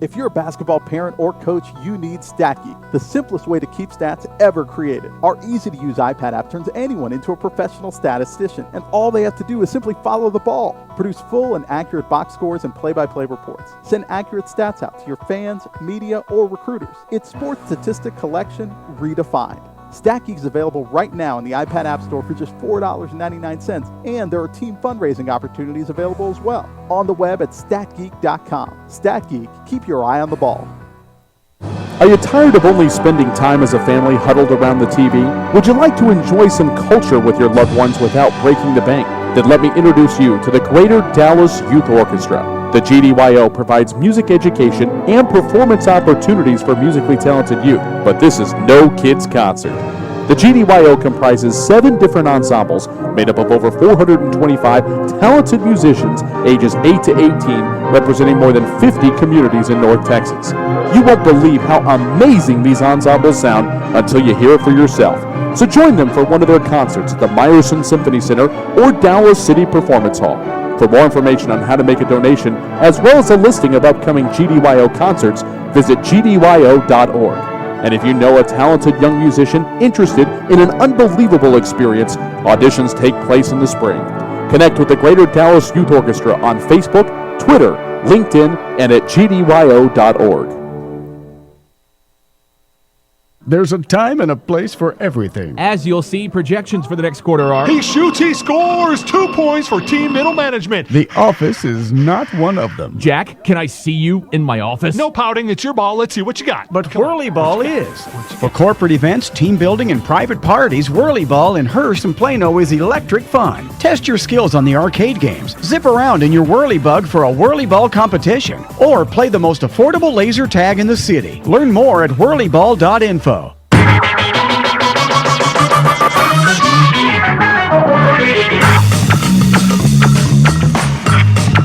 If you're a basketball parent or coach, you need StatGeek, the simplest way to keep stats ever created. Our easy-to-use iPad app turns anyone into a professional statistician, and all they have to do is simply follow the ball. Produce full and accurate box scores and play-by-play reports. Send accurate stats out to your fans, media, or recruiters. It's sports statistic collection redefined. StatGeek is available right now in the iPad App Store for just $4.99, and there are team fundraising opportunities available as well. On the web at statgeek.com. StatGeek, keep your eye on the ball. Are you tired of only spending time as a family huddled around the TV? Would you like to enjoy some culture with your loved ones without breaking the bank? Then let me introduce you to the Greater Dallas Youth Orchestra. The GDYO provides music education and performance opportunities for musically talented youth, but this is no kids' concert. The GDYO comprises 7 different ensembles made up of over 425 talented musicians ages 8 to 18, representing more than 50 communities in North Texas. You won't believe how amazing these ensembles sound until you hear it for yourself. So join them for one of their concerts at the Meyerson Symphony Center or Dallas City Performance Hall. For more information on how to make a donation, as well as a listing of upcoming GDYO concerts, visit gdyo.org. And if you know a talented young musician interested in an unbelievable experience, auditions take place in the spring. Connect with the Greater Dallas Youth Orchestra on Facebook, Twitter, LinkedIn, and at gdyo.org. There's a time and a place for everything. As you'll see, projections for the next quarter are... He shoots, he scores! 2 points for team middle management. The office is not one of them. Jack, can I see you in my office? No pouting, it's your ball. Let's see what you got. But Whirly Ball is. For corporate events, team building, and private parties, Whirly Ball in Hearst and Plano is electric fun. Test your skills on the arcade games. Zip around in your Whirly Bug for a Whirly Ball competition. Or play the most affordable laser tag in the city. Learn more at whirlyball.info.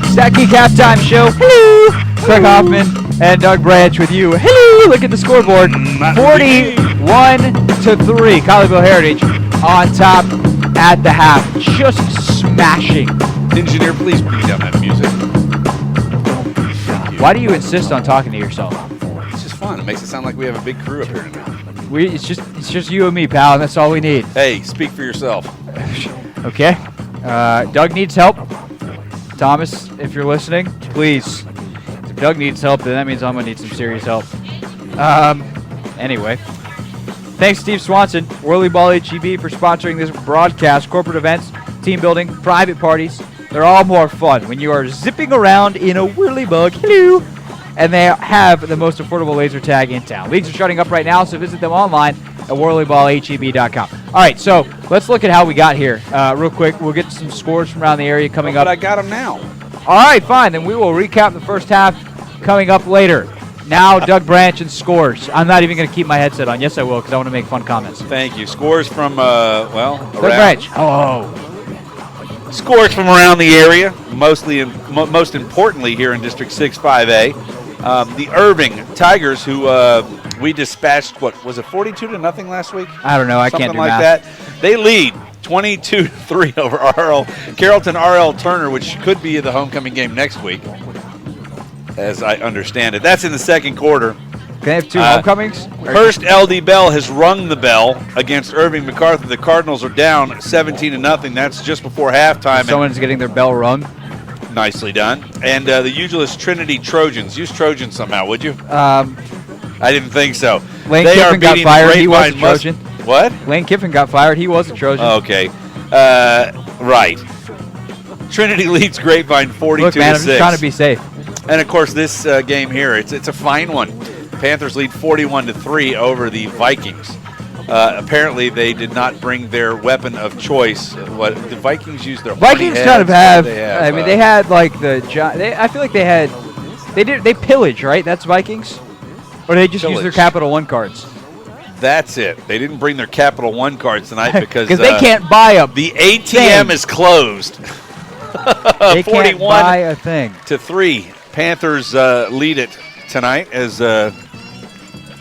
Stat Geek Halftime Show. Hello! Craig Hoffman and Doug Branch with you. Hello! Look at the scoreboard. 41-3. Colleyville Heritage on top at the half. Just smashing. Engineer, please bring down that music. Why do you insist on talking to yourself? It's just fun. It makes it sound like we have a big crew up here tonight. It's just you and me, pal, and that's all we need. Hey, speak for yourself. Okay. Doug needs help. Thomas, if you're listening, please. If Doug needs help, then that means I'm going to need some serious help. Anyway. Thanks, Steve Swanson, Whirly Ball HEB, for sponsoring this broadcast. Corporate events, team building, private parties. They're all more fun when you are zipping around in a Whirly Bug. Hello! And they have the most affordable laser tag in town. Leagues are shutting up right now, so visit them online at whirlyballheb.com. All right, so let's look at how we got here real quick. We'll get some scores from around the area coming up. But I got them now. All right, fine. Then we will recap the first half coming up later. Now, Doug Branch and scores. I'm not even going to keep my headset on. Yes, I will, because I want to make fun comments. Thank you. Scores from, Doug Branch. Oh. Scores from around the area, most importantly here in District 6 5A. The Irving Tigers, who we dispatched, what was it, 42-0 last week? I don't know. I can't do math. Something like that. They lead 22-3 over Carrollton RL Turner, which could be the homecoming game next week, as I understand it. That's in the second quarter. Can I have two homecomings? First, LD Bell has rung the bell against Irving MacArthur. The Cardinals are down 17-0. That's just before halftime. Someone's getting their bell rung. Nicely done. And the Eugulus Trinity Trojans. Use Trojans somehow, would you? I didn't think so. Lane Kiffin got fired. He was a Trojan. What? Lane Kiffin got fired. He was a Trojan. Okay. Right. Trinity leads Grapevine 42-6. Look, man, I'm just trying to be safe. And, of course, this game here, it's a fine one. Panthers lead 41-3 over the Vikings. Apparently, they did not bring their weapon of choice. What the Vikings used their Vikings kind of have. I mean, they had like I feel like they pillage, right? That's Vikings, or they just use their Capital One cards. That's it. They didn't bring their Capital One cards tonight because they can't buy the ATM is closed. They can't buy a thing. 41-3. Panthers lead it tonight as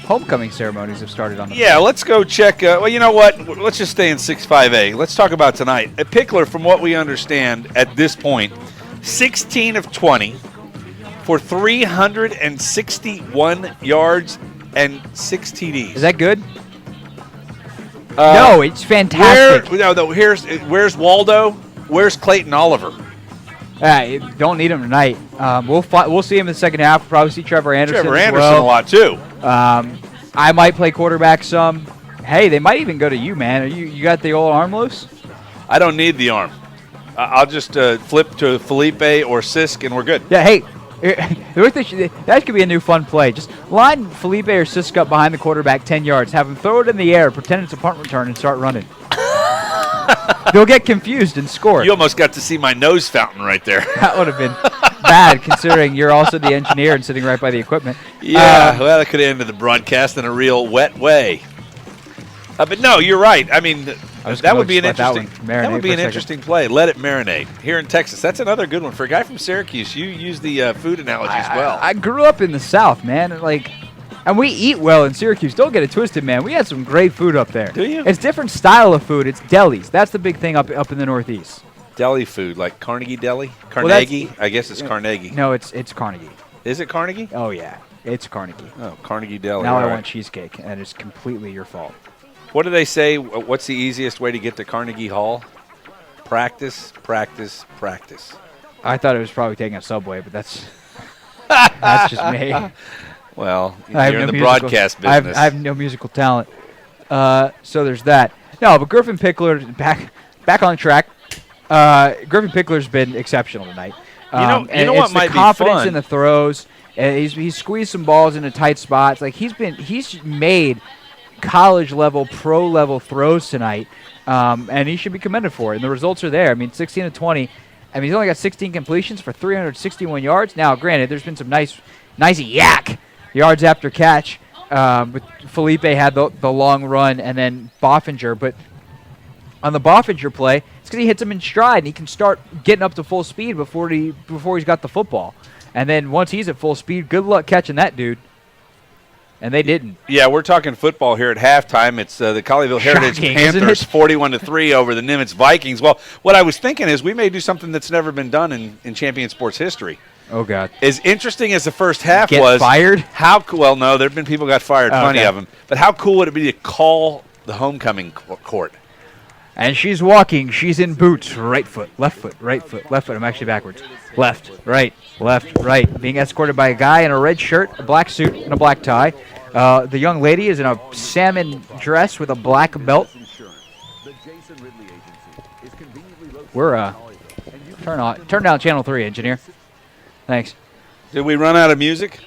homecoming ceremonies have started on the field. Let's go check. Well, you know what? Let's just stay in 6-5A. Let's talk about tonight. At Pickler, from what we understand at this point, 16 of 20 for 361 yards and 6 TDs. Is that good? No, it's fantastic. Where's Waldo? Where's Clayton Oliver? Don't need him tonight. We'll see him in the second half. We'll probably see Trevor Anderson. A lot too. I might play quarterback some. Hey, they might even go to you, man. You got the old arm loose? I don't need the arm. I'll just flip to Felipe or Sisk, and we're good. Yeah. Hey, that could be a new fun play. Just line Felipe or Sisk up behind the quarterback 10 yards. Have him throw it in the air, pretend it's a punt return, and start running. They'll get confused and score. You almost got to see my nose fountain right there. That would have been bad, considering you're also the engineer and sitting right by the equipment. Yeah, well, that could have ended the broadcast in a real wet way. But no, you're right. I mean, that would be an interesting play. Let it marinate here in Texas. That's another good one for a guy from Syracuse. You use the food analogy as well. I grew up in the South, man. And we eat well in Syracuse. Don't get it twisted, man. We had some great food up there. Do you? It's different style of food. It's delis. That's the big thing up in the Northeast. Deli food, like Carnegie Deli? Carnegie? I guess it's Carnegie. No, it's Carnegie. Is it Carnegie? Oh, yeah. It's Carnegie. Oh, Carnegie Deli. Now I want cheesecake, and it's completely your fault. What do they say? What's the easiest way to get to Carnegie Hall? Practice, practice, practice. I thought it was probably taking a subway, but that's just me. Well, you're in the broadcast business. I have no musical talent. So there's that. No, but Griffin Pickler back on track. Griffin Pickler's been exceptional tonight. You know what might be fun? Confidence in the throws. He's squeezed some balls into tight spots. Like he's made college level, pro level throws tonight, and he should be commended for it. And the results are there. I mean, 16 of 20. I mean, he's only got 16 completions for 361 yards. Now, granted, there's been some nice yak yards after catch. But Felipe had the long run, and then Boffinger. But on the Boffinger play, it's because he hits him in stride, and he can start getting up to full speed before he's got the football. And then once he's at full speed, good luck catching that dude. And they didn't. Yeah, we're talking football here at halftime. It's the Colleyville Heritage Panthers 41-3 over the Nimitz Vikings. Well, what I was thinking is we may do something that's never been done in Champion Sports history. Oh, God. As interesting as the first half Get was. Fired? Well, no, there have been people got fired, plenty of them. But how cool would it be to call the homecoming court? And she's walking. She's in boots. Right foot, left foot, right foot, left foot. I'm actually backwards. Left, right, being escorted by a guy in a red shirt, a black suit, and a black tie. The young lady is in a salmon dress with a black belt. We're turn down channel 3, engineer. Thanks. Did we run out of music?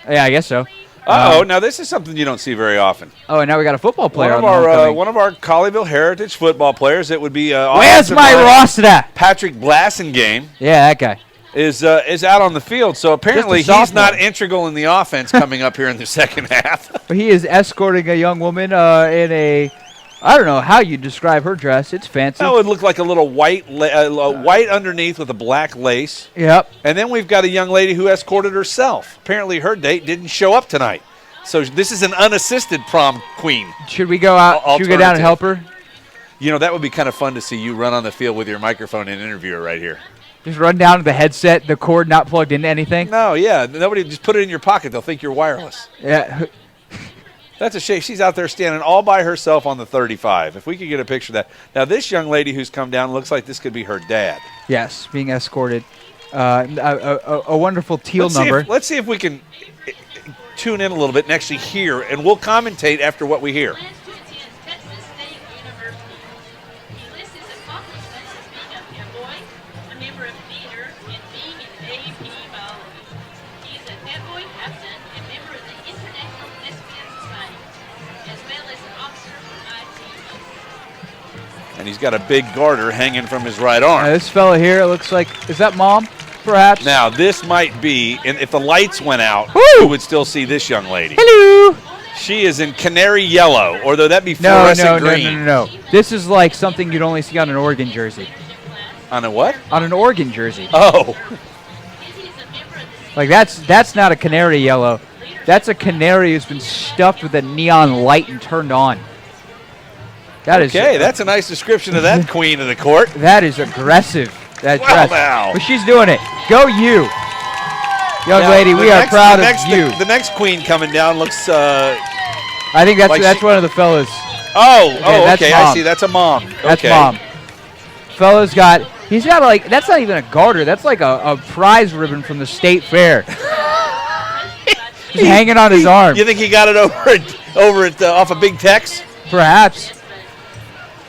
Yeah, I guess so. Now this is something you don't see very often. Oh, and now we got a football player. One of our Colleyville Heritage football players. It would be where's my roster? Patrick Blassingame. Yeah, that guy is out on the field. So apparently he's not integral in the offense coming up here in the second half. He is escorting a young woman in a I don't know how you describe her dress. It's fancy. That would look like a little white white underneath with a black lace. Yep. And then we've got a young lady who escorted herself. Apparently her date didn't show up tonight. So this is an unassisted prom queen. Should we go out? Should we go down and help her? You know, that would be kind of fun to see you run on the field with your microphone and interview her right here. Just run down to the headset, the cord not plugged into anything? No, yeah. Nobody, just put it in your pocket. They'll think you're wireless. Yeah. That's a shame. She's out there standing all by herself on the 35. If we could get a picture of that. Now, this young lady who's come down looks like this could be her dad. Yes, being escorted. A wonderful teal number. Let's see if we can tune in a little bit and actually hear, and we'll commentate after what we hear. And he's got a big garter hanging from his right arm. This fella here looks like, is that mom, perhaps? Now, this might be, and if the lights went out, you would still see this young lady. Hello. She is in canary yellow, or though that'd be fluorescent green. No. This is like something you'd only see on an Oregon jersey. On a what? On an Oregon jersey. Oh. Like that's not a canary yellow. That's a canary who's been stuffed with a neon light and turned on. That is okay, that's a nice description of that queen of the court. That is aggressive. That well, dress. now. But she's doing it. Go you. Young lady, we are proud of you. The next queen coming down looks I think that's like one of the fellas. Okay, I see. That's a mom. That's okay. mom. Fella's he's got like, that's not even a garter. That's like a prize ribbon from the state fair. Just hanging on his arm. You think he got it over at off of Big Tex? Perhaps.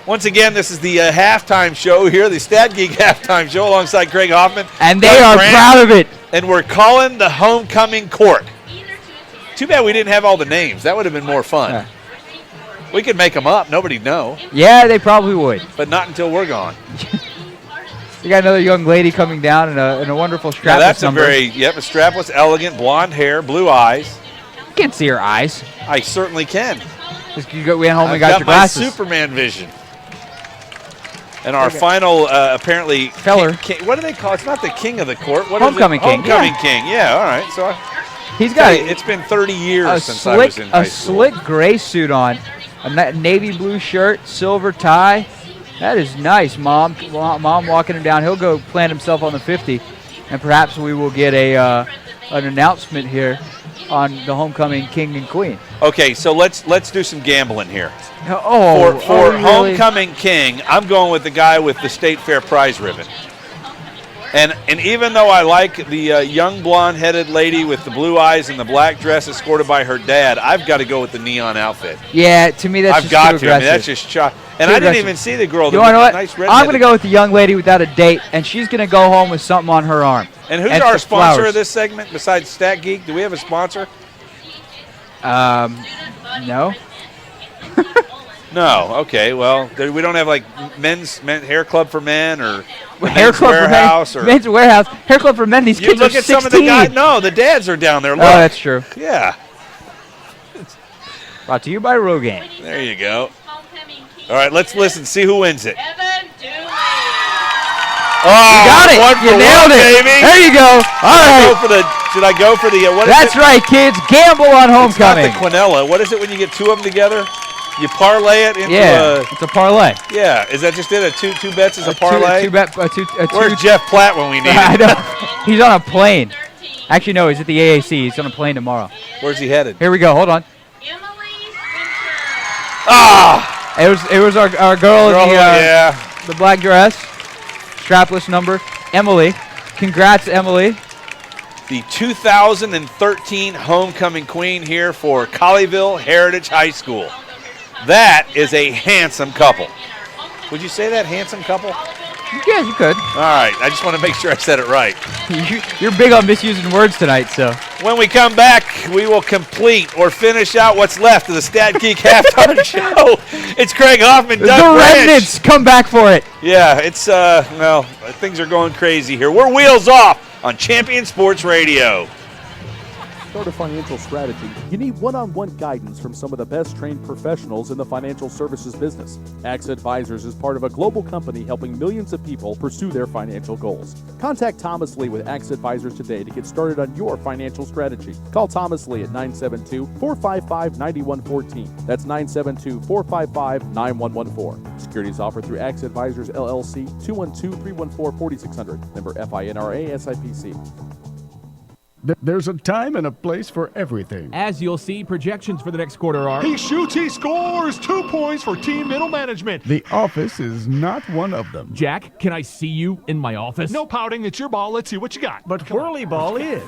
Once again, this is the halftime show here, the Stat Geek halftime show alongside Craig Hoffman. And they are proud of it. And we're calling the homecoming court. Too bad we didn't have all the names. That would have been more fun. Yeah. We could make them up. Nobody'd know. Yeah, they probably would. But not until we're gone. You got another young lady coming down in a wonderful strapless that's number. a strapless, elegant, blonde hair, blue eyes. You can't see her eyes. I certainly can. You went home and got your glasses. glasses. Superman vision. And our final, apparently, feller. King, what do they call it? It's not the king of the court. What Homecoming is it? king. Homecoming king. Yeah, all right. So he's got it's been 30 years since I was in high school. A slick gray suit on, a navy blue shirt, silver tie. That is nice, Mom. Mom walking him down. He'll go plant himself on the 50, and perhaps we will get an announcement here on the homecoming king and queen. Okay, so let's do some gambling here. For really? Homecoming king, I'm going with the guy with the State Fair prize ribbon. And even though I like the young blonde-headed lady with the blue eyes and the black dress escorted by her dad, I've got to go with the neon outfit. Yeah, to me that's I've got too to. aggressive. I mean, that's just shot. And I didn't even see the girl. You want to know what? Nice I'm going to go with the young lady without a date, and she's going to go home with something on her arm. And who's our sponsor of this segment besides Stat Geek? Do we have a sponsor? No. No. Okay. Well, we don't have like men's hair club for men or hair club warehouse for men, men's warehouse. Hair club for men. These kids look are at 16. some of the guys. No, the dads are down there. Look. Oh, that's true. Yeah. Brought to you by Rogaine. There you go. All right, let's listen. See who wins it. Oh, you got it. You nailed it. Baby. There you go. All right. Should I go for the what is That's it? right, kids. Gamble on homecoming. It's not the Quinella. What is it when you get two of them together? You parlay it into it's a parlay. Yeah, is that just it? Two bets is a parlay? Where's Two Jeff Platt when we need him? I know. He's on a plane. Actually, no, he's at the AAC. He's on a plane tomorrow. Where's he headed? Here we go. Hold on. Ah! It was our girl in the black dress, strapless number, Emily. Congrats, Emily. The 2013 homecoming queen here for Colleyville Heritage High School. That is a handsome couple. Would you say that, handsome couple? Yeah, you could. All right, I just want to make sure I said it right. You're big on misusing words tonight, so. When we come back, we will complete or finish out what's left of the Stat Geek halftime show. It's Craig Hoffman, Doug The Branch. remnants, come back for it. Yeah, it's, well, things are going crazy here. We're wheels off on Champion Sports Radio. start a financial strategy, you need one-on-one guidance from some of the best trained professionals in the financial services business. Axe Advisors is part of a global company helping millions of people pursue their financial goals. Contact Thomas Lee with Axe Advisors today to get started on your financial strategy. Call Thomas Lee at 972-455-9114. That's 972-455-9114. Securities offered through Axe Advisors LLC, 212-314-4600. Member FINRA SIPC. There's a time and a place for everything. As you'll see, projections for the next quarter are... He shoots, he scores! 2 points for team middle management. The office is not one of them. Jack, can I see you in my office? No pouting, it's your ball. Let's see what you got. But Whirly Ball is.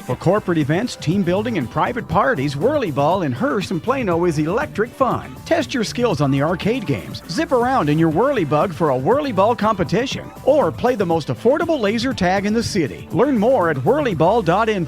For corporate events, team building, and private parties, Whirly Ball in Hearst and Plano is electric fun. Test your skills on the arcade games. Zip around in your Whirly Bug for a Whirly Ball competition. Or play the most affordable laser tag in the city. Learn more at whirlyball.info.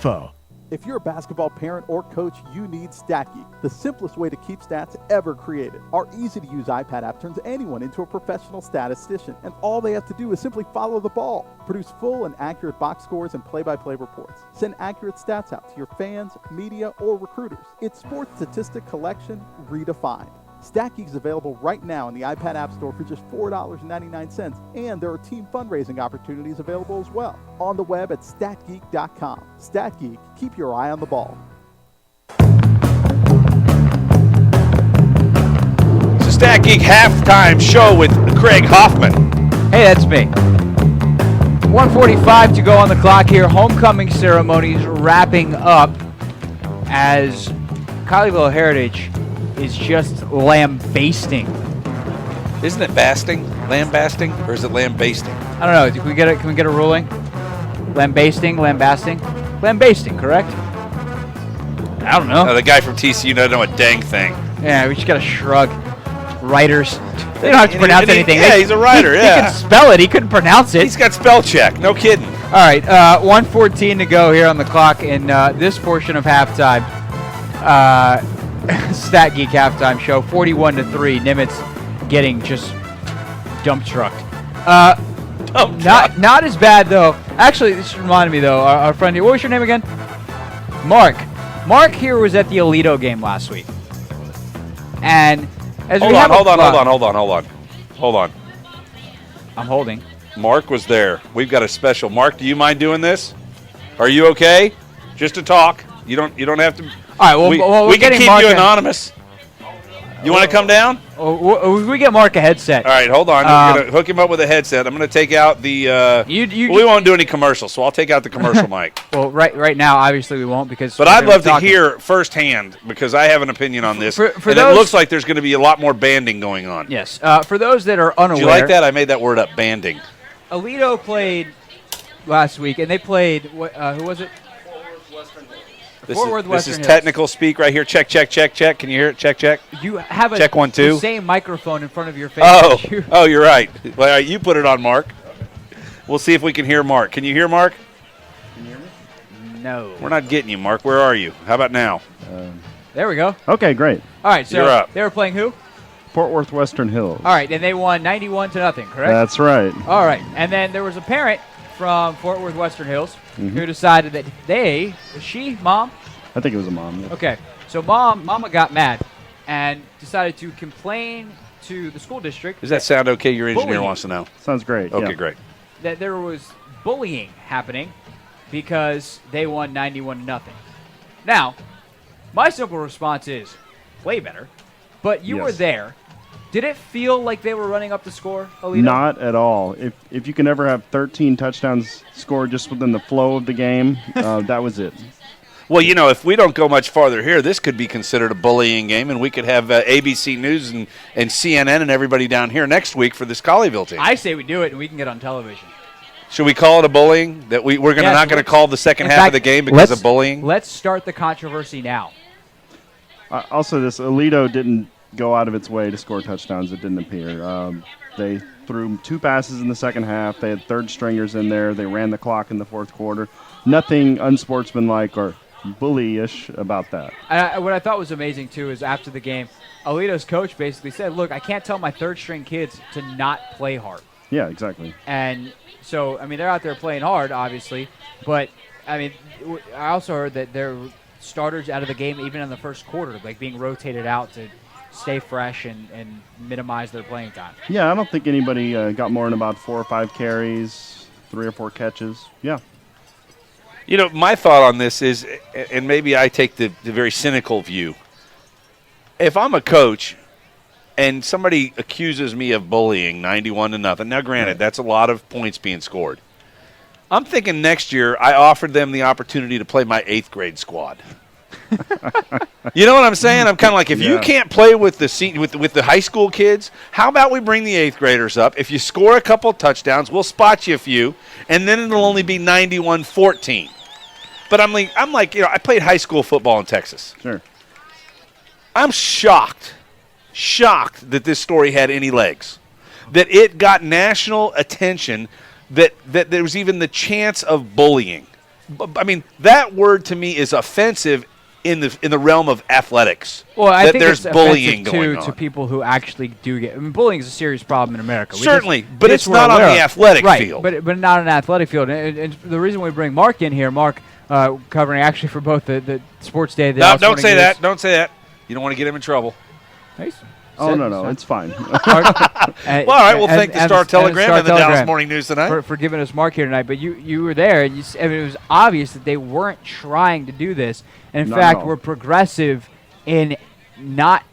If you're a basketball parent or coach, you need StatGeek, the simplest way to keep stats ever created. Our easy-to-use iPad app turns anyone into a professional statistician, and all they have to do is simply follow the ball. Produce full and accurate box scores and play-by-play reports. Send accurate stats out to your fans, media, or recruiters. It's sports statistic collection redefined. StatGeek is available right now in the iPad App Store for just $4.99, and there are team fundraising opportunities available as well. On the web at statgeek.com. StatGeek, keep your eye on the ball. It's a StatGeek halftime show with Craig Hoffman. Hey, that's me. 1:45 to go on the clock here. Homecoming ceremonies wrapping up as Colleyville Heritage is just lambasting. Isn't it basting? Lambasting? Or is it lambasting? I don't know. Can we get a ruling? Lambasting? Lambasting, correct? I don't know. The guy from TCU doesn't know a dang thing. Yeah, we just got to shrug. Writers. They don't have to pronounce anything. Yeah, he's a writer, He could spell it. He couldn't pronounce it. He's got spell check. No kidding. All right, 1:14 to go here on the clock in this portion of halftime. Stat Geek halftime show, 41-3. Nimitz getting just dump trucked. Not as bad though. Actually, this reminded me though. Our friend here. What was your name again? Mark. Mark here was at the Alito game last week, and as Hold on. I'm holding. Mark was there. We've got a special. Mark, do you mind doing this? Are you okay? Just to talk. You don't have to. All right. Well, we can keep you anonymous. You want to come down? We get Mark a headset. All right, hold on. We're going to hook him up with a headset. I'm going to take out the. We won't do any commercials, so I'll take out the commercial mic. Well, right now, obviously, we won't because. But I'd love to hear firsthand because I have an opinion on this. And it looks like there's going to be a lot more banding going on. Yes. For those that are unaware. Do you like that? I made that word up, banding. Alito played last week, and they played. Who was it? This is technical speak right here. Check. Can you hear it? Check. You have check 1 2. The same microphone in front of your face. Oh, you're right. Well, you put it on, Mark. We'll see if we can hear Mark. Can you hear Mark? Can you hear me? No. We're not getting you, Mark. Where are you? How about now? There we go. Okay, great. All right, so you're up. They were playing who? Fort Worth Western Hills. All right, and they won 91-0, correct? That's right. All right, and then there was a parent from Fort Worth Western Hills who decided that mom? I think it was a mom. Yeah. Okay, so mama got mad and decided to complain to the school district. Does that sound okay? Your engineer wants to know. Sounds great. Okay, yeah. Great. That there was bullying happening because they won 91-0. Now, my simple response is play better, but you were there. Did it feel like they were running up the score, Alito? Not at all. If you can ever have 13 touchdowns scored just within the flow of the game, that was it. Well, if we don't go much farther here, this could be considered a bullying game, and we could have ABC News and CNN and everybody down here next week for this Colleyville team. I say we do it, and we can get on television. Should we call it a bullying? That we're not going to call the second half of the game because of bullying? Let's start the controversy now. Also, this Alito didn't go out of its way to score touchdowns. It didn't appear. They threw 2 passes in the second half. They had third stringers in there. They ran the clock in the fourth quarter. Nothing unsportsmanlike or bullyish about that. What I thought was amazing, too, is after the game, Alito's coach basically said, look, I can't tell my third-string kids to not play hard. Yeah, exactly. And so, they're out there playing hard, obviously, but, I also heard that starters out of the game even in the first quarter, like being rotated out to stay fresh and minimize their playing time. Yeah, I don't think anybody got more than about 4 or 5 carries, 3 or 4 catches. Yeah. You know, my thought on this is, and maybe I take the very cynical view, if I'm a coach and somebody accuses me of bullying 91-0, now granted, that's a lot of points being scored. I'm thinking next year I offered them the opportunity to play my 8th grade squad. You know what I'm saying? I'm kind of like, if you can't play with the high school kids, how about we bring the 8th graders up? If you score a couple touchdowns, we'll spot you a few, and then it'll only be 91-14. But I'm like, you know, I played high school football in Texas. Sure. I'm shocked that this story had any legs, that it got national attention, that there was even the chance of bullying. I mean, that word to me is offensive in the realm of athletics. Well, I think there's it's bullying offensive going to on. people who actually do get. I mean, bullying is a serious problem in America. Certainly, but it's not on the athletic field. But not on an athletic field. And the reason we bring Mark in here, covering actually for both the Sports Day. No, don't say that. Don't say that. You don't want to get him in trouble. Nice. Oh, no, it's fine. Well, all right, we'll thank the Star Telegram and the Dallas Morning News tonight. For giving us Mark here tonight. But you were there, and it was obvious that they weren't trying to do this. And in fact, were progressive in not,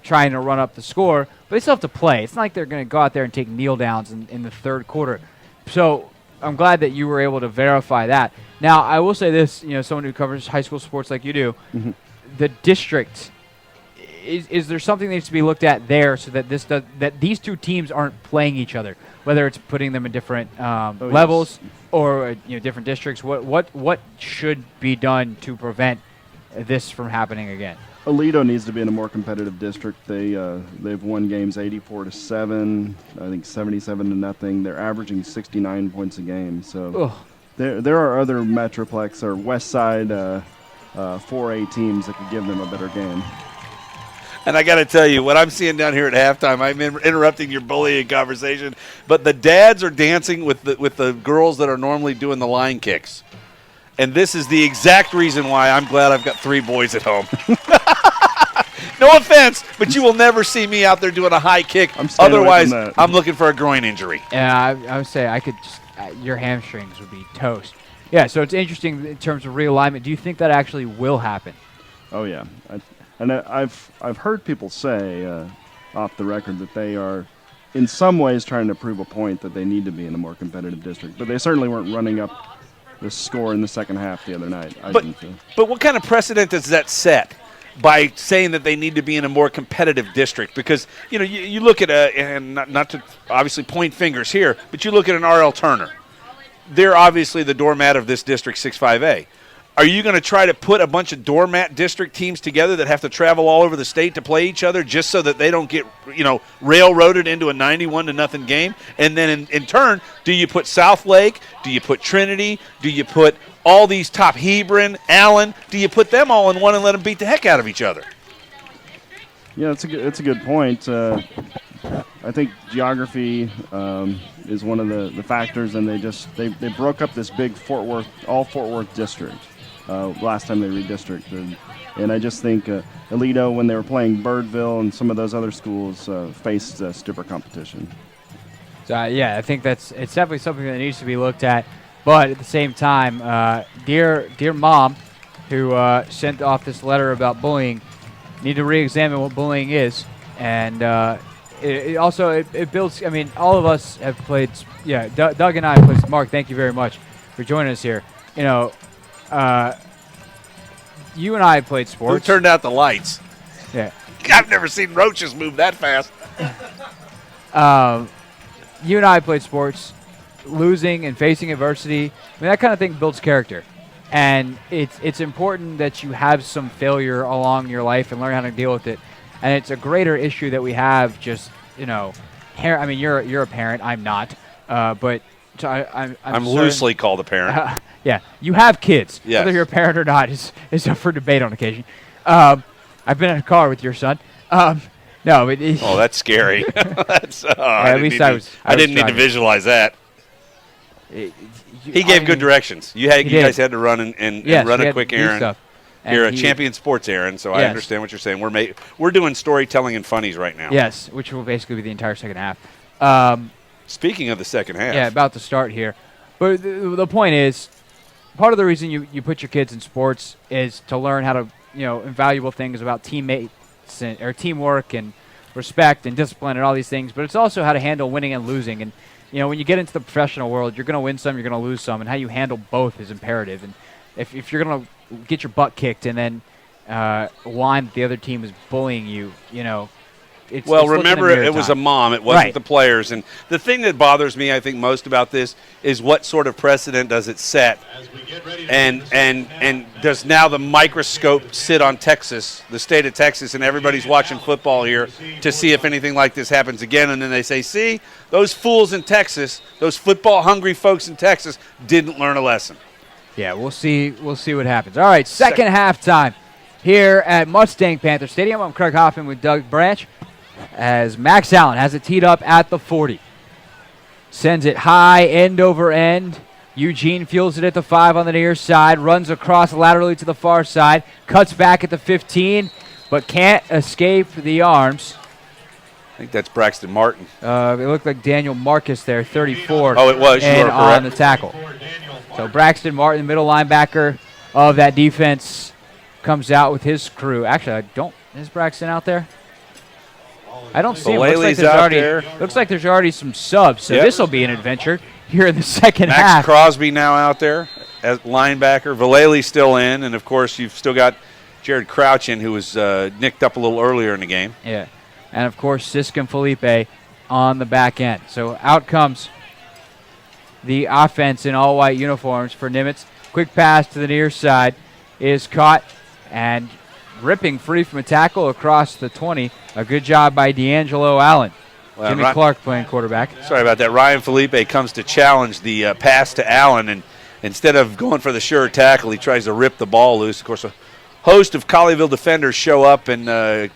trying to run up the score. But they still have to play. It's not like they're going to go out there and take kneel downs in the third quarter. So I'm glad that you were able to verify that. Now, I will say this, someone who covers high school sports like you do, the district. Is there something that needs to be looked at there so that that these two teams aren't playing each other, whether it's putting them in different levels or different districts? What should be done to prevent this from happening again? Aledo needs to be in a more competitive district. They've won games 84-7, I think 77-0. They're averaging 69 points a game. So there are other Metroplex or West Side 4A teams that could give them a better game. And I got to tell you, what I'm seeing down here at halftime, I'm interrupting your bullying conversation, but the dads are dancing with the girls that are normally doing the line kicks. And this is the exact reason why I'm glad I've got 3 boys at home. No offense, but you will never see me out there doing a high kick. Otherwise, I'm looking for a groin injury. Yeah, I would say I could just your hamstrings would be toast. Yeah, so it's interesting in terms of realignment. Do you think that actually will happen? Oh, yeah. And I've heard people say off the record that they are in some ways trying to prove a point that they need to be in a more competitive district. But they certainly weren't running up the score in the second half the other night. But what kind of precedent does that set by saying that they need to be in a more competitive district? Because, you look at and not to obviously point fingers here, but you look at an R.L. Turner. They're obviously the doormat of this district 6-5A. Are you going to try to put a bunch of doormat district teams together that have to travel all over the state to play each other just so that they don't get, railroaded into a 91-0 game? And then in turn, do you put South Lake? Do you put Trinity? Do you put all these top Hebron, Allen? Do you put them all in one and let them beat the heck out of each other? Yeah, it's a good point. I think geography is one of the factors, and they broke up this big Fort Worth district last time they redistricted. And I just think Aledo, when they were playing Birdville and some of those other schools, faced stiffer competition. So, I think it's definitely something that needs to be looked at. But at the same time, dear mom, who sent off this letter about bullying, need to re-examine what bullying is. And it builds. I mean, all of us have played. Yeah, Doug and I have played. Mark, thank you very much for joining us here. You and I have played sports. Who turned out the lights? Yeah, I've never seen roaches move that fast. You and I played sports. Losing and facing adversity, that kind of thing builds character. And it's important that you have some failure along your life and learn how to deal with it. And it's a greater issue that we have just, I mean, you're a parent. I'm not. But so I'm loosely called a parent. Yeah. You have kids. Yes. Whether you're a parent or not is up for debate on occasion. I've been in a car with your son. No, that's scary. I didn't need to visualize that. He gave good directions. You guys had to run and run a quick errand. Here at Champion Sports, Aaron, so I understand what you're saying. We're doing storytelling and funnies right now. Yes, which will basically be the entire second half. Speaking of the second half. Yeah, about to start here. But the point is, part of the reason you put your kids in sports is to learn how to, invaluable things about teammates or teamwork and respect and discipline and all these things. But it's also how to handle winning and losing. And, when you get into the professional world, you're going to win some, you're going to lose some. And how you handle both is imperative. And if you're going to get your butt kicked and then whine that the other team is bullying you, it's remember, it was a mom. It wasn't the players. And the thing that bothers me, I think, most about this is what sort of precedent does it set? And does now the microscope sit on Texas, the state of Texas, and everybody's watching football here to see if anything like this happens again. And then they say, see, those fools in Texas, those football-hungry folks in Texas didn't learn a lesson. Yeah, we'll see what happens. All right, second halftime here at Mustang Panther Stadium. I'm Craig Hoffman with Doug Branch, as Max Allen has it teed up at the 40. Sends it high, end over end. Eugene fields it at the 5 on the near side, runs across laterally to the far side, cuts back at the 15, but can't escape the arms. I think that's Braxton Martin. It looked like Daniel Marcus there, 34. Oh, it was. And on the tackle. So Braxton Martin, the middle linebacker of that defense, comes out with his crew. Actually, is Braxton out there? I don't see him. Looks like there's already some subs, so this will be an adventure here in the second half. Max Crosby now out there as linebacker. Vallely's still in, and, of course, you've still got Jared Crouch in, who was nicked up a little earlier in the game. Yeah, and, of course, Sisk and Felipe on the back end. So out comes the offense in all-white uniforms for Nimitz. Quick pass to the near side is caught and ripping free from a tackle across the 20. A good job by D'Angelo Allen. Jimmy Clark playing quarterback. Sorry about that. Ryan Felipe comes to challenge the pass to Allen, and instead of going for the sure tackle, he tries to rip the ball loose. Of course, a host of Colleyville defenders show up and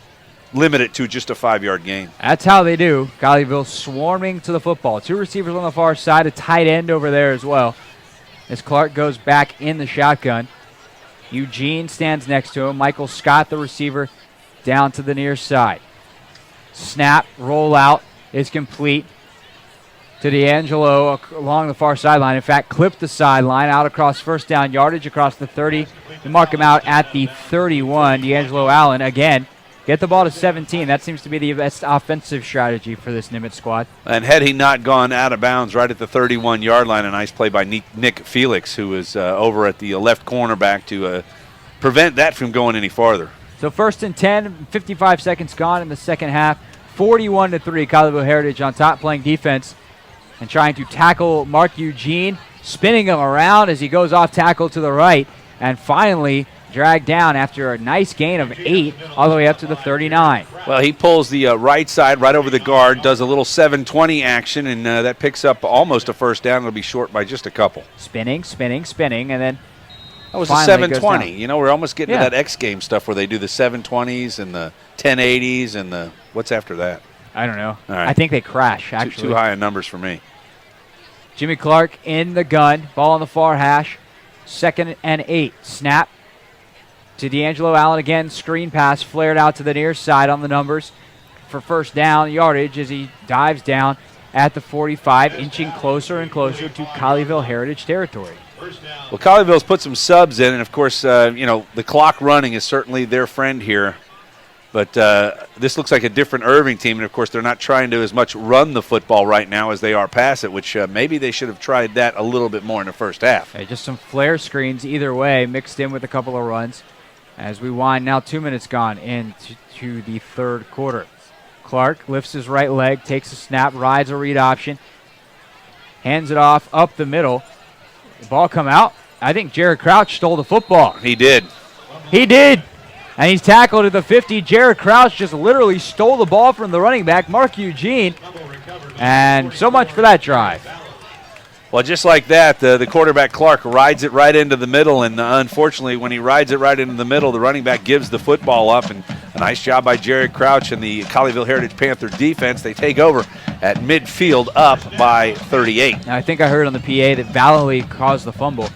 limit it to just a 5-yard gain. That's how they do. Colleyville swarming to the football. 2 receivers on the far side, a tight end over there as well. As Clark goes back in the shotgun. Eugene stands next to him. Michael Scott, the receiver, down to the near side. Snap, roll out is complete to D'Angelo along the far sideline. In fact, clipped the sideline out across first down yardage across the 30. They mark him out at the 31. D'Angelo Allen again. Get the ball to 17. That seems to be the best offensive strategy for this Nimitz squad. And had he not gone out of bounds right at the 31-yard line, a nice play by Nick Felix, who was over at the left cornerback to prevent that from going any farther. So 1st and 10, 55 seconds gone in the second half. 41-3, Colleyville Heritage on top playing defense and trying to tackle Mark Eugene, spinning him around as he goes off tackle to the right, and finally dragged down after a nice gain of 8 all the way up to the 39. Well, he pulls the right side right over the guard, does a little 720 action, and that picks up almost a first down. It'll be short by just a couple. Spinning, and then that was a 720. We're almost getting to that X game stuff where they do the 720s and the 1080s and the what's after that? I don't know. All right. I think they crash, actually. Too high in numbers for me. Jimmy Clark in the gun, ball on the far hash, 2nd and 8. Snap to D'Angelo Allen again, screen pass flared out to the near side on the numbers for first down yardage as he dives down at the 45, inching closer and closer to Colleyville Heritage territory. Well, Colleyville's put some subs in, and of course, the clock running is certainly their friend here. But this looks like a different Irving team, and of course, they're not trying to as much run the football right now as they are pass it, which maybe they should have tried that a little bit more in the first half. Hey, just some flare screens either way, mixed in with a couple of runs. As we wind now, 2 minutes gone into the third quarter. Clark lifts his right leg, takes a snap, rides a read option, hands it off up the middle. The ball come out. I think Jared Crouch stole the football. He did. And he's tackled at the 50. Jared Crouch just literally stole the ball from the running back, Mark Eugene. And so much for that drive. Well, just like that, the quarterback Clark rides it right into the middle, and unfortunately, when he rides it right into the middle, the running back gives the football up, and a nice job by Jared Crouch and the Colleyville Heritage Panther defense. They take over at midfield up by 38. Now, I think I heard on the PA that Vallely caused the fumble.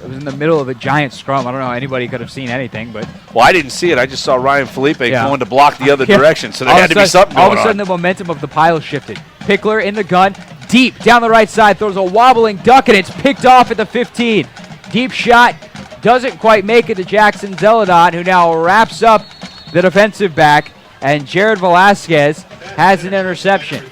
It was in the middle of a giant scrum. I don't know how anybody could have seen anything, but Well, I didn't see it. I just saw Ryan Felipe Yeah. going to block the other Yeah. direction, so there All had of to a be sudden- something all going of a sudden, on. the momentum of the pile shifted. Pickler in the gun, deep down the right side, throws a wobbling duck, and it's picked off at the 15. Deep shot, doesn't quite make it to Jackson Zeladon, who now wraps up the defensive back, and Jared Velasquez has an interception.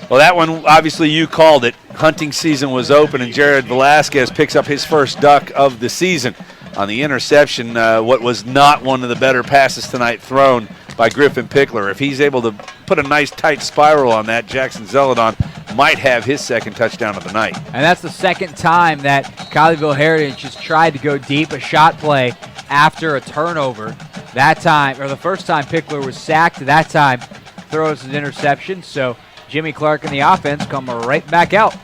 Well, that one, obviously, you called it. Hunting season was open, and Jared Velasquez picks up his first duck of the season on the interception. What was not one of the better passes tonight thrown by Griffin Pickler. If he's able to put a nice tight spiral on that, Jackson Zeladon might have his second touchdown of the night. And that's the second time that Colleyville Heritage has tried to go deep, a shot play after a turnover. That time, or the first time Pickler was sacked, that time throws an interception. So Jimmy Clark and the offense come right back out.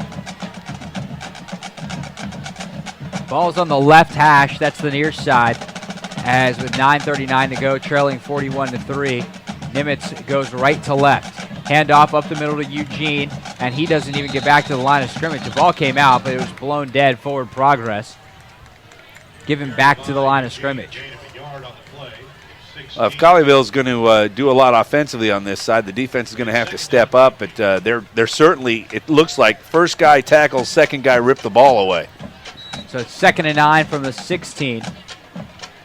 Ball's on the left hash, that's the near side. As with 9:39 to go, trailing 41-3, Nimitz goes right to left. Handoff up the middle to Eugene, and he doesn't even get back to the line of scrimmage. The ball came out, but it was blown dead, forward progress. Given back to the line of scrimmage. If Colleyville's going to do a lot offensively on this side, the defense is going to have to step up, but they're certainly, it looks like, first guy tackles, second guy ripped the ball away. So it's 2nd and 9 from the 16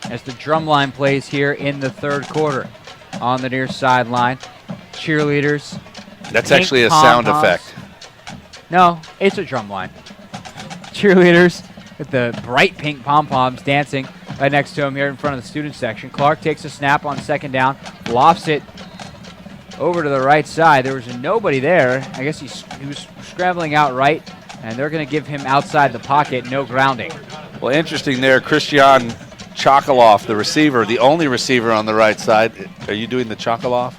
as the drum line plays here in the third quarter. On the near sideline, cheerleaders. That's pink actually a sound pom-poms. effect. No, it's a drum line. Cheerleaders with the bright pink pom-poms dancing right next to him here in front of the student section. Clark takes a snap on second down, lofts it over to the right side. There was nobody there. I guess he was scrambling out right, and they're going to give him outside the pocket, no grounding. Well, interesting there, Christian Chokoloff, the receiver, the only receiver on the right side. Are you doing the Chokoloff?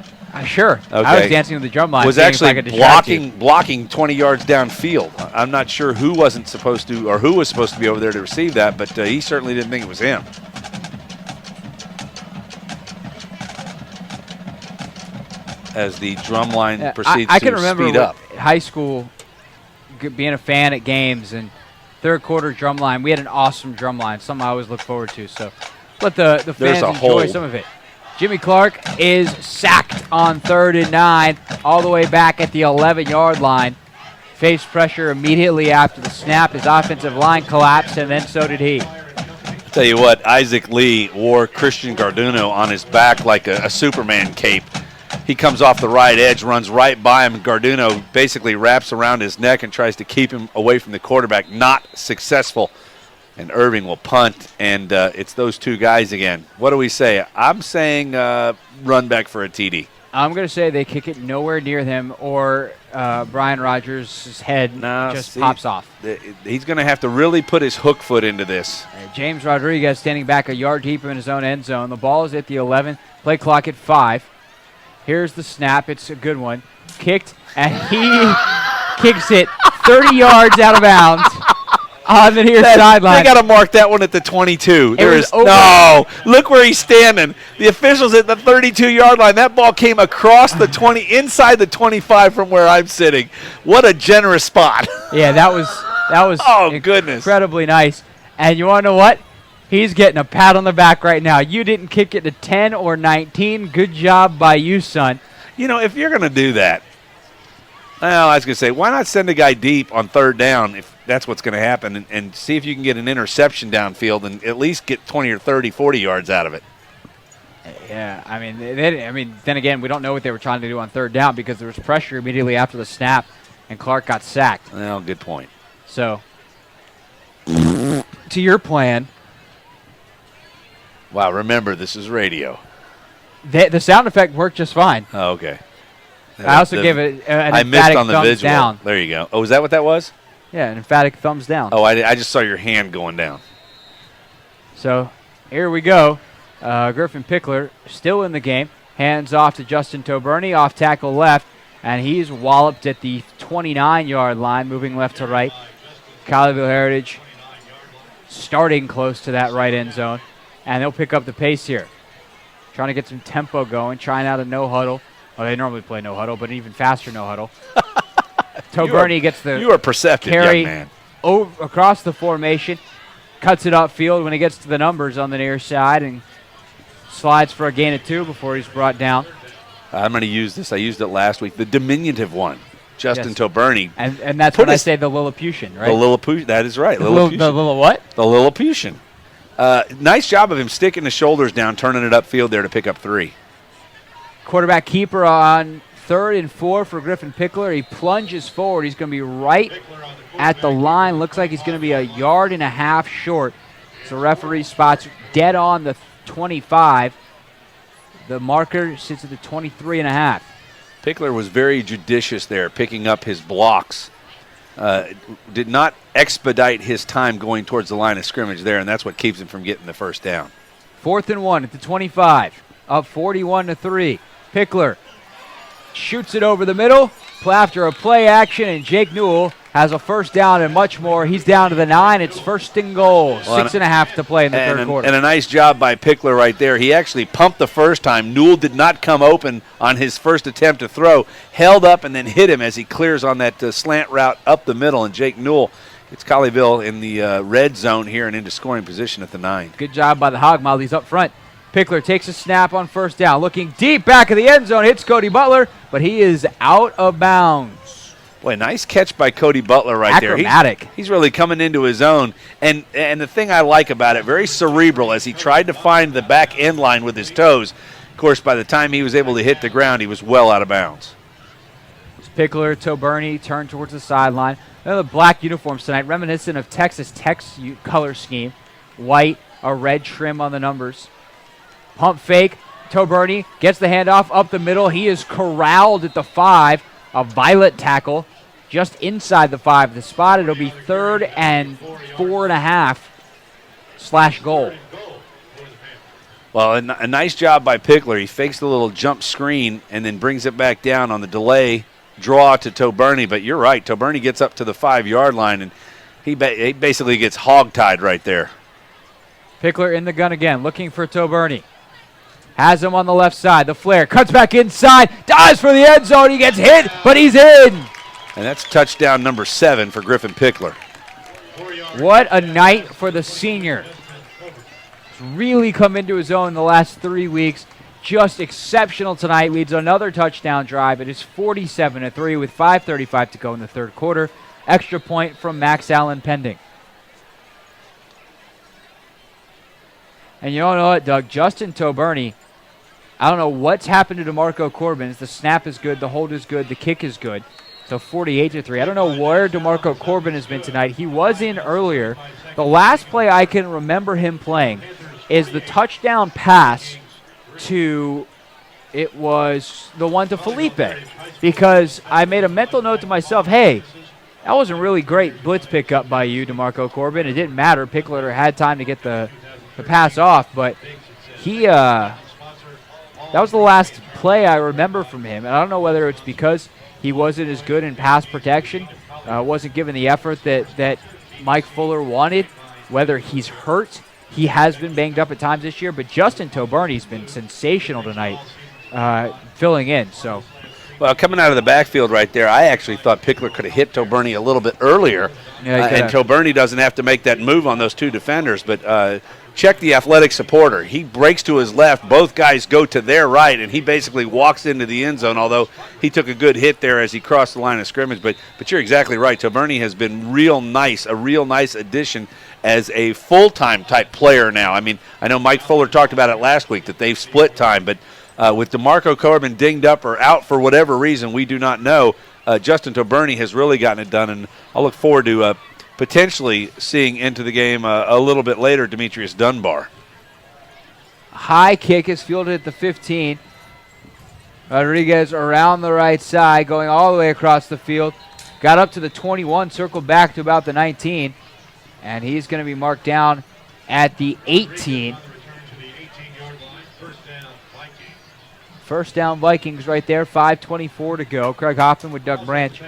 Sure. Okay. I was dancing with the drum line. Was seeing if I actually could distract you. blocking 20 yards downfield. I'm not sure who wasn't supposed to, or who was supposed to be over there to receive that, but he certainly didn't think it was him. As the drum line proceeds I can to remember speed up. high school being a fan at games and third quarter drum line. We had an awesome drum line, something I always look forward to. So let the fans There's a enjoy hold. some of it. Jimmy Clark is sacked on 3rd and 9, all the way back at the 11-yard line. Faced pressure immediately after the snap. His offensive line collapsed, and then so did he. Tell you what, Isaac Lee wore Christian Garduno on his back like a Superman cape. He comes off the right edge, runs right by him, and Garduno basically wraps around his neck and tries to keep him away from the quarterback. Not successful. And Irving will punt, and it's those two guys again. What do we say? I'm saying run back for a TD. I'm going to say they kick it nowhere near them, or Brian Rogers' head pops off. He's going to have to really put his hook foot into this. James Rodriguez standing back a yard deep in his own end zone. The ball is at the 11, play clock at 5. Here's the snap. It's a good one. Kicked, and he kicks it 30 yards out of bounds. On the near sideline. They got to mark that one at the 22. There is over. no. Look where he's standing. The official's at the 32-yard line. That ball came across the 20, inside the 25 from where I'm sitting. What a generous spot. Yeah, that was oh, goodness. Incredibly nice. And you want to know what? He's getting a pat on the back right now. You didn't kick it to 10 or 19. Good job by you, son. You know, if you're going to do that, well, I was going to say, why not send a guy deep on 3rd down if that's what's going to happen, and see if you can get an interception downfield and at least get 20 or 30, 40 yards out of it. Yeah, I mean, then again, we don't know what they were trying to do on 3rd down because there was pressure immediately after the snap, and Clark got sacked. Well, good point. So, to your plan. Wow, remember, this is radio. The sound effect worked just fine. Oh, okay. I also gave it an I missed emphatic on the thumbs visual. down. There you go. Oh, is that what that was? Yeah, an emphatic thumbs down. Oh, I just saw your hand going down. So here we go. Griffin Pickler still in the game. Hands off to Justin Toberny, off tackle left, and he's walloped at the 29-yard line, moving left to right. Colleyville Heritage starting close to that right end zone, and they'll pick up the pace here. Trying to get some tempo going, trying out a no huddle. Well, they normally play no huddle, but an even faster no huddle. Toberny gets the you are perceptive, carry young man. across the formation, cuts it upfield when he gets to the numbers on the near side and slides for a gain of 2 before he's brought down. I'm going to use this. I used it last week. The diminutive one, Justin Toberney. And that's when I say the Lilliputian, right? The Lilliputian. That is right. The Lilliputian. What? The Lilliputian. Nice job of him sticking the shoulders down, turning it upfield there to pick up 3. Quarterback keeper on 3rd and 4 for Griffin Pickler. He plunges forward. He's going to be right at the line. Looks like he's going to be 1.5 yards short. So referee spots dead on the 25. The marker sits at the 23.5. Pickler was very judicious there, picking up his blocks. Did not expedite his time going towards the line of scrimmage there, and that's what keeps him from getting the first down. 4th and 1 at the 25. Up 41-3. Pickler shoots it over the middle after a play action, and Jake Newell has a first down and much more. He's down to the 9. It's 1st and goal. 6.5 to play in the third quarter. And a nice job by Pickler right there. He actually pumped the first time. Newell did not come open on his first attempt to throw. Held up and then hit him as he clears on that slant route up the middle. And Jake Newell gets Colleyville in the red zone here and into scoring position at the 9. Good job by the Hog Mollies up front. Pickler takes a snap on first down. Looking deep back of the end zone. Hits Cody Butler, but he is out of bounds. Boy, nice catch by Cody Butler right there. He's really coming into his own. And the thing I like about it, very cerebral as he tried to find the back end line with his toes. Of course, by the time he was able to hit the ground, he was well out of bounds. Pickler, Toberney turn towards the sideline. The black uniforms tonight, reminiscent of Texas Tech's color scheme. White, a red trim on the numbers. Pump fake. Toberney gets the handoff up the middle. He is corralled at the 5. A violet tackle just inside the 5. The spot, it'll be 3rd and 4.5 / goal. Well, a nice job by Pickler. He fakes the little jump screen and then brings it back down on the delay draw to Toberney. But you're right. Toberney gets up to the 5-yard line, and he basically gets hog-tied right there. Pickler in the gun again, looking for Toberney. Has him on the left side. The flare cuts back inside. Dives for the end zone. He gets hit, but he's in. And that's touchdown number 7 for Griffin Pickler. What a night for the senior. He's really come into his own the last 3 weeks. Just exceptional tonight. Leads another touchdown drive. It is 47-3 with 5:35 to go in the third quarter. Extra point from Max Allen pending. And you don't know what, Doug? Justin Toberney, I don't know what's happened to DeMarco Corbin. The snap is good, the hold is good, the kick is good. So 48-3. I don't know where DeMarco Corbin has been tonight. He was in earlier. The last play I can remember him playing is the touchdown pass to, it was the one to Felipe. Because I made a mental note to myself, hey, that wasn't really great blitz pickup by you, DeMarco Corbin. It didn't matter. Pickler had time to get the pass off, but that was the last play I remember from him. And I don't know whether it's because he wasn't as good in pass protection, wasn't given the effort that Mike Fuller wanted, whether he's hurt. He has been banged up at times this year, but Justin Toberney's been sensational tonight, filling in. So, well, coming out of the backfield right there, I actually thought Pickler could have hit Toberney a little bit earlier, and Toberney doesn't have to make that move on those 2 defenders, but check the athletic supporter. He breaks to his left. Both guys go to their right, and he basically walks into the end zone, although he took a good hit there as he crossed the line of scrimmage. But you're exactly right. Toberney has been real nice, a real nice addition as a full-time type player now. I mean, I know Mike Fuller talked about it last week that they've split time, but with DeMarco Corbin dinged up or out for whatever reason, we do not know, Justin Toberney has really gotten it done, and I'll look forward to potentially seeing into the game a little bit later Demetrius Dunbar. High kick is fielded at the 15. Rodriguez around the right side, going all the way across the field. Got up to the 21, circled back to about the 19, and he's going to be marked down at the 18. First down Vikings right there, 5:24 to go. Craig Hoffman with Doug Branch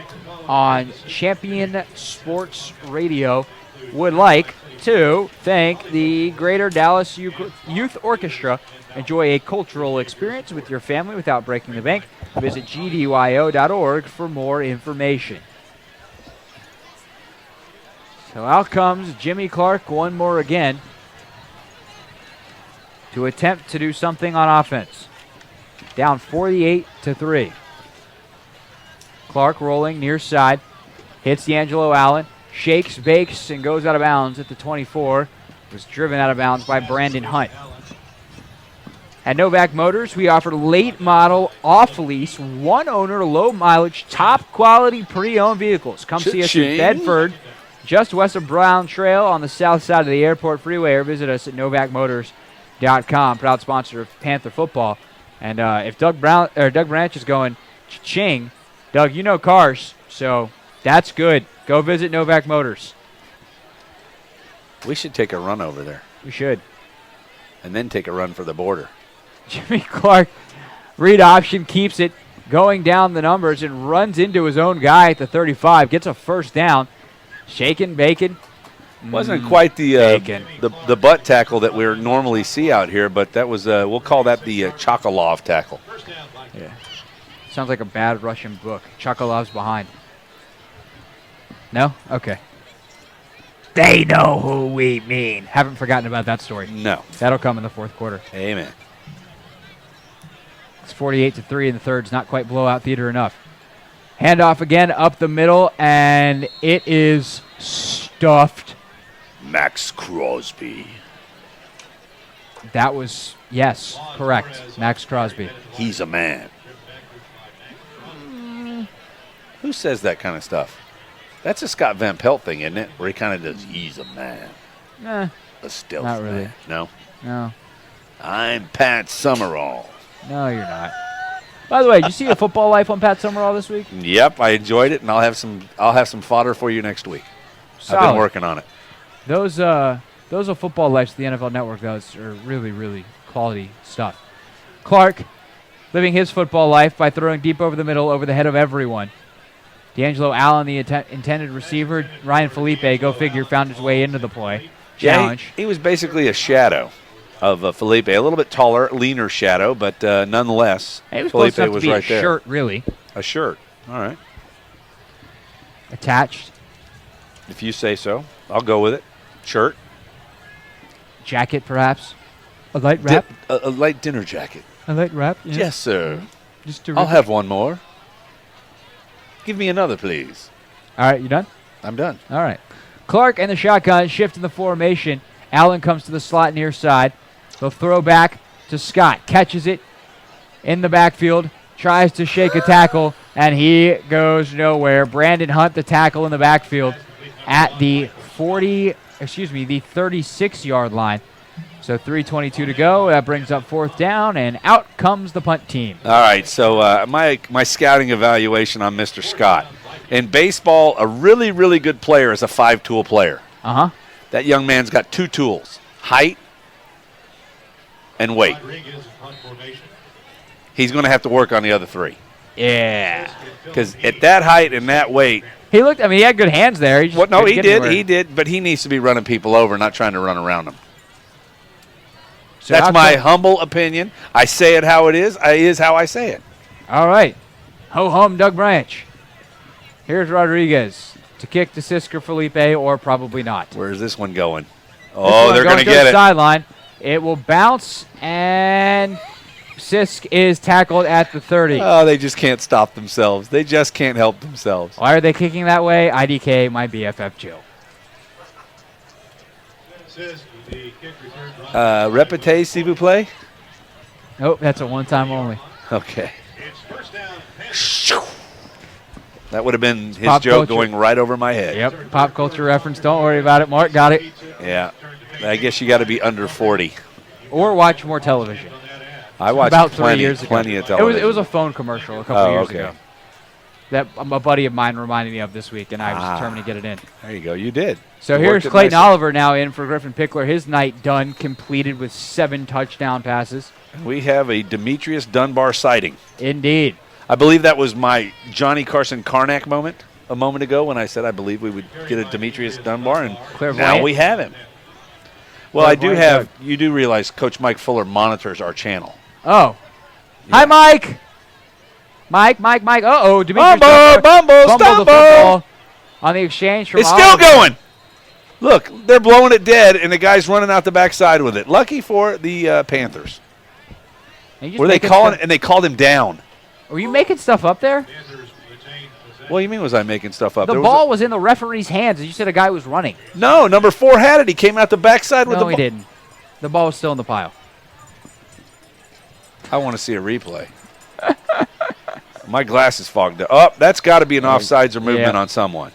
on Champion Sports Radio. Would like to thank the Greater Dallas Youth Orchestra. Enjoy a cultural experience with your family without breaking the bank. Visit gdyo.org for more information. So out comes Jimmy Clark one more again to attempt to do something on offense. Down 48-3. Clark rolling near side. Hits D'Angelo Allen. Shakes, bakes, and goes out of bounds at the 24. Was driven out of bounds by Brandon Hunt. At Novak Motors, we offer late model, off-lease, one-owner, low-mileage, top-quality pre-owned vehicles. Come see us in Bedford, just west of Brown Trail on the south side of the Airport Freeway, or visit us at novakmotors.com. Proud sponsor of Panther football. And if Doug Branch is going cha-ching, Doug, you know cars, so that's good. Go visit Novak Motors. We should take a run over there. We should. And then take a run for the border. Jimmy Clark, read option, keeps it going down the numbers and runs into his own guy at the 35. Gets a first down. Shaking, bacon. Wasn't quite the butt tackle that we normally see out here, but that was we'll call that the Chokolov tackle. Yeah, sounds like a bad Russian book. Chokolov's behind. No? Okay. They know who we mean. Haven't forgotten about that story. No. That'll come in the fourth quarter. Amen. It's 48-3 in the third. It's not quite blowout theater enough. Handoff again up the middle, and it is stuffed. Max Crosby. That was, yes, correct. Max Crosby. He's a man. Who says that kind of stuff? That's a Scott Van Pelt thing, isn't it? Where he kind of does, he's a man. A stealth not really. man. No? No. I'm Pat Summerall. No, you're not. By the way, did you see the Football Life on Pat Summerall this week? Yep, I enjoyed it, and I'll have some fodder for you next week. Solid. I've been working on it. Those are Football Lives the NFL Network does are really, really quality stuff. Clark living his football life by throwing deep over the middle over the head of everyone. D'Angelo Allen, the intended receiver. Ryan Felipe, go figure, found his way into the play. Challenge. Yeah, he was basically a shadow of Felipe. A little bit taller, leaner shadow, but nonetheless, He was Felipe close enough was to be right a there. shirt, really. A shirt. All right. Attached. If you say so. I'll go with it. Shirt. Jacket, perhaps. A light wrap. A light dinner jacket. A light wrap. Yeah. Yes, sir. Just I'll have one more. Give me another, please. All right, you done? I'm done. All right. Clark and the shotgun shift in the formation. Allen comes to the slot near side. They'll throw back to Scott. Catches it in the backfield. Tries to shake a tackle, and he goes nowhere. Brandon Hunt, the tackle in the backfield at the 36-yard line. So 3:22 to go. That brings up fourth down, and out comes the punt team. All right, so my scouting evaluation on Mr. Scott. In baseball, a really, really good player is a five-tool player. Uh-huh. That young man's got two tools, height and weight. He's going to have to work on the other three. Yeah. Because at that height and that weight. He looked, he had good hands there. He just couldn't get anywhere. He did, but he needs to be running people over, not trying to run around them. So that's my humble opinion. I say it how it is. It is how I say it. All right. Ho-hum, Doug Branch. Here's Rodriguez to kick to Sisker Felipe, or probably not. Where's this one going? Oh, they're going to get it. Sideline. It will bounce, and Sisk is tackled at the 30. Oh, they just can't stop themselves. They just can't help themselves. Why are they kicking that way? IDK, my BFF Jill. Repete, s'il vous plaît? Nope, that's a one-time only. Okay. That would have been his Pop joke culture. going right over my head. Yep, pop culture reference. Don't worry about it. Mark got it. Yeah. I guess you got to be under 40. Or watch more television. I watched about plenty, 3 years ago. plenty of television. It was a phone commercial a couple years okay. ago. That a buddy of mine reminded me of this week, and I was determined to get it in. There you go. You did. So You here's worked it Clayton nicely. Oliver now in for Griffin Pickler. His night done, completed with 7 touchdown passes. We have a Demetrius Dunbar sighting. Indeed. I believe that was my Johnny Carson Karnak moment a moment ago when I said I believe we would get a Demetrius Dunbar, and now we have him. Well, you do realize Coach Mike Fuller monitors our channel. Oh. Yeah. Hi, Mike. Mike. Uh-oh. Demetrius Bumble, Dunbar Bumble, fumbled the football on the exchange from It's Oliver. still going. Look, they're blowing it dead, and the guy's running out the backside with it. Lucky for the Panthers. Were they calling? And they called him down. Were you making stuff up there? What do you mean was I making stuff up? The ball was in the referee's hands, and you said a guy was running. No, number 4 had it. He came out the backside with the ball. No, he didn't. The ball was still in the pile. I want to see a replay. My glass is fogged up. Oh, that's got to be an offsides or movement on someone.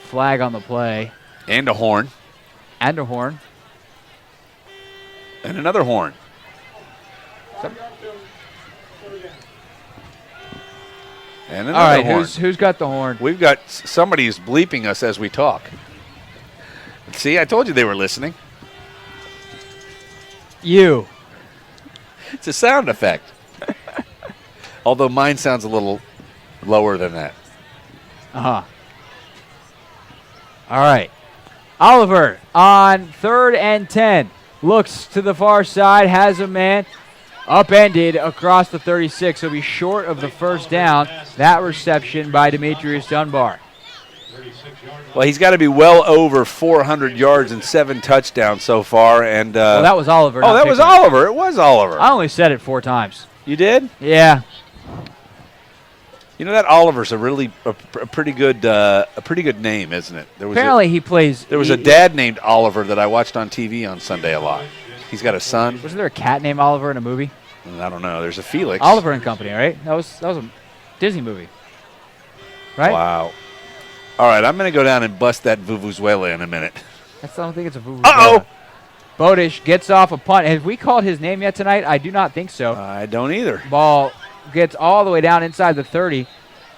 Flag on the play. And a horn. And a horn. And another horn. And another All right, horn. who's got the horn? We've got somebody who's bleeping us as we talk. See, I told you they were listening. You. It's a sound effect. Although mine sounds a little lower than that. Uh-huh. All right. Oliver on 3rd and 10. Looks to the far side, has a man upended across the 36. He'll be short of the first down. That reception by Demetrius Dunbar. Well, he's got to be well over 400 yards and 7 touchdowns so far. And well, that was Oliver. Oh, that was Oliver. It was Oliver. I only said it 4 times. You did? Yeah. You know that Oliver's a really a pretty good name, isn't it? Apparently he plays. There was a dad named Oliver that I watched on TV on Sunday a lot. He's got a son. Wasn't there a cat named Oliver in a movie? I don't know. There's a Felix. Oliver and Company, right? That was a Disney movie, right? Wow. All right, I'm going to go down and bust that Vuvuzela in a minute. I don't think it's a Vuvuzela. Uh-oh! Bodish gets off a punt. Have we called his name yet tonight? I do not think so. I don't either. Ball gets all the way down inside the 30.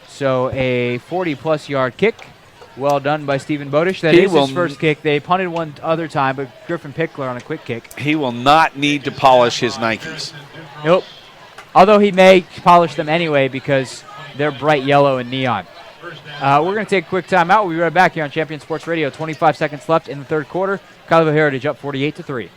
So a 40-plus yard kick. Well done by Stephen Bodish. That is his first kick. They punted one other time, but Griffin Pickler on a quick kick. He will not need to polish his Nikes. Nope. Although he may polish them anyway because they're bright yellow and neon. We're going to take a quick timeout. We'll be right back here on Champion Sports Radio. 25 seconds left in the third quarter. Colleyville Heritage up 48-3.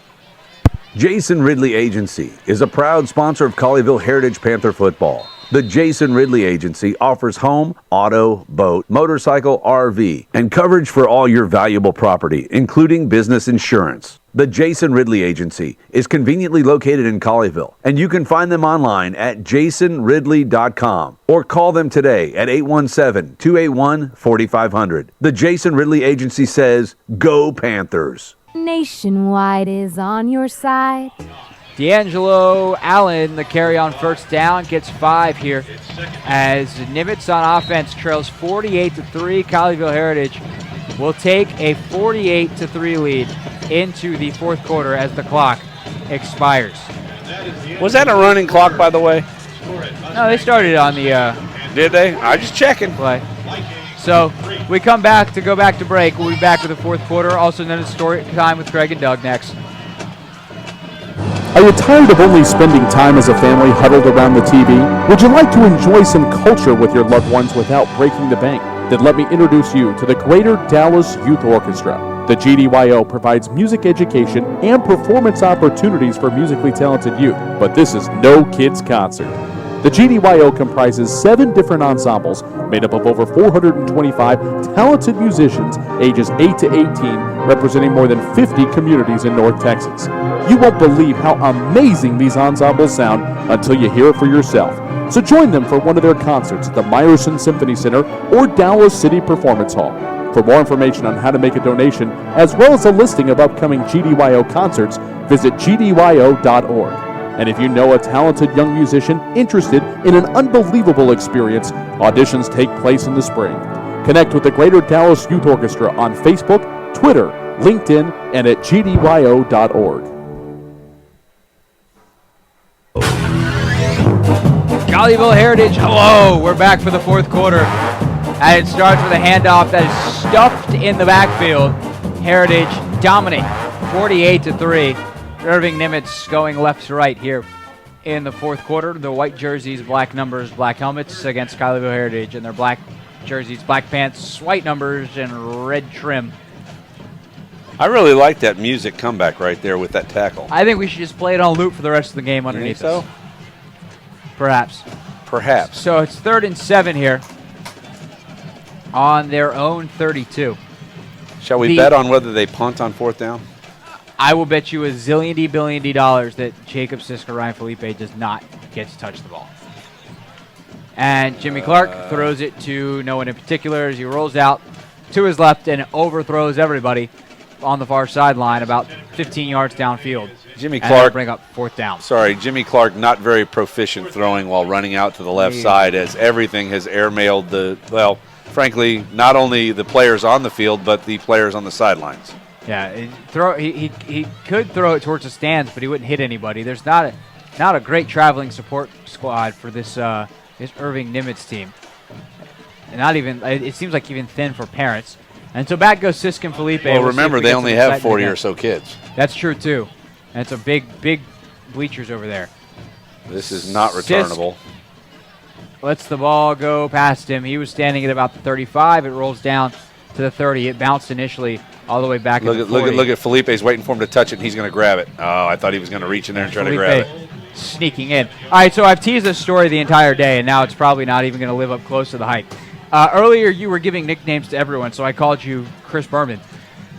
Jason Ridley Agency is a proud sponsor of Colleyville Heritage Panther football. The Jason Ridley Agency offers home, auto, boat, motorcycle, RV, and coverage for all your valuable property, including business insurance. The Jason Ridley Agency is conveniently located in Colleyville, and you can find them online at jasonridley.com or call them today at 817-281-4500. The Jason Ridley Agency says, Go Panthers! Nationwide is on your side. D'Angelo Allen, the carry on first down, gets 5 here as Nimitz on offense trails 48-3. Colleyville Heritage will take a 48-3 lead into the fourth quarter as the clock expires. Was that a running clock, by the way? No, they started on the... Did they? I just checking. Play. So we come back to go back to break. We'll be back with the fourth quarter. Also known as story time with Craig and Doug next. Are you tired of only spending time as a family huddled around the TV? Would you like to enjoy some culture with your loved ones without breaking the bank? Then let me introduce you to the Greater Dallas Youth Orchestra. The GDYO provides music education and performance opportunities for musically talented youth, but this is no kids' concert. The GDYO comprises 7 different ensembles made up of over 425 talented musicians ages 8 to 18, representing more than 50 communities in North Texas. You won't believe how amazing these ensembles sound until you hear it for yourself. So join them for one of their concerts at the Meyerson Symphony Center or Dallas City Performance Hall. For more information on how to make a donation, as well as a listing of upcoming GDYO concerts, visit gdyo.org. And if you know a talented young musician interested in an unbelievable experience, auditions take place in the spring. Connect with the Greater Dallas Youth Orchestra on Facebook, Twitter, LinkedIn, and at gdyo.org. Colleyville Heritage, hello. We're back for the fourth quarter. And it starts with a handoff that is stuffed in the backfield. Heritage dominate 48-3. Irving Nimitz going left to right here in the fourth quarter. The white jerseys, black numbers, black helmets against Colleyville Heritage, and their black jerseys, black pants, white numbers, and red trim. I really like that music comeback right there with that tackle. I think we should just play it on loop for the rest of the game underneath us. So? Perhaps. Perhaps. So it's 3rd and 7 here. on their own 32. Shall we bet on whether they punt on 4th down? I will bet you $1 billion that Jacob Siska Ryan Felipe does not get to touch the ball. And Jimmy Clark throws it to no one in particular as he rolls out to his left and overthrows everybody on the far sideline about 15 yards downfield. Jimmy Clark bring up 4th down. Sorry, Jimmy Clark not very proficient throwing while running out to the left side, as everything has airmailed frankly, not only the players on the field but the players on the sidelines. Yeah, he could throw it towards the stands, but he wouldn't hit anybody. There's not a great traveling support squad for this Irving Nimitz team. And not even, it seems like even thin for parents. And so back goes Sisk and Felipe. Well, remember, they only have 40 or so kids. That's true, too. And it's a big bleachers over there. This is not returnable. Sisk lets the ball go past him. He was standing at about the 35. It rolls down to the 30. It bounced initially all the way back at the 40. Look at Felipe's waiting for him to touch it, and he's going to grab it. Oh, I thought he was going to reach in there and try to grab it. Sneaking in. All right, so I've teased this story the entire day, and now it's probably not even going to live up close to the hype. Earlier, you were giving nicknames to everyone, so I called you Chris Berman.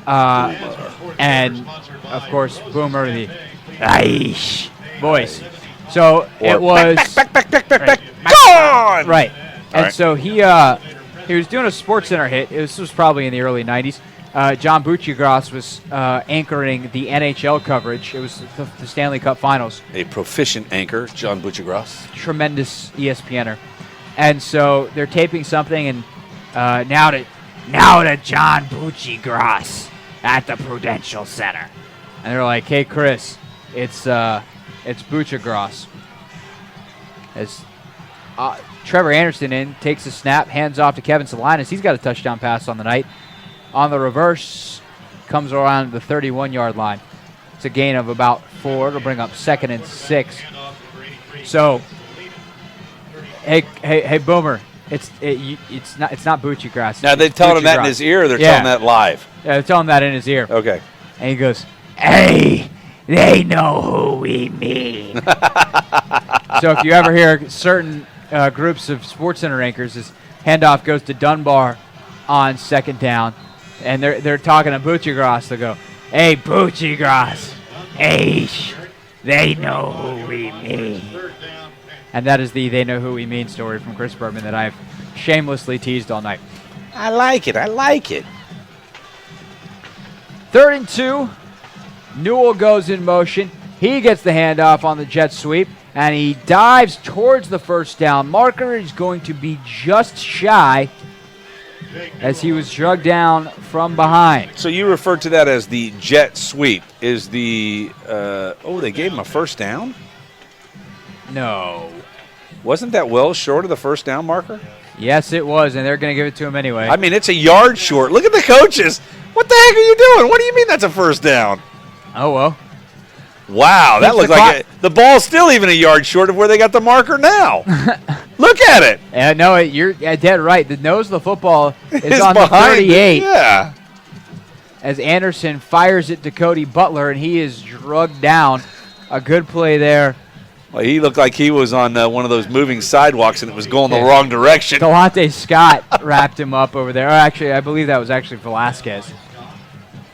And, of course, Boomer, the Aish voice. So it was... Back, gone! Right. And right. So he was doing a SportsCenter hit. This was probably in the early 90s. John Buccigross was anchoring the NHL coverage. It was the Stanley Cup Finals. A proficient anchor, John Buccigross. Tremendous ESPNer. And so they're taping something, and now to John Buccigross at the Prudential Center. And they're like, hey, Chris, it's Buccigross. As Trevor Anderson takes a snap, hands off to Kevin Salinas. He's got a touchdown pass on the night. On the reverse, comes around the 31-yard line. It's a gain of about 4. It'll bring up 2nd and 6. So, hey, Boomer, it's not Buccigross. Now they're telling him that in his ear, or they're telling that live? Yeah, they're telling him that in his ear. Okay. And he goes, hey, they know who we mean. So if you ever hear certain groups of SportsCenter anchors, this handoff goes to Dunbar on 2nd down. And they're talking to Buccigross. They go, hey, Buccigross, hey, they know who we mean. And that is the they know who we mean story from Chris Berman that I've shamelessly teased all night. I like it. 3rd and 2. Newell goes in motion. He gets the handoff on the jet sweep, and he dives towards the 1st down marker. He's going to be just shy as he was drugged down from behind. So you referred to that as the jet sweep. Is the they gave him a 1st down? No. Wasn't that well short of the 1st down marker? Yes, it was, and they're going to give it to him anyway. I mean, it's a yard short. Look at the coaches. What the heck are you doing? What do you mean that's a 1st down? Oh, well. Wow, that looks like the ball's still even a yard short of where they got the marker now. Look at it. Yeah, no, you're dead right. The nose of the football is on behind the 38. Yeah. As Anderson fires it to Cody Butler, and he is drugged down. A good play there. Well, he looked like he was on one of those moving sidewalks, and it was going the wrong direction. Delonte Scott wrapped him up over there. Actually, I believe that was actually Velasquez.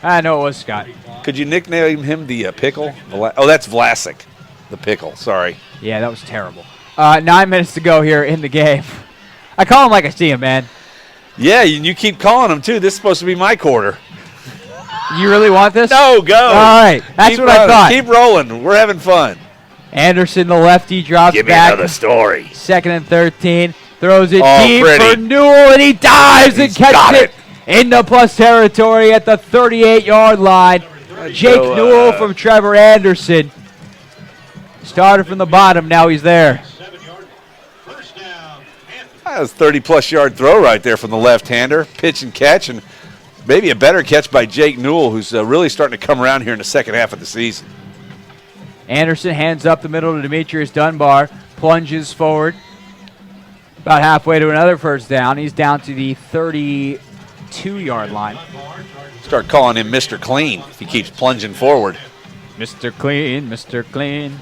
I know it was Scott. Could you nickname him the Pickle? That's Vlasic, the Pickle. Sorry. Yeah, that was terrible. 9 minutes to go here in the game. I call him like I see him, man. Yeah, you keep calling him, too. This is supposed to be my quarter. You really want this? No, go. All right. That's what I thought. Keep rolling. We're having fun. Anderson, the lefty, drops back. Give me another story. 2nd and 13. Throws it deep pretty. for Newell, and he dives and catches it into plus territory at the 38-yard line. Jake Newell from Trevor Anderson. Started from the bottom. Now he's there. That was a 30-plus yard throw right there from the left-hander. Pitch and catch, and maybe a better catch by Jake Newell, who's really starting to come around here in the second half of the season. Anderson hands up the middle to Demetrius Dunbar. Plunges forward. About halfway to another 1st down. He's down to the 32-yard line. Start calling him Mr. Clean if he keeps plunging forward. Mr. Clean, Mr. Clean.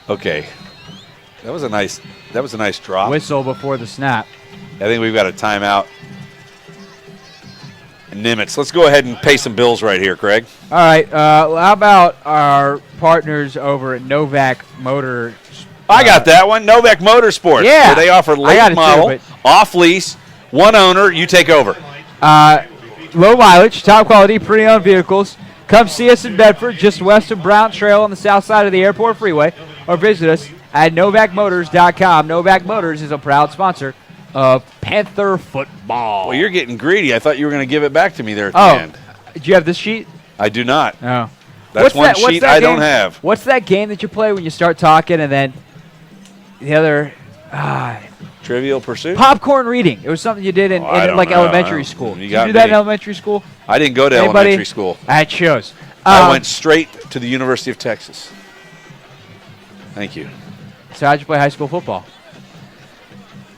Okay. That was a nice drop. Whistle before the snap. I think we've got a timeout. Nimitz. Let's go ahead and pay some bills right here, Craig. All right. How about our partners over at Novak Motor? I got that one. Novak Motorsports. Yeah. Where they offer late model, off lease, one owner. You take over. Low mileage, top quality, pre-owned vehicles. Come see us in Bedford, just west of Brown Trail on the south side of the Airport Freeway, or visit us at novakmotors.com. Novak Motors is a proud sponsor of Panther football. Well, you're getting greedy. I thought you were going to give it back to me there at the end. Do you have this sheet? I do not. Oh. That's one sheet I don't have. What's that game that you play when you start talking and then the other... Trivial Pursuit? Popcorn reading. It was something you did in elementary school. Did you do that in elementary school? I didn't go to elementary school. That shows. I went straight to the University of Texas. Thank you. So how'd you play high school football?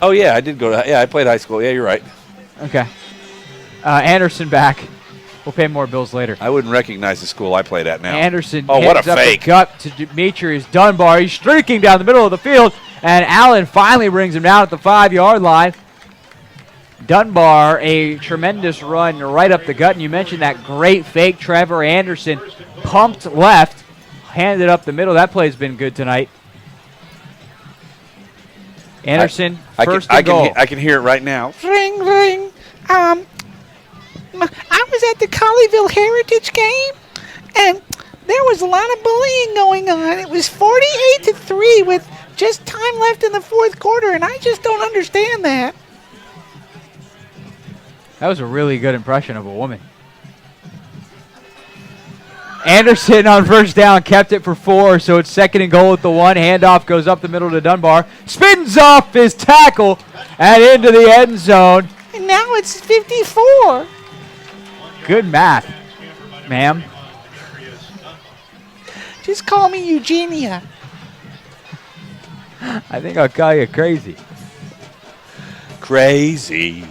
Oh, yeah, I did go to... Yeah, I played high school. Yeah, you're right. Okay. Anderson back. We'll pay more bills later. I wouldn't recognize the school I played at now. Anderson what a fake. Up to Demetrius Dunbar. He's streaking down the middle of the field, and Allen finally brings him down at the 5-yard line. Dunbar, a tremendous run right up the gut, and you mentioned that great fake. Trevor Anderson pumped left, handed up the middle. That play's been good tonight. Anderson, first and goal. I can hear it right now. Ring, ring. I was at the Colleyville Heritage game, and there was a lot of bullying going on. It was 48-3 with just time left in the fourth quarter, and I just don't understand that. That was a really good impression of a woman. Anderson on first down kept it for 4, so it's second and goal at the 1. Handoff goes up the middle to Dunbar. Spins off his tackle and into the end zone. And now it's 54. Good math, ma'am. Just call me Eugenia. I think I'll call you crazy. Crazy.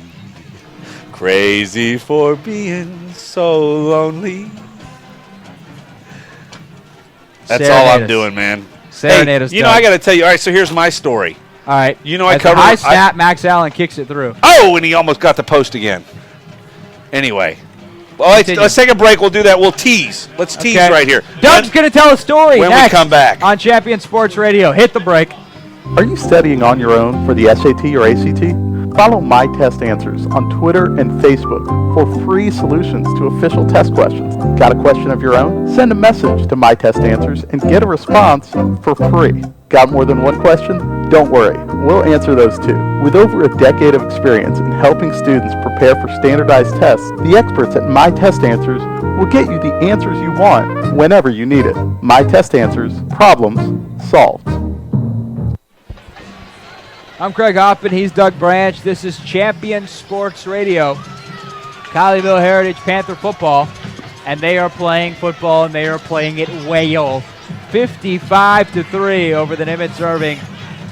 Crazy for being so lonely. That's all I'm doing, man. Serenade us. You know, I got to tell you. All right, so here's my story. All right. You know, I As a covered. high snap, Max Allen kicks it through. Oh, and he almost got the post again. Anyway. Well, let's take a break. We'll do that. We'll tease. Let's tease right here. Doug's going to tell a story when next we come back on Champion Sports Radio. Hit the break. Are you studying on your own for the SAT or ACT? Follow My Test Answers on Twitter and Facebook for free solutions to official test questions. Got a question of your own? Send a message to My Test Answers and get a response for free. Got more than one question? Don't worry, we'll answer those too. With over a decade of experience in helping students prepare for standardized tests, the experts at My Test Answers will get you the answers you want whenever you need it. My Test Answers, problems solved. I'm Craig Hoffman. He's Doug Branch. This is Champion Sports Radio. Colleyville Heritage Panther football. And they are playing football, and they are playing it well. 55-3 over the Nimitz Irving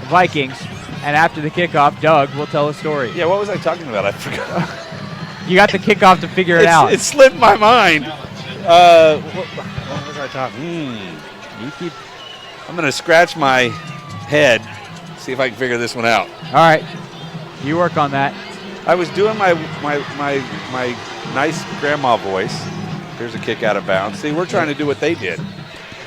Vikings. And after the kickoff, Doug will tell a story. Yeah, what was I talking about? I forgot. You got the kickoff to figure it out. It slipped my mind. What was I talking? I'm going to scratch my head. See if I can figure this one out. All right, you work on that. I was doing my nice grandma voice. Here's a kick out of bounds. See, we're trying to do what they did.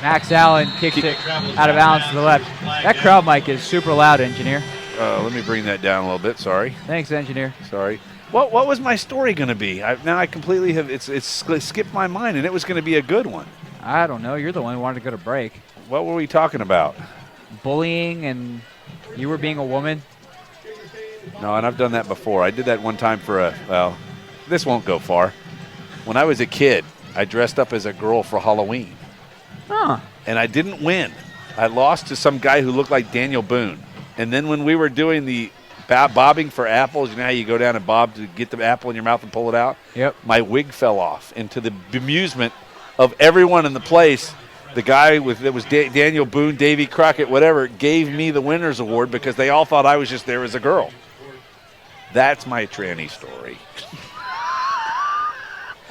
Max Allen kicks it out of bounds to the left. That crowd mic is super loud, engineer. Let me bring that down a little bit. Sorry. Thanks, engineer. Sorry. What was my story going to be? Now I completely have it's skipped my mind, and it was going to be a good one. I don't know. You're the one who wanted to go to break. What were we talking about? Bullying and you were being a woman? No, and I've done that before. I did that one time this won't go far. When I was a kid, I dressed up as a girl for Halloween. Huh. And I didn't win. I lost to some guy who looked like Daniel Boone. And then when we were doing the bobbing for apples, you know how you go down and bob to get the apple in your mouth and pull it out? Yep. My wig fell off. And to the bemusement of everyone in the place, the guy that was Daniel Boone, Davy Crockett, whatever, gave me the winner's award because they all thought I was just there as a girl. That's my tranny story.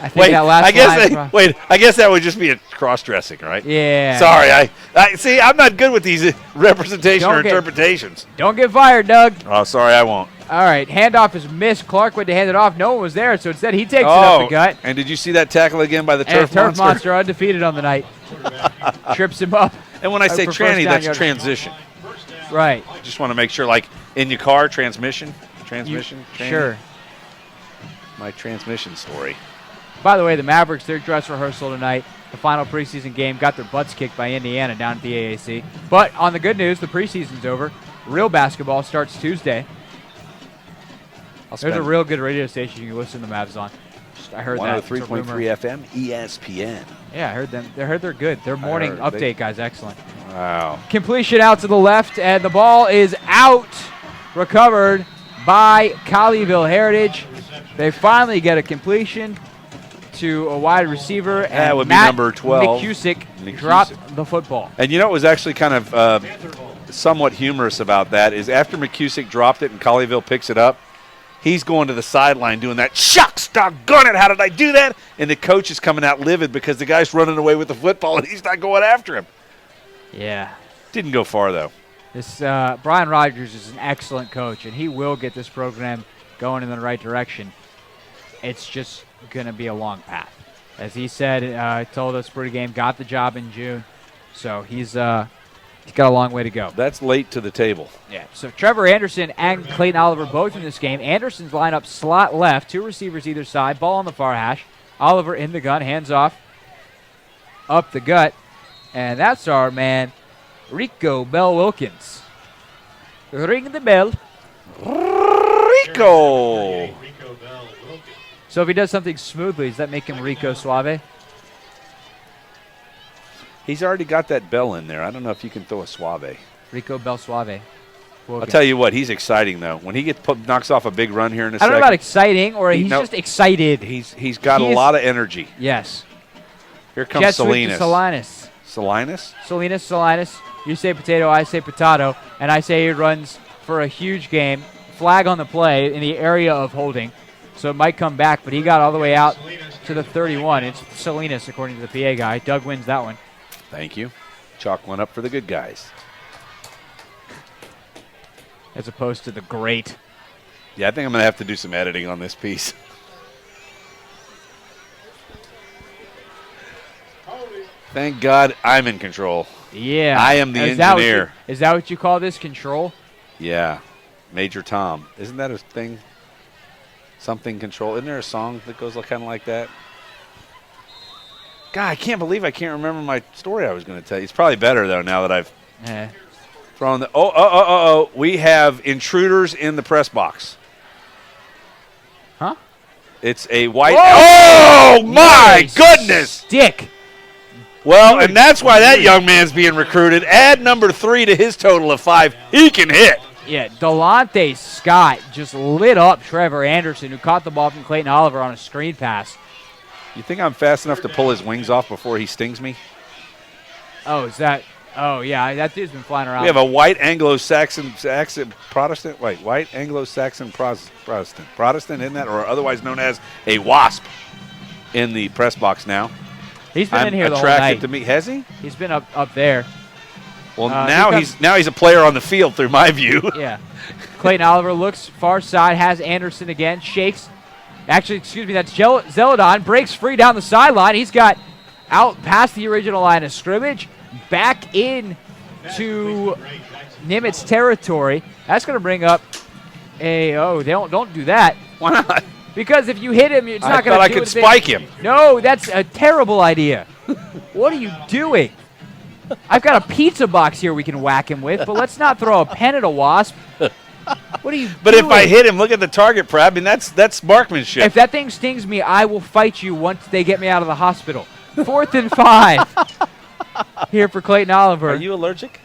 I think I guess that would just be a cross-dressing, right? Yeah. Sorry, I see. I'm not good with these representation or interpretations. Don't get fired, Doug. Oh, sorry, I won't. All right, handoff is missed. Clark went to hand it off. No one was there, so instead he takes it up the gut. And did you see that tackle again by the And Turf Monster undefeated on the night. Trips him up. And when I say for tranny, first that's down transition. Right. Just want to make sure, like in your car, transmission. Tranny. Sure. My transmission story. By the way, the Mavericks, their dress rehearsal tonight, the final preseason game, got their butts kicked by Indiana down at the AAC. But on the good news, the preseason's over. Real basketball starts Tuesday. There's a real good radio station you can listen to the Mavs on. I heard that. 103.3 FM, ESPN. Yeah, I heard them. I heard they're good. Their morning update guy's excellent. Wow. Completion out to the left, and the ball is out. Recovered by Colleyville Heritage. They finally get a completion to a wide receiver, and that would be Matt number 12. McCusick dropped the football. And you know what was actually kind of somewhat humorous about that is after McCusick dropped it and Colleyville picks it up, he's going to the sideline doing that, shucks, doggone it, how did I do that? And the coach is coming out livid because the guy's running away with the football and he's not going after him. Yeah. Didn't go far, though. This Brian Rogers is an excellent coach, and he will get this program going in the right direction. It's just going to be a long path. As he said, told us pregame, got the job in June. So he's got a long way to go. That's late to the table. Yeah. So Trevor Anderson and Clayton Oliver both in this game. Anderson's line up slot left, 2 receivers either side, ball on the far hash. Oliver in the gun, hands off, up the gut. And that's our man, Rico Bell Wilkins. Ring the bell. Rico. So if he does something smoothly, does that make him Rico Suave? He's already got that bell in there. I don't know if you can throw a Suave. Rico Bell Suave. I'll tell you what, he's exciting, though. When he knocks off a big run here in a I second. don't know about exciting, or he's just excited. He's got a lot of energy. Yes. Here comes Salinas. Salinas. You say potato, I say potato, and I say he runs for a huge game. Flag on the play in the area of holding. So it might come back, but he got all the way out to the 31. It's Salinas, according to the PA guy. Doug wins that one. Thank you. Chalk one up for the good guys. As opposed to the great. Yeah, I think I'm going to have to do some editing on this piece. Thank God I'm in control. Yeah. I am the engineer. Is that what you call this, control? Yeah. Major Tom. Isn't that a thing? Something control. Isn't there a song that goes kind of like that? God, I can't believe I can't remember my story I was going to tell you. It's probably better, though, now that I've thrown the... Oh. We have intruders in the press box. Huh? It's a white... Oh, my goodness! Stick. Well, and that's why that young man's being recruited. Add number 3 to his total of 5. He can hit. Yeah, Delonte Scott just lit up Trevor Anderson, who caught the ball from Clayton Oliver on a screen pass. You think I'm fast enough to pull his wings off before he stings me? Oh, is that... Oh, yeah, that dude's been flying around. We have a white Anglo-Saxon Protestant. Wait, white Anglo-Saxon Protestant, isn't that? Or otherwise known as a WASP in the press box now. He's been in here the whole night. Attracted to me. Has he? He's been up there. Well, now he's a player on the field through my view. Yeah. Clayton Oliver looks far side, has Anderson again, shakes. Actually, excuse me, that's Zeladon. Breaks free down the sideline. He's got out past the original line of scrimmage, back in to Nimitz territory. That's going to bring up a... Oh, don't do that. Why not? Because if you hit him, it's not going to do I thought I could spike him. No, that's a terrible idea. What are you doing? I've got a pizza box here we can whack him with, but let's not throw a pen at a wasp. What are you But doing? if I hit him, look at the target prep, and that's marksmanship. If that thing stings me, I will fight you once they get me out of the hospital. 4th and 5 here for Clayton Oliver. Are you allergic?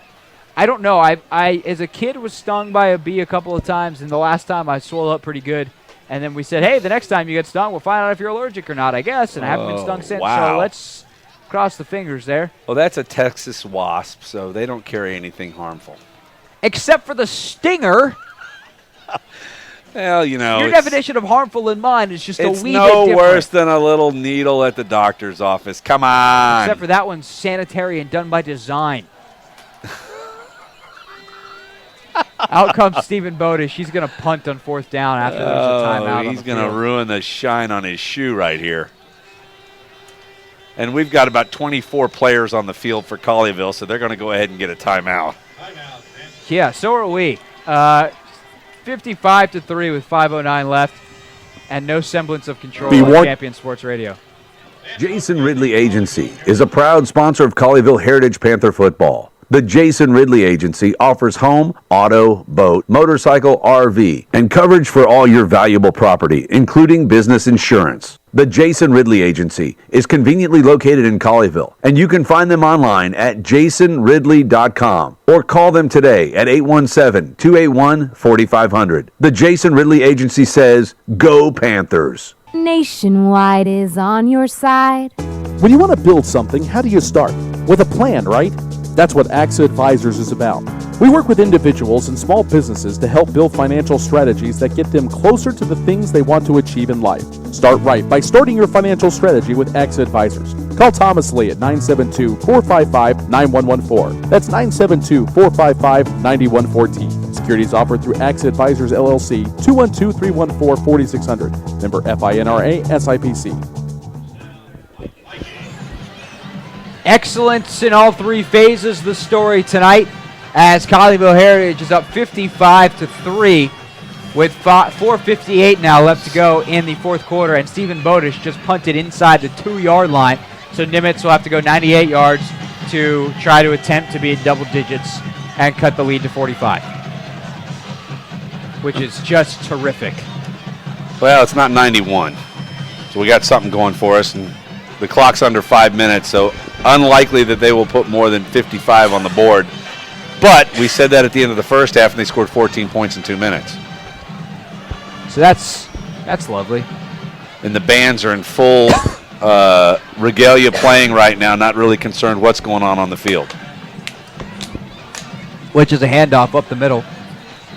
I don't know. I as a kid was stung by a bee a couple of times, and the last time I swelled up pretty good. And then we said, hey, the next time you get stung, we'll find out if you're allergic or not, I guess. And I haven't been stung since. Wow. So let's cross the fingers there. Well, that's a Texas wasp, so they don't carry anything harmful. Except for the stinger. Well, you know. Your definition of harmful in mine is just a wee bit different. It's no worse than a little needle at the doctor's office. Come on. Except for that one's sanitary and done by design. Out comes Stephen Bodish. He's going to punt on 4th down after there's a timeout. He's going to ruin the shine on his shoe right here. And we've got about 24 players on the field for Colleyville, so they're going to go ahead and get a timeout. Yeah, so are we. 55-3 with 5:09 left, and no semblance of control on Champion Sports Radio. Jason Ridley Agency is a proud sponsor of Colleyville Heritage Panther football. The Jason Ridley Agency offers home, auto, boat, motorcycle, RV, and coverage for all your valuable property, including business insurance. The Jason Ridley Agency is conveniently located in Colleyville, and you can find them online at jasonridley.com or call them today at 817-281-4500. The Jason Ridley Agency says, Go Panthers! Nationwide is on your side. When you want to build something, how do you start? With a plan, right? That's what AXA Advisors is about. We work with individuals and small businesses to help build financial strategies that get them closer to the things they want to achieve in life. Start right by starting your financial strategy with AXA Advisors. Call Thomas Lee at 972-455-9114. That's 972-455-9114. Securities offered through AXA Advisors LLC, 212-314-4600. Member FINRA SIPC. Excellence in all three phases of the story tonight as Colleyville Heritage is up 55-3 with 4:58 now left to go in the 4th quarter, and Stephen Bodish just punted inside the 2-yard line, so Nimitz will have to go 98 yards to try to attempt to be in double digits and cut the lead to 45, which is just terrific. Well, it's not 91, so we got something going for us, and the clock's under 5 minutes, so unlikely that they will put more than 55 on the board. But we said that at the end of the first half, and they scored 14 points in 2 minutes. So that's lovely. And the bands are in full regalia playing right now, not really concerned what's going on the field. Which is a handoff up the middle,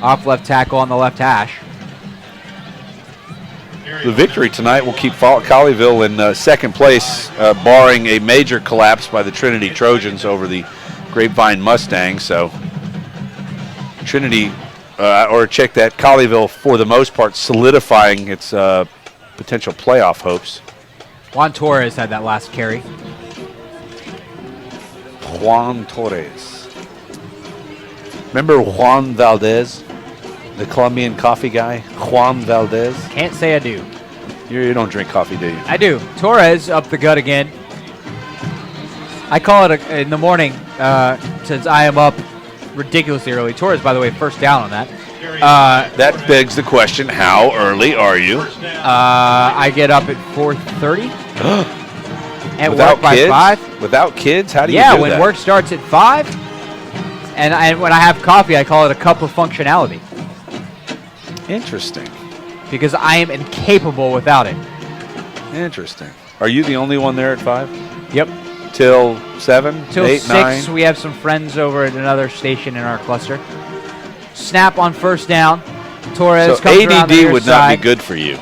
off left tackle on the left hash. The victory tonight will keep Colleyville in second place, barring a major collapse by the Trinity Trojans over the Grapevine Mustangs. So Trinity, or check that, Colleyville for the most part solidifying its potential playoff hopes. Juan Torres had that last carry. Juan Torres. Remember Juan Valdez? The Colombian coffee guy, Juan Valdez. Can't say I do. You don't drink coffee, do you? I do. Torres up the gut again. I call it in the morning since I am up ridiculously early. Torres, by the way, first down on that. That begs the question, how early are you? I get up at 4:30. And without work by kids? 5. Without kids? How do you do that? that? Yeah, when work starts at 5. And when I have coffee, I call it a cup of functionality. Interesting. Because I am incapable without it. Interesting. Are you the only one there at 5? Yep. Till 7, Till 8, 6, 9? we have some friends over at another station in our cluster. Snap on first down. Torres so comes around the ADD near would side. not be good for you.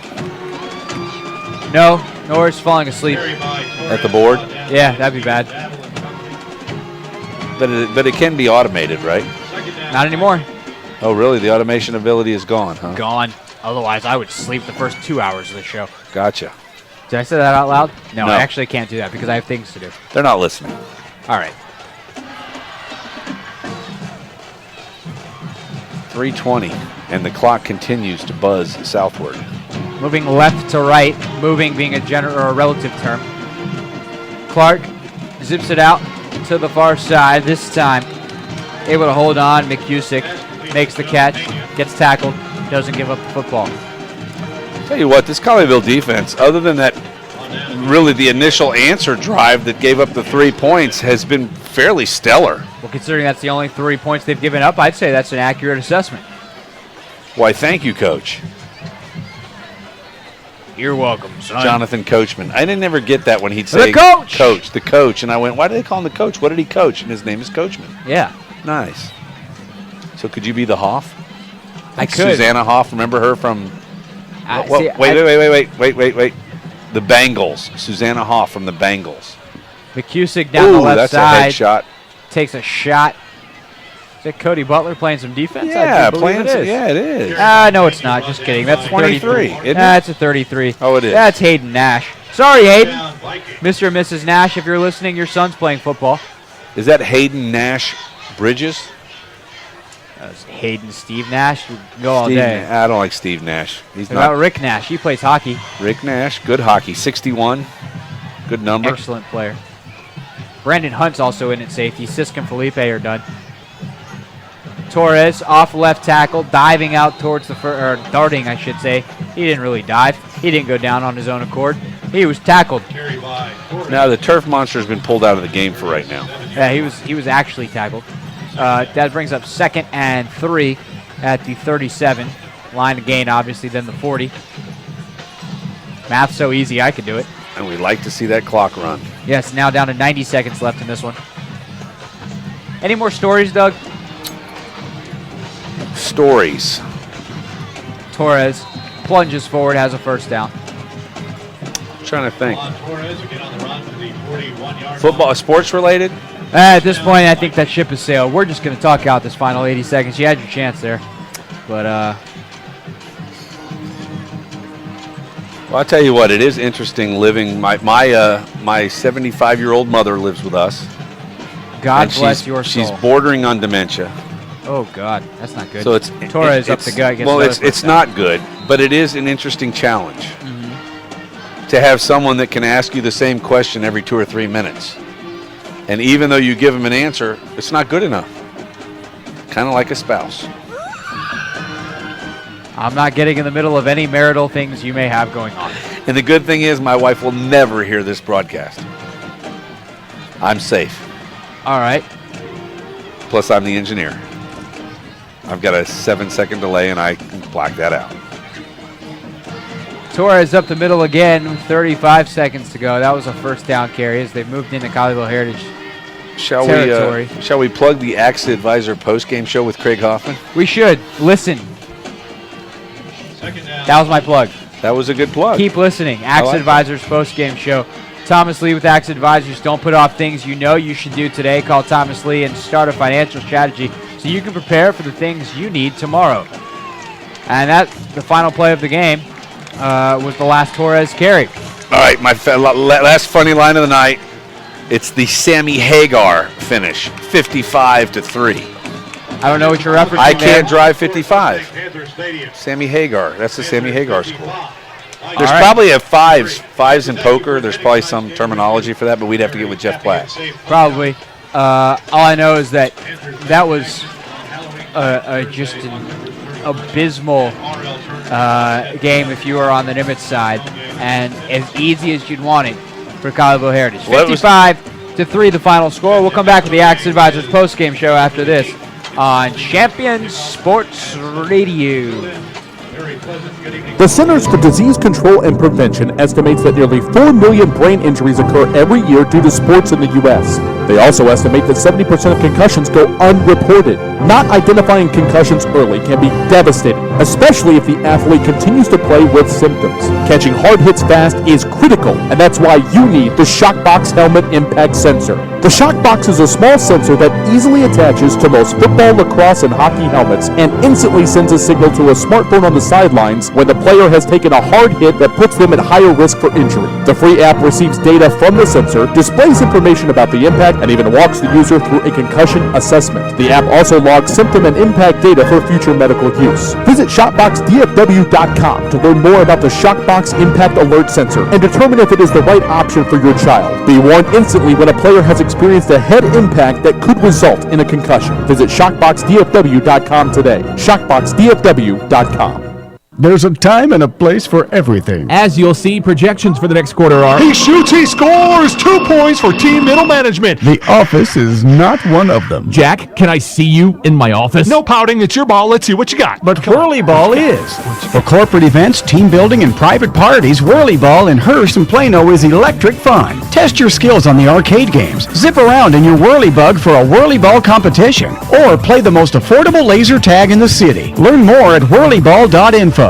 No, Norris falling asleep. At the board? Yeah, that'd be bad. But it can be automated, right? Not anymore. Oh, really? The automation ability is gone, huh? Gone. Otherwise, I would sleep the first 2 hours of the show. Gotcha. Did I say that out loud? No, No. I actually can't do that because I have things to do. They're not listening. All right. 3:20, and the clock continues to buzz southward. Moving left to right, moving being a general or a relative term. Clark zips it out to the far side this time. Able to hold on. McCusick makes the catch, gets tackled, doesn't give up the football. Tell you what, this Colleyville defense, other than that, really the initial answer drive that gave up the 3 points, has been fairly stellar. Well, considering that's the only 3 points they've given up, I'd say that's an accurate assessment. Why, thank you, Coach. You're welcome, son. Jonathan Coachman. I didn't ever get that when he'd say, The coach! Coach, the coach. And I went, why do they call him the coach? What did he coach? And his name is Coachman. Yeah. Nice. So could you be the Hoff? I could. Susanna Hoff, remember her from... See, Wait. The Bengals. Susanna Hoff from the Bengals. McCusick down the left that's side. a headshot. Takes a shot. Is it Cody Butler playing some defense? Yeah, I do believe it is. Yeah, it is. No, it's not. Just kidding. That's 23. Isn't it? That's a 33. Oh, it is. That's Hayden Nash. Sorry, Hayden. Mr. and Mrs. Nash, if you're listening, your son's playing football. Is that Hayden Nash Bridges? That's Hayden Steve Nash. You can go all Steve day. I don't like Steve Nash. He's What about not. Rick Nash? He plays hockey. Rick Nash, good hockey. 61, good number. Excellent player. Brandon Hunt's also in at safety. Sisk and Felipe are done. Torres off left tackle, diving out towards the or darting, I should say. He didn't really dive. He didn't go down on his own accord. He was tackled. Now the turf monster has been pulled out of the game for right now. Yeah, he was actually tackled. That brings up 2nd and 3 at the 37. Line to gain, obviously, then the 40. Math's so easy, I could do it. And we like to see that clock run. Yes, now down to 90 seconds left in this one. Any more stories, Doug? Stories. Torres plunges forward, has a first down. Trying to think. Football, sports related? At this point, I think that ship has sailed. We're just going to talk out this final 80 seconds. You had your chance there. But, well, I'll tell you what, it is interesting living. My 75-year-old mother lives with us. God bless your soul. She's bordering on dementia. Oh, God. That's not good. So it's Torres up the gut. Well, it's not good, but it is an interesting challenge to have someone that can ask you the same question every 2 or 3 minutes. And even though you give them an answer, it's not good enough. Kind of like a spouse. I'm not getting in the middle of any marital things you may have going on. And the good thing is my wife will never hear this broadcast. I'm safe. All right. Plus, I'm the engineer. I've got a 7-second delay, and I can black that out. Torres up the middle again, 35 seconds to go. That was a first down carry as they moved into Colleyville Heritage territory. Shall we plug the Axe Advisor postgame show with Craig Hoffman? We should. Listen. That was my plug. That was a good plug. Keep listening. Axe Advisors postgame show. Thomas Lee with Axe Advisors. Don't put off things you know you should do today. Call Thomas Lee and start a financial strategy so you can prepare for the things you need tomorrow. And the final play of the game was the last Torres carry. All right, my last funny line of the night. It's the Sammy Hagar finish, 55-3. I don't know what you're referencing. I can't drive 55. Sammy Hagar. That's the Sammy Hagar score. There's probably a fives in poker. There's probably some terminology for that, but we'd have to get with Jeff Platt. Probably. All I know is that was just an abysmal game if you were on the Nimitz side, and as easy as you'd want it for Colleyville Heritage. 55-3 the final score. We'll come back with the Axe Advisors postgame show after this on Champion Sports Radio. The Centers for Disease Control and Prevention estimates that nearly 4 million brain injuries occur every year due to sports in the U.S. They also estimate that 70% of concussions go unreported. Not identifying concussions early can be devastating, especially if the athlete continues to play with symptoms. Catching hard hits fast is critical, and that's why you need the Shockbox Helmet Impact Sensor. The Shockbox is a small sensor that easily attaches to most football, lacrosse, and hockey helmets and instantly sends a signal to a smartphone on the sidelines when the player has taken a hard hit that puts them at higher risk for injury. The free app receives data from the sensor, displays information about the impact, and even walks the user through a concussion assessment. The app also logs symptom and impact data for future medical use. Visit ShopboxDFW.com to learn more about the Shockbox Impact Alert Sensor and determine if it is the right option for your child. Be warned instantly when a player has experienced a head impact that could result in a concussion. Visit ShockboxDFW.com today. ShockboxDFW.com. There's a time and a place for everything. As you'll see, projections for the next quarter are... He shoots, he scores! 2 points for team middle management. The office is not one of them. Jack, can I see you in my office? No pouting, it's your ball. Let's see what you got. But Whirly Ball is. For corporate events, team building, and private parties, Whirly Ball in Hearst and Plano is electric fun. Test your skills on the arcade games. Zip around in your Whirly Bug for a Whirly Ball competition. Or play the most affordable laser tag in the city. Learn more at whirlyball.info.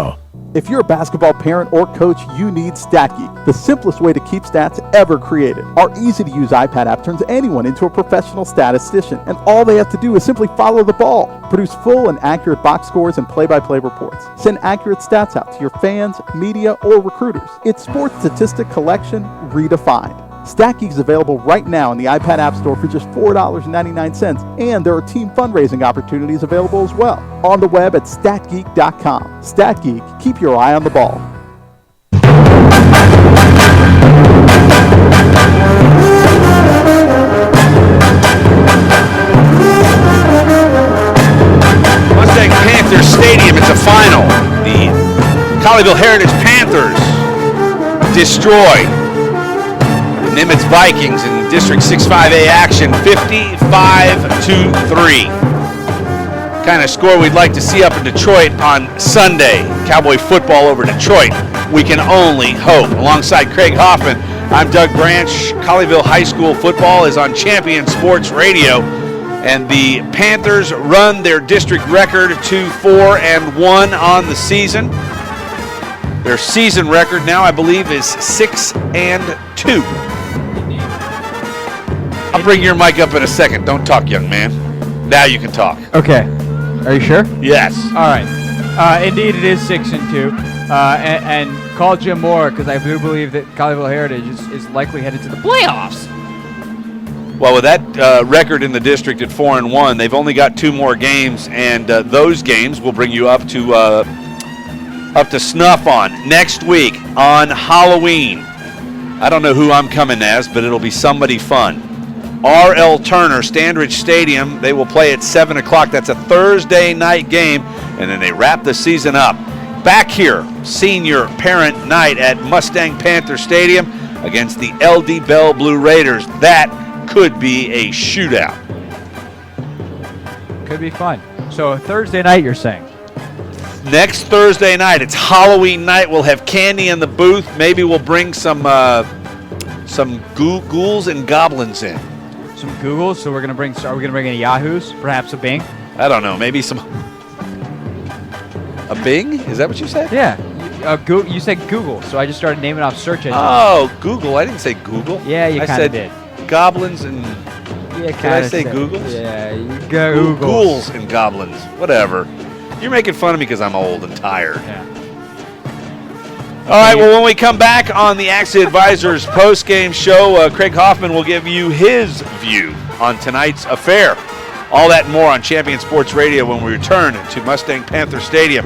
If you're a basketball parent or coach, you need StatGeek, the simplest way to keep stats ever created. Our easy-to-use iPad app turns anyone into a professional statistician, and all they have to do is simply follow the ball. Produce full and accurate box scores and play-by-play reports. Send accurate stats out to your fans, media, or recruiters. It's sports statistic collection redefined. StatGeek is available right now in the iPad App Store for just $4.99, and there are team fundraising opportunities available as well. On the web at statgeek.com. StatGeek, keep your eye on the ball. Mustang Panther Stadium, it's a final. The Colleyville Heritage Panthers destroy Nimitz Vikings in District 6-5A action, 55-3. Kind of score we'd like to see up in Detroit on Sunday. Cowboy football over Detroit. We can only hope. Alongside Craig Hoffman, I'm Doug Branch. Colleyville High School football is on Champion Sports Radio, and the Panthers run their district record to 4-1 on the season. Their season record now, I believe, is 6-2. I'll bring your mic up in a second. Don't talk, young man. Now you can talk. Okay. Are you sure? Yes. All right. Indeed, it is 6-2. And call Jim Moore, because I do believe that Colleyville Heritage is likely headed to the playoffs. Well, with that record in the district at 4-1, they've only got 2 more games, and those games will bring you up to snuff on next week on Halloween. I don't know who I'm coming as, but it'll be somebody fun. R.L. Turner, Standridge Stadium. They will play at 7 o'clock. That's a Thursday night game, and then they wrap the season up. Back here, senior parent night at Mustang Panther Stadium against the LD Bell Blue Raiders. That could be a shootout. Could be fun. So Thursday night, you're saying? Next Thursday night, it's Halloween night. We'll have candy in the booth. Maybe we'll bring some ghouls and goblins in. Some Googles. So are we gonna bring any Yahoos? Perhaps a Bing? I don't know. Maybe some. A Bing? Is that what you said? Yeah. You said Google, so I just started naming off search engines. Oh, Google. I didn't say Google. Yeah, you kind of did. Goblins and. Yeah, did I say Googles? Yeah, you Googles. Ghouls and goblins. Whatever. You're making fun of me because I'm old and tired. Yeah. All right, well, when we come back on the Accident Advisors post-game show, Craig Hoffman will give you his view on tonight's affair. All that and more on Champion Sports Radio when we return to Mustang Panther Stadium.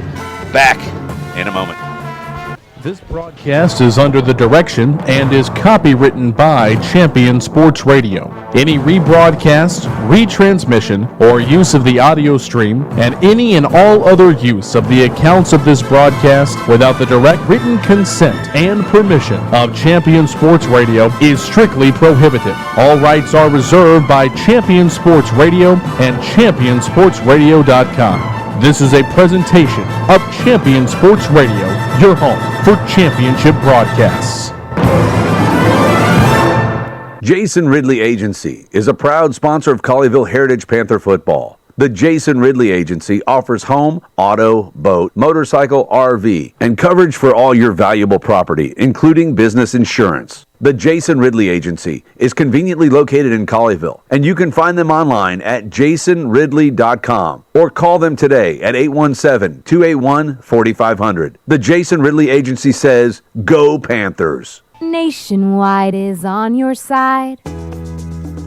Back in a moment. This broadcast is under the direction and is copywritten by Champion Sports Radio. Any rebroadcast, retransmission, or use of the audio stream, and any and all other use of the accounts of this broadcast without the direct written consent and permission of Champion Sports Radio is strictly prohibited. All rights are reserved by Champion Sports Radio and ChampionSportsRadio.com. This is a presentation of Champion Sports Radio, your home for championship broadcasts. Jason Ridley Agency is a proud sponsor of Colleyville Heritage Panther football. The Jason Ridley Agency offers home, auto, boat, motorcycle, RV, and coverage for all your valuable property, including business insurance. The Jason Ridley Agency is conveniently located in Colleyville, and you can find them online at jasonridley.com or call them today at 817-281-4500. The Jason Ridley Agency says, Go Panthers! Nationwide is on your side.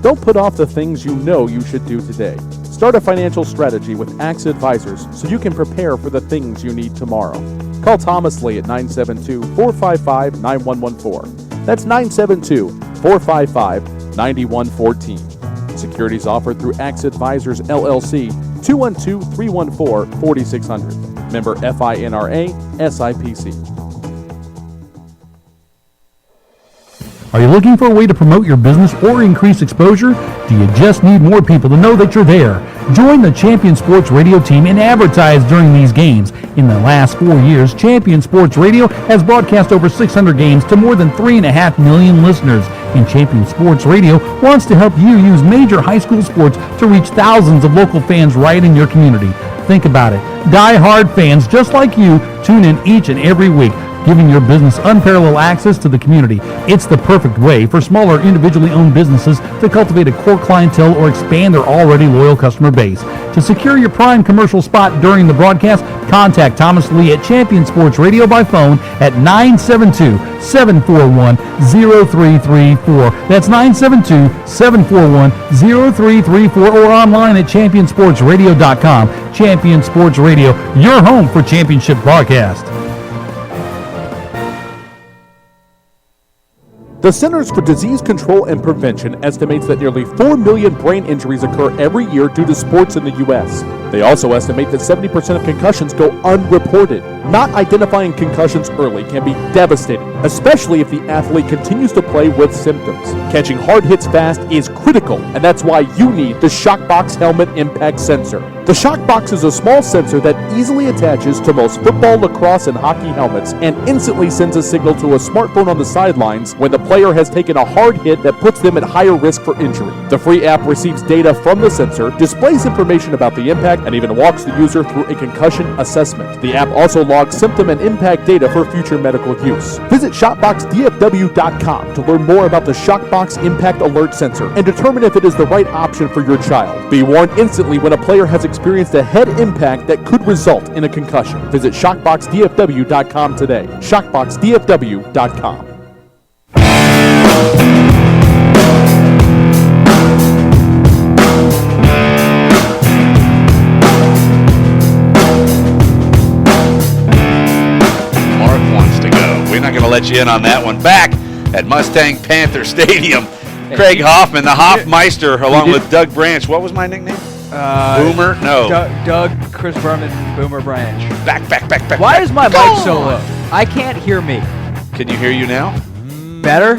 Don't put off the things you know you should do today. Start a financial strategy with Axe Advisors so you can prepare for the things you need tomorrow. Call Thomas Lee at 972-455-9114. That's 972-455-9114. Securities offered through Axe Advisors LLC, 212-314-4600. Member FINRA, SIPC. Are you looking for a way to promote your business or increase exposure? Do you just need more people to know that you're there? Join the Champion Sports Radio team and advertise during these games. In the last 4 years, Champion Sports Radio has broadcast over 600 games to more than 3.5 million listeners. And Champion Sports Radio wants to help you use major high school sports to reach thousands of local fans right in your community. Think about it. Die-hard fans just like you tune in each and every week, giving your business unparalleled access to the community. It's the perfect way for smaller individually owned businesses to cultivate a core clientele or expand their already loyal customer base. To secure your prime commercial spot during the broadcast, contact Thomas Lee at Champion Sports Radio by phone at 972-741-0334. That's 972-741-0334 or online at championsportsradio.com. Champion Sports Radio, your home for championship broadcast. The Centers for Disease Control and Prevention estimates that nearly 4 million brain injuries occur every year due to sports in the U.S. They also estimate that 70% of concussions go unreported. Not identifying concussions early can be devastating, especially if the athlete continues to play with symptoms. Catching hard hits fast is critical, and that's why you need the Shockbox Helmet Impact Sensor. The Shockbox is a small sensor that easily attaches to most football, lacrosse, and hockey helmets and instantly sends a signal to a smartphone on the sidelines when the player has taken a hard hit that puts them at higher risk for injury. The free app receives data from the sensor, displays information about the impact, and even walks the user through a concussion assessment. The app also logs symptom and impact data for future medical use. Visit shopboxdfw.com to learn more about the Shockbox Impact Alert Sensor and determine if it is the right option for your child. Be warned instantly when a player has experienced a head impact that could result in a concussion. Visit shopboxdfw.com today. shopboxdfw.com. Going to let you in on that one. Back at Mustang Panther Stadium, Craig Hoffman, the Hoffmeister, along with Doug Branch. What was my nickname? Boomer? No. Doug, Chris Berman, Boomer Branch. Back. Why is my mic so low? I can't hear me. Can you hear you now? Better?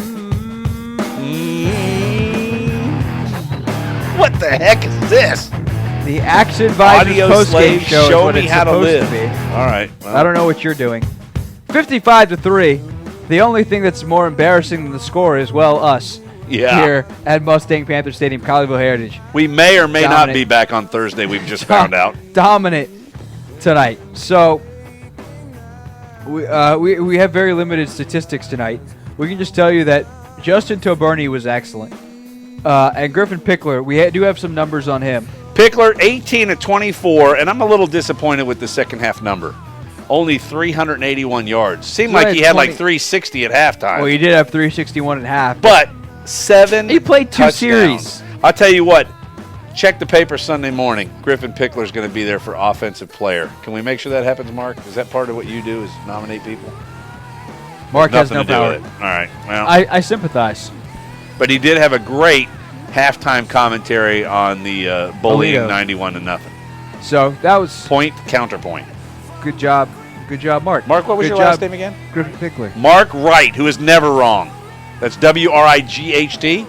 What the heck is this? The Action Advisors post-game show is what it's supposed to be. All right. Well. I don't know what you're doing. 55-3. The only thing that's more embarrassing than the score is, well, us here at Mustang Panther Stadium, Colleyville Heritage. We may or may not be back on Thursday. We've just found out. Dominant tonight. So we have very limited statistics tonight. We can just tell you that Justin Toberney was excellent, and Griffin Pickler. We do have some numbers on him. Pickler 18-24, and I'm a little disappointed with the second half number. Only 381 yards. Seemed like he had like 360 at halftime. Well, he did have 361 at half. But 7 He played 2 touchdowns. series. I'll tell you what. Check the paper Sunday morning. Griffin Pickler's going to be there for offensive player. Can we make sure that happens, Mark? Is that part of what you do is nominate people? Mark has no power. All right. Well, I sympathize. But he did have a great halftime commentary on the bullying 91-0. So that was point, counterpoint. Good job, Mark. Mark, what was your last name again? Griffin Pickler. Mark Wright, who is never wrong. That's W-R-I-G-H-T.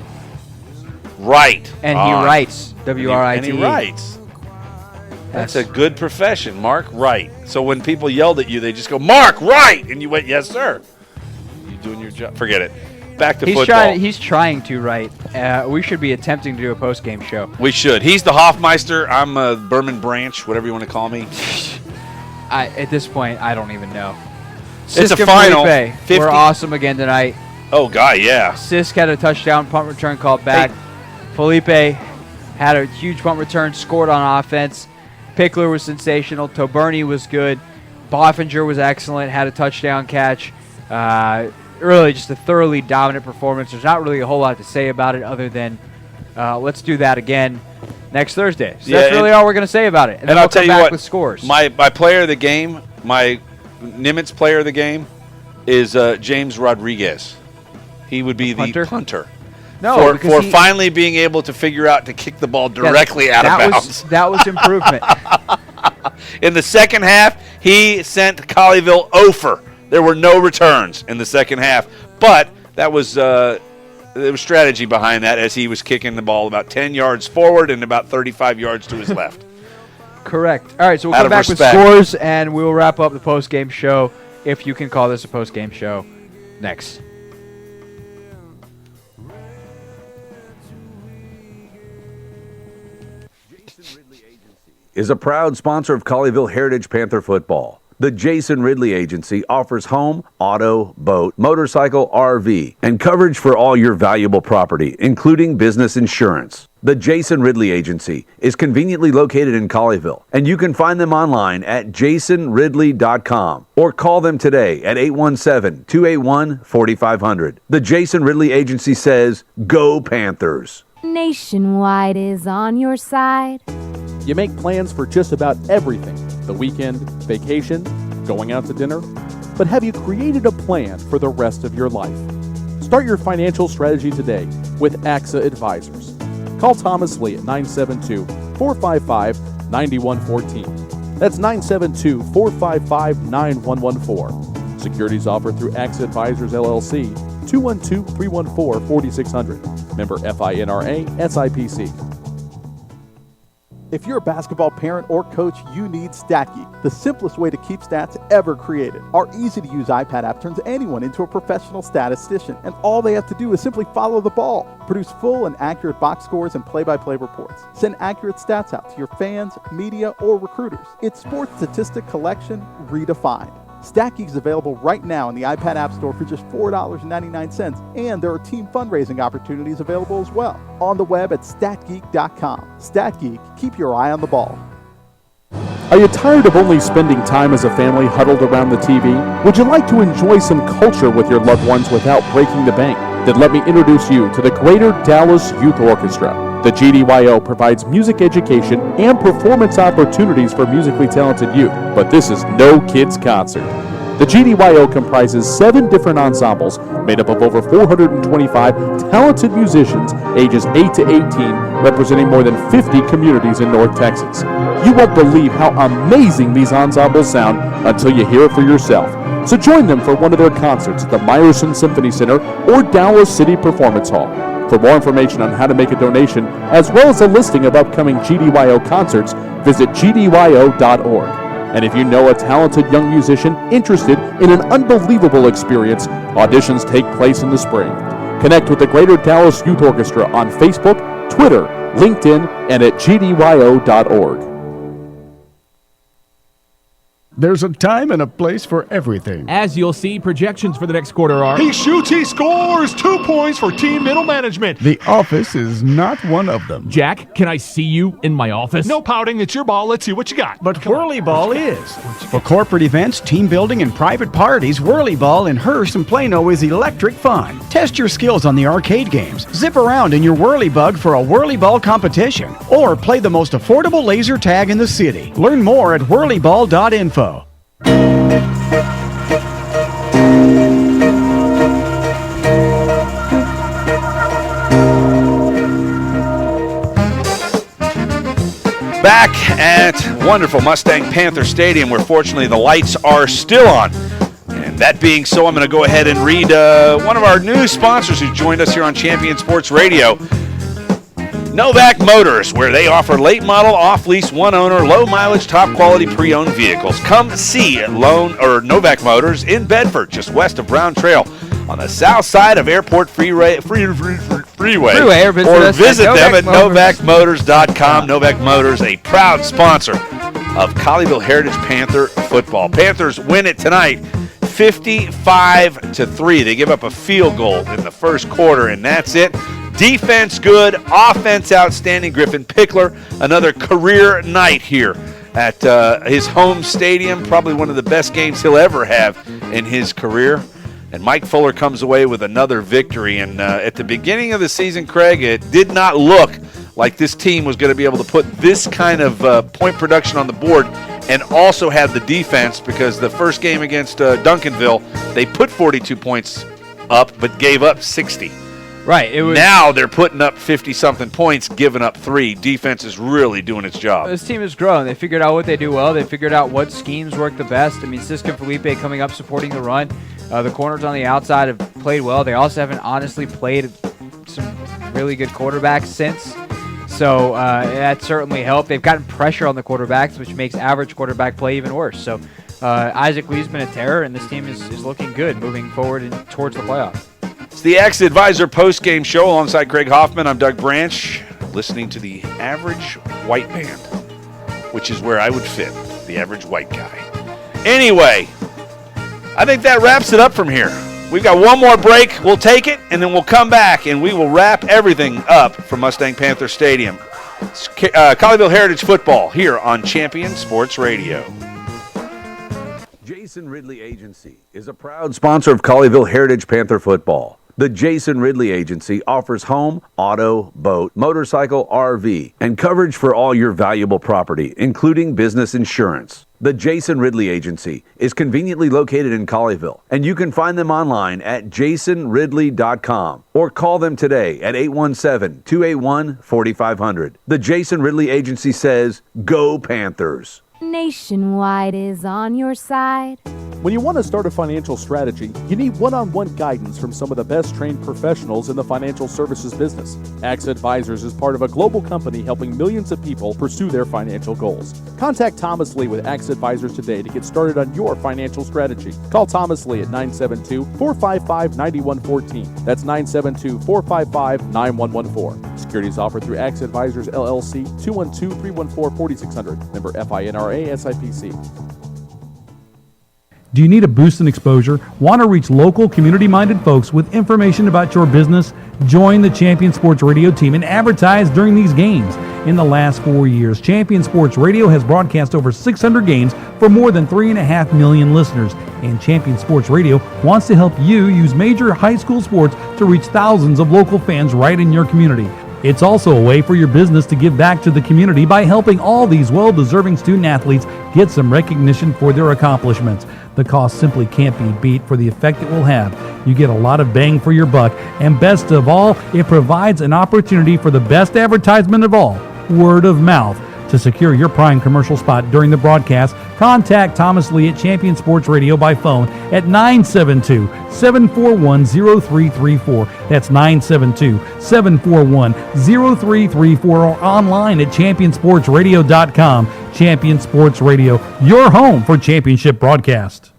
Wright. And he writes W-R-I-T-E. And he writes. That's a good profession, Mark Wright. So when people yelled at you, they just go, Mark Wright! And you went, yes, sir. You doing your job? Forget it. Back to football. He's trying to write. We should be attempting to do a post-game show. We should. He's the Hoffmeister. I'm Berman Branch, whatever you want to call me. At this point, I don't even know. It's a final. We're awesome again tonight. Oh, God, yeah. Sisk had a touchdown punt return called back. Hey. Felipe had a huge punt return, scored on offense. Pickler was sensational. Toberney was good. Boffinger was excellent, had a touchdown catch. Really just a thoroughly dominant performance. There's not really a whole lot to say about it other than let's do that again next Thursday. So that's really all we're going to say about it. And then I'll tell you what, with scores. My player of the game, my Nimitz player of the game is James Rodriguez. He would be the punter. No, for finally being able to figure out to kick the ball directly out of bounds. That was improvement. In the second half, he sent Colleyville over. There were no returns in the second half, but that was there was strategy behind that as he was kicking the ball about 10 yards forward and about 35 yards to his left. Correct. All right, so we'll come back with scores, and we'll wrap up the post-game show, if you can call this a post-game show, next. is a proud sponsor of Colleyville Heritage Panther football. The Jason Ridley Agency offers home, auto, boat, motorcycle, RV, and coverage for all your valuable property, including business insurance. The Jason Ridley Agency is conveniently located in Colleyville, and you can find them online at jasonridley.com or call them today at 817-281-4500. The Jason Ridley Agency says, Go Panthers! Nationwide is on your side. You make plans for just about everything. The weekend, vacation, going out to dinner. But have you created a plan for the rest of your life? Start your financial strategy today with AXA Advisors. Call Thomas Lee at 972-455-9114. That's 972-455-9114. Securities offered through AXA Advisors LLC, 212-314-4600. Member FINRA SIPC. If you're a basketball parent or coach, you need StatGeek, the simplest way to keep stats ever created. Our easy-to-use iPad app turns anyone into a professional statistician, and all they have to do is simply follow the ball. Produce full and accurate box scores and play-by-play reports. Send accurate stats out to your fans, media, or recruiters. It's sports statistic collection redefined. StatGeek is available right now in the iPad App Store for just $4.99, and there are team fundraising opportunities available as well. On the web at statgeek.com. StatGeek, keep your eye on the ball. Are you tired of only spending time as a family huddled around the TV? Would you like to enjoy some culture with your loved ones without breaking the bank? Then let me introduce you to the Greater Dallas Youth Orchestra. The GDYO provides music education and performance opportunities for musically talented youth, but this is no kids' concert. The GDYO comprises 7 different ensembles made up of over 425 talented musicians ages 8 to 18, representing more than 50 communities in North Texas. You won't believe how amazing these ensembles sound until you hear it for yourself. So join them for one of their concerts at the Meyerson Symphony Center or Dallas City Performance Hall. For more information on how to make a donation, as well as a listing of upcoming GDYO concerts, visit gdyo.org. And if you know a talented young musician interested in an unbelievable experience, auditions take place in the spring. Connect with the Greater Dallas Youth Orchestra on Facebook, Twitter, LinkedIn, and at gdyo.org. There's a time and a place for everything. As you'll see, projections for the next quarter are... He shoots, he scores! 2 points for team middle management. The office is not one of them. Jack, can I see you in my office? No pouting, it's your ball. Let's see what you got. But Whirly Ball is. For corporate events, team building, and private parties, Whirly Ball in Hearst and Plano is electric fun. Test your skills on the arcade games. Zip around in your Whirly Bug for a Whirly Ball competition. Or play the most affordable laser tag in the city. Learn more at whirlyball.info. Back at wonderful Mustang Panther Stadium, where fortunately the lights are still on. And that being so, I'm going to go ahead and read one of our new sponsors who joined us here on Champion Sports Radio. Novak Motors, where they offer late model, off-lease, one-owner, low-mileage, top-quality pre-owned vehicles. Come see Novak Motors in Bedford, just west of Brown Trail, on the south side of Airport Freeway, or visit them at novacmotors.com. Novak Motors, a proud sponsor of Colleyville Heritage Panther football. Panthers win it tonight, 55-3. They give up a field goal in the first quarter, and that's it. Defense good, offense outstanding. Griffin Pickler, another career night here at his home stadium. Probably one of the best games he'll ever have in his career. And Mike Fuller comes away with another victory. And at the beginning of the season, Craig, it did not look like this team was going to be able to put this kind of point production on the board and also have the defense, because the first game against Duncanville, they put 42 points up but gave up 60. Right. Now they're putting up 50-something points, giving up 3. Defense is really doing its job. This team has grown. They figured out what they do well. They figured out what schemes work the best. I mean, Siska Felipe coming up supporting the run. The corners on the outside have played well. They also haven't honestly played some really good quarterbacks since. So that certainly helped. They've gotten pressure on the quarterbacks, which makes average quarterback play even worse. So Isaac Lee's been a terror, and this team is looking good moving forward and towards the playoffs. It's the AXA Advisor post-game show alongside Craig Hoffman. I'm Doug Branch, listening to the Average White Band. which is where I would fit, the average white guy. Anyway, I think that wraps it up from here. We've got one more break. We'll take it, and then we'll come back, and we will wrap everything up from Mustang Panther Stadium. It's Colleyville Heritage Football here on Champion Sports Radio. Jason Ridley Agency is a proud sponsor of Colleyville Heritage Panther Football. The Jason Ridley Agency offers home, auto, boat, motorcycle, RV, and coverage for all your valuable property, including business insurance. The Jason Ridley Agency is conveniently located in Colleyville, and you can find them online at jasonridley.com or call them today at 817-281-4500. The Jason Ridley Agency says, Go Panthers! Nationwide is on your side. When you want to start a financial strategy, you need one-on-one guidance from some of the best trained professionals in the financial services business. Axe Advisors is part of a global company helping millions of people pursue their financial goals. Contact Thomas Lee with Axe Advisors today to get started on your financial strategy. Call Thomas Lee at 972-455-9114. That's 972-455-9114. Securities offered through Axe Advisors, LLC, 212-314-4600. Member FINRA, SIPC. Do you need a boost in exposure? Want to reach local, community-minded folks with information about your business? Join the Champion Sports Radio team and advertise during these games. In the last 4 years, Champion Sports Radio has broadcast over 600 games for more than 3.5 million listeners. And Champion Sports Radio wants to help you use major high school sports to reach thousands of local fans right in your community. It's also a way for your business to give back to the community by helping all these well-deserving student-athletes get some recognition for their accomplishments. The cost simply can't be beat for the effect it will have. You get a lot of bang for your buck, and best of all, it provides an opportunity for the best advertisement of all, word of mouth. To secure your prime commercial spot during the broadcast, contact Thomas Lee at Champion Sports Radio by phone at 972-741-0334. That's 972-741-0334 or online at championsportsradio.com. Champion Sports Radio, your home for championship broadcast.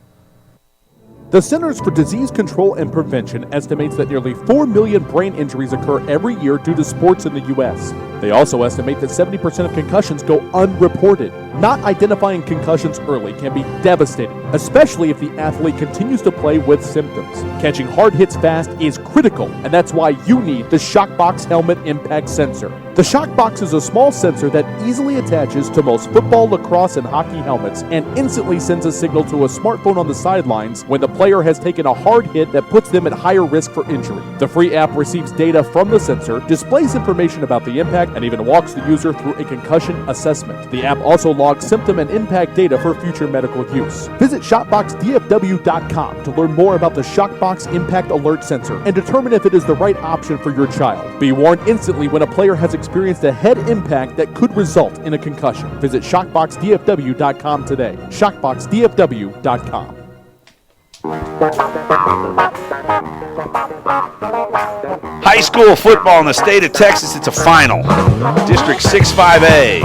The Centers for Disease Control and Prevention estimates that nearly 4 million brain injuries occur every year due to sports in the U.S. They also estimate that 70% of concussions go unreported. Not identifying concussions early can be devastating, especially if the athlete continues to play with symptoms. Catching hard hits fast is critical, and that's why you need the Shockbox Helmet Impact Sensor. The Shockbox is a small sensor that easily attaches to most football, lacrosse, and hockey helmets and instantly sends a signal to a smartphone on the sidelines when the player has taken a hard hit that puts them at higher risk for injury. The free app receives data from the sensor, displays information about the impact, and even walks the user through a concussion assessment. The app also logs symptom and impact data for future medical use. Visit ShopboxDFW.com to learn more about the Shockbox Impact Alert Sensor and determine if it is the right option for your child. Be warned instantly when a player has experienced a head impact that could result in a concussion. Visit ShopboxDFW.com today. ShopboxDFW.com. High school football in the state of Texas, it's a final. District 6-5A.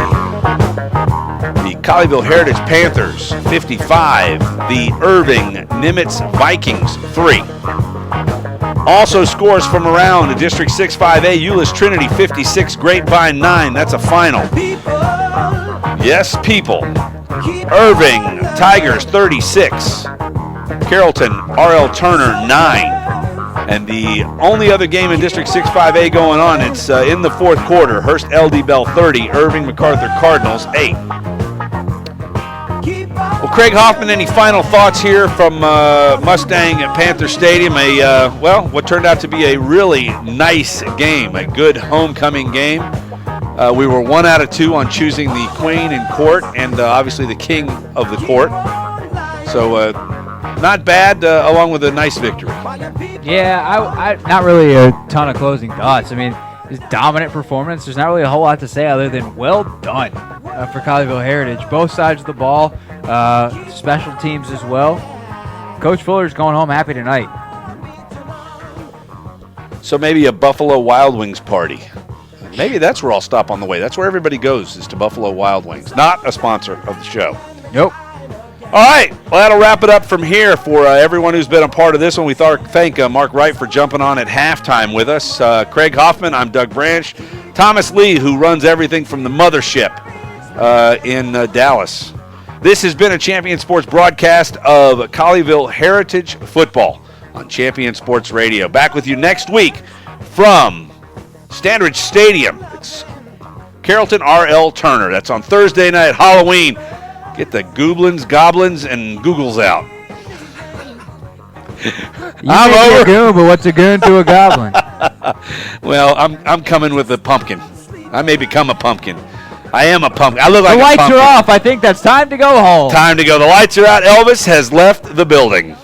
The Colleyville Heritage Panthers, 55. The Irving Nimitz Vikings, 3. Also scores from around the District 6-5A, Euless Trinity, 56. Grapevine, 9. That's a final. Yes, people. Irving Tigers, 36. Carrollton, R.L. Turner, 9. And the only other game in District 6-5A going on, it's in the fourth quarter. Hearst LD Bell, 30. Irving MacArthur Cardinals, 8. Well, Craig Hoffman, any final thoughts here from Mustang at Panther Stadium? What turned out to be a really nice game, a good homecoming game. We were 1 out of 2 on choosing the queen in court and obviously the king of the court. So not bad, along with a nice victory. Yeah, I not really a ton of closing thoughts. I mean, it's dominant performance. There's not really a whole lot to say other than well done for Colleyville Heritage. Both sides of the ball, special teams as well. Coach Fuller's going home happy tonight. So maybe a Buffalo Wild Wings party. Maybe that's where I'll stop on the way. That's where everybody goes, is to Buffalo Wild Wings. Not a sponsor of the show. Nope. All right, well, that'll wrap it up from here for everyone who's been a part of this one. We thank Mark Wright for jumping on at halftime with us. Craig Hoffman, I'm Doug Branch. Thomas Lee, who runs everything from the mothership in Dallas. This has been a Champion Sports broadcast of Colleyville Heritage Football on Champion Sports Radio. Back with you next week from Standridge Stadium. It's Carrollton R.L. Turner. That's on Thursday night, Halloween. Get the goblins, and Googles out. I'm over. A goon, but what's a goon to a goblin? Well, I'm coming with a pumpkin. I may become a pumpkin. I am a pumpkin. I look like a pumpkin. The lights are off. I think that's time to go home. Time to go. The lights are out. Elvis has left the building.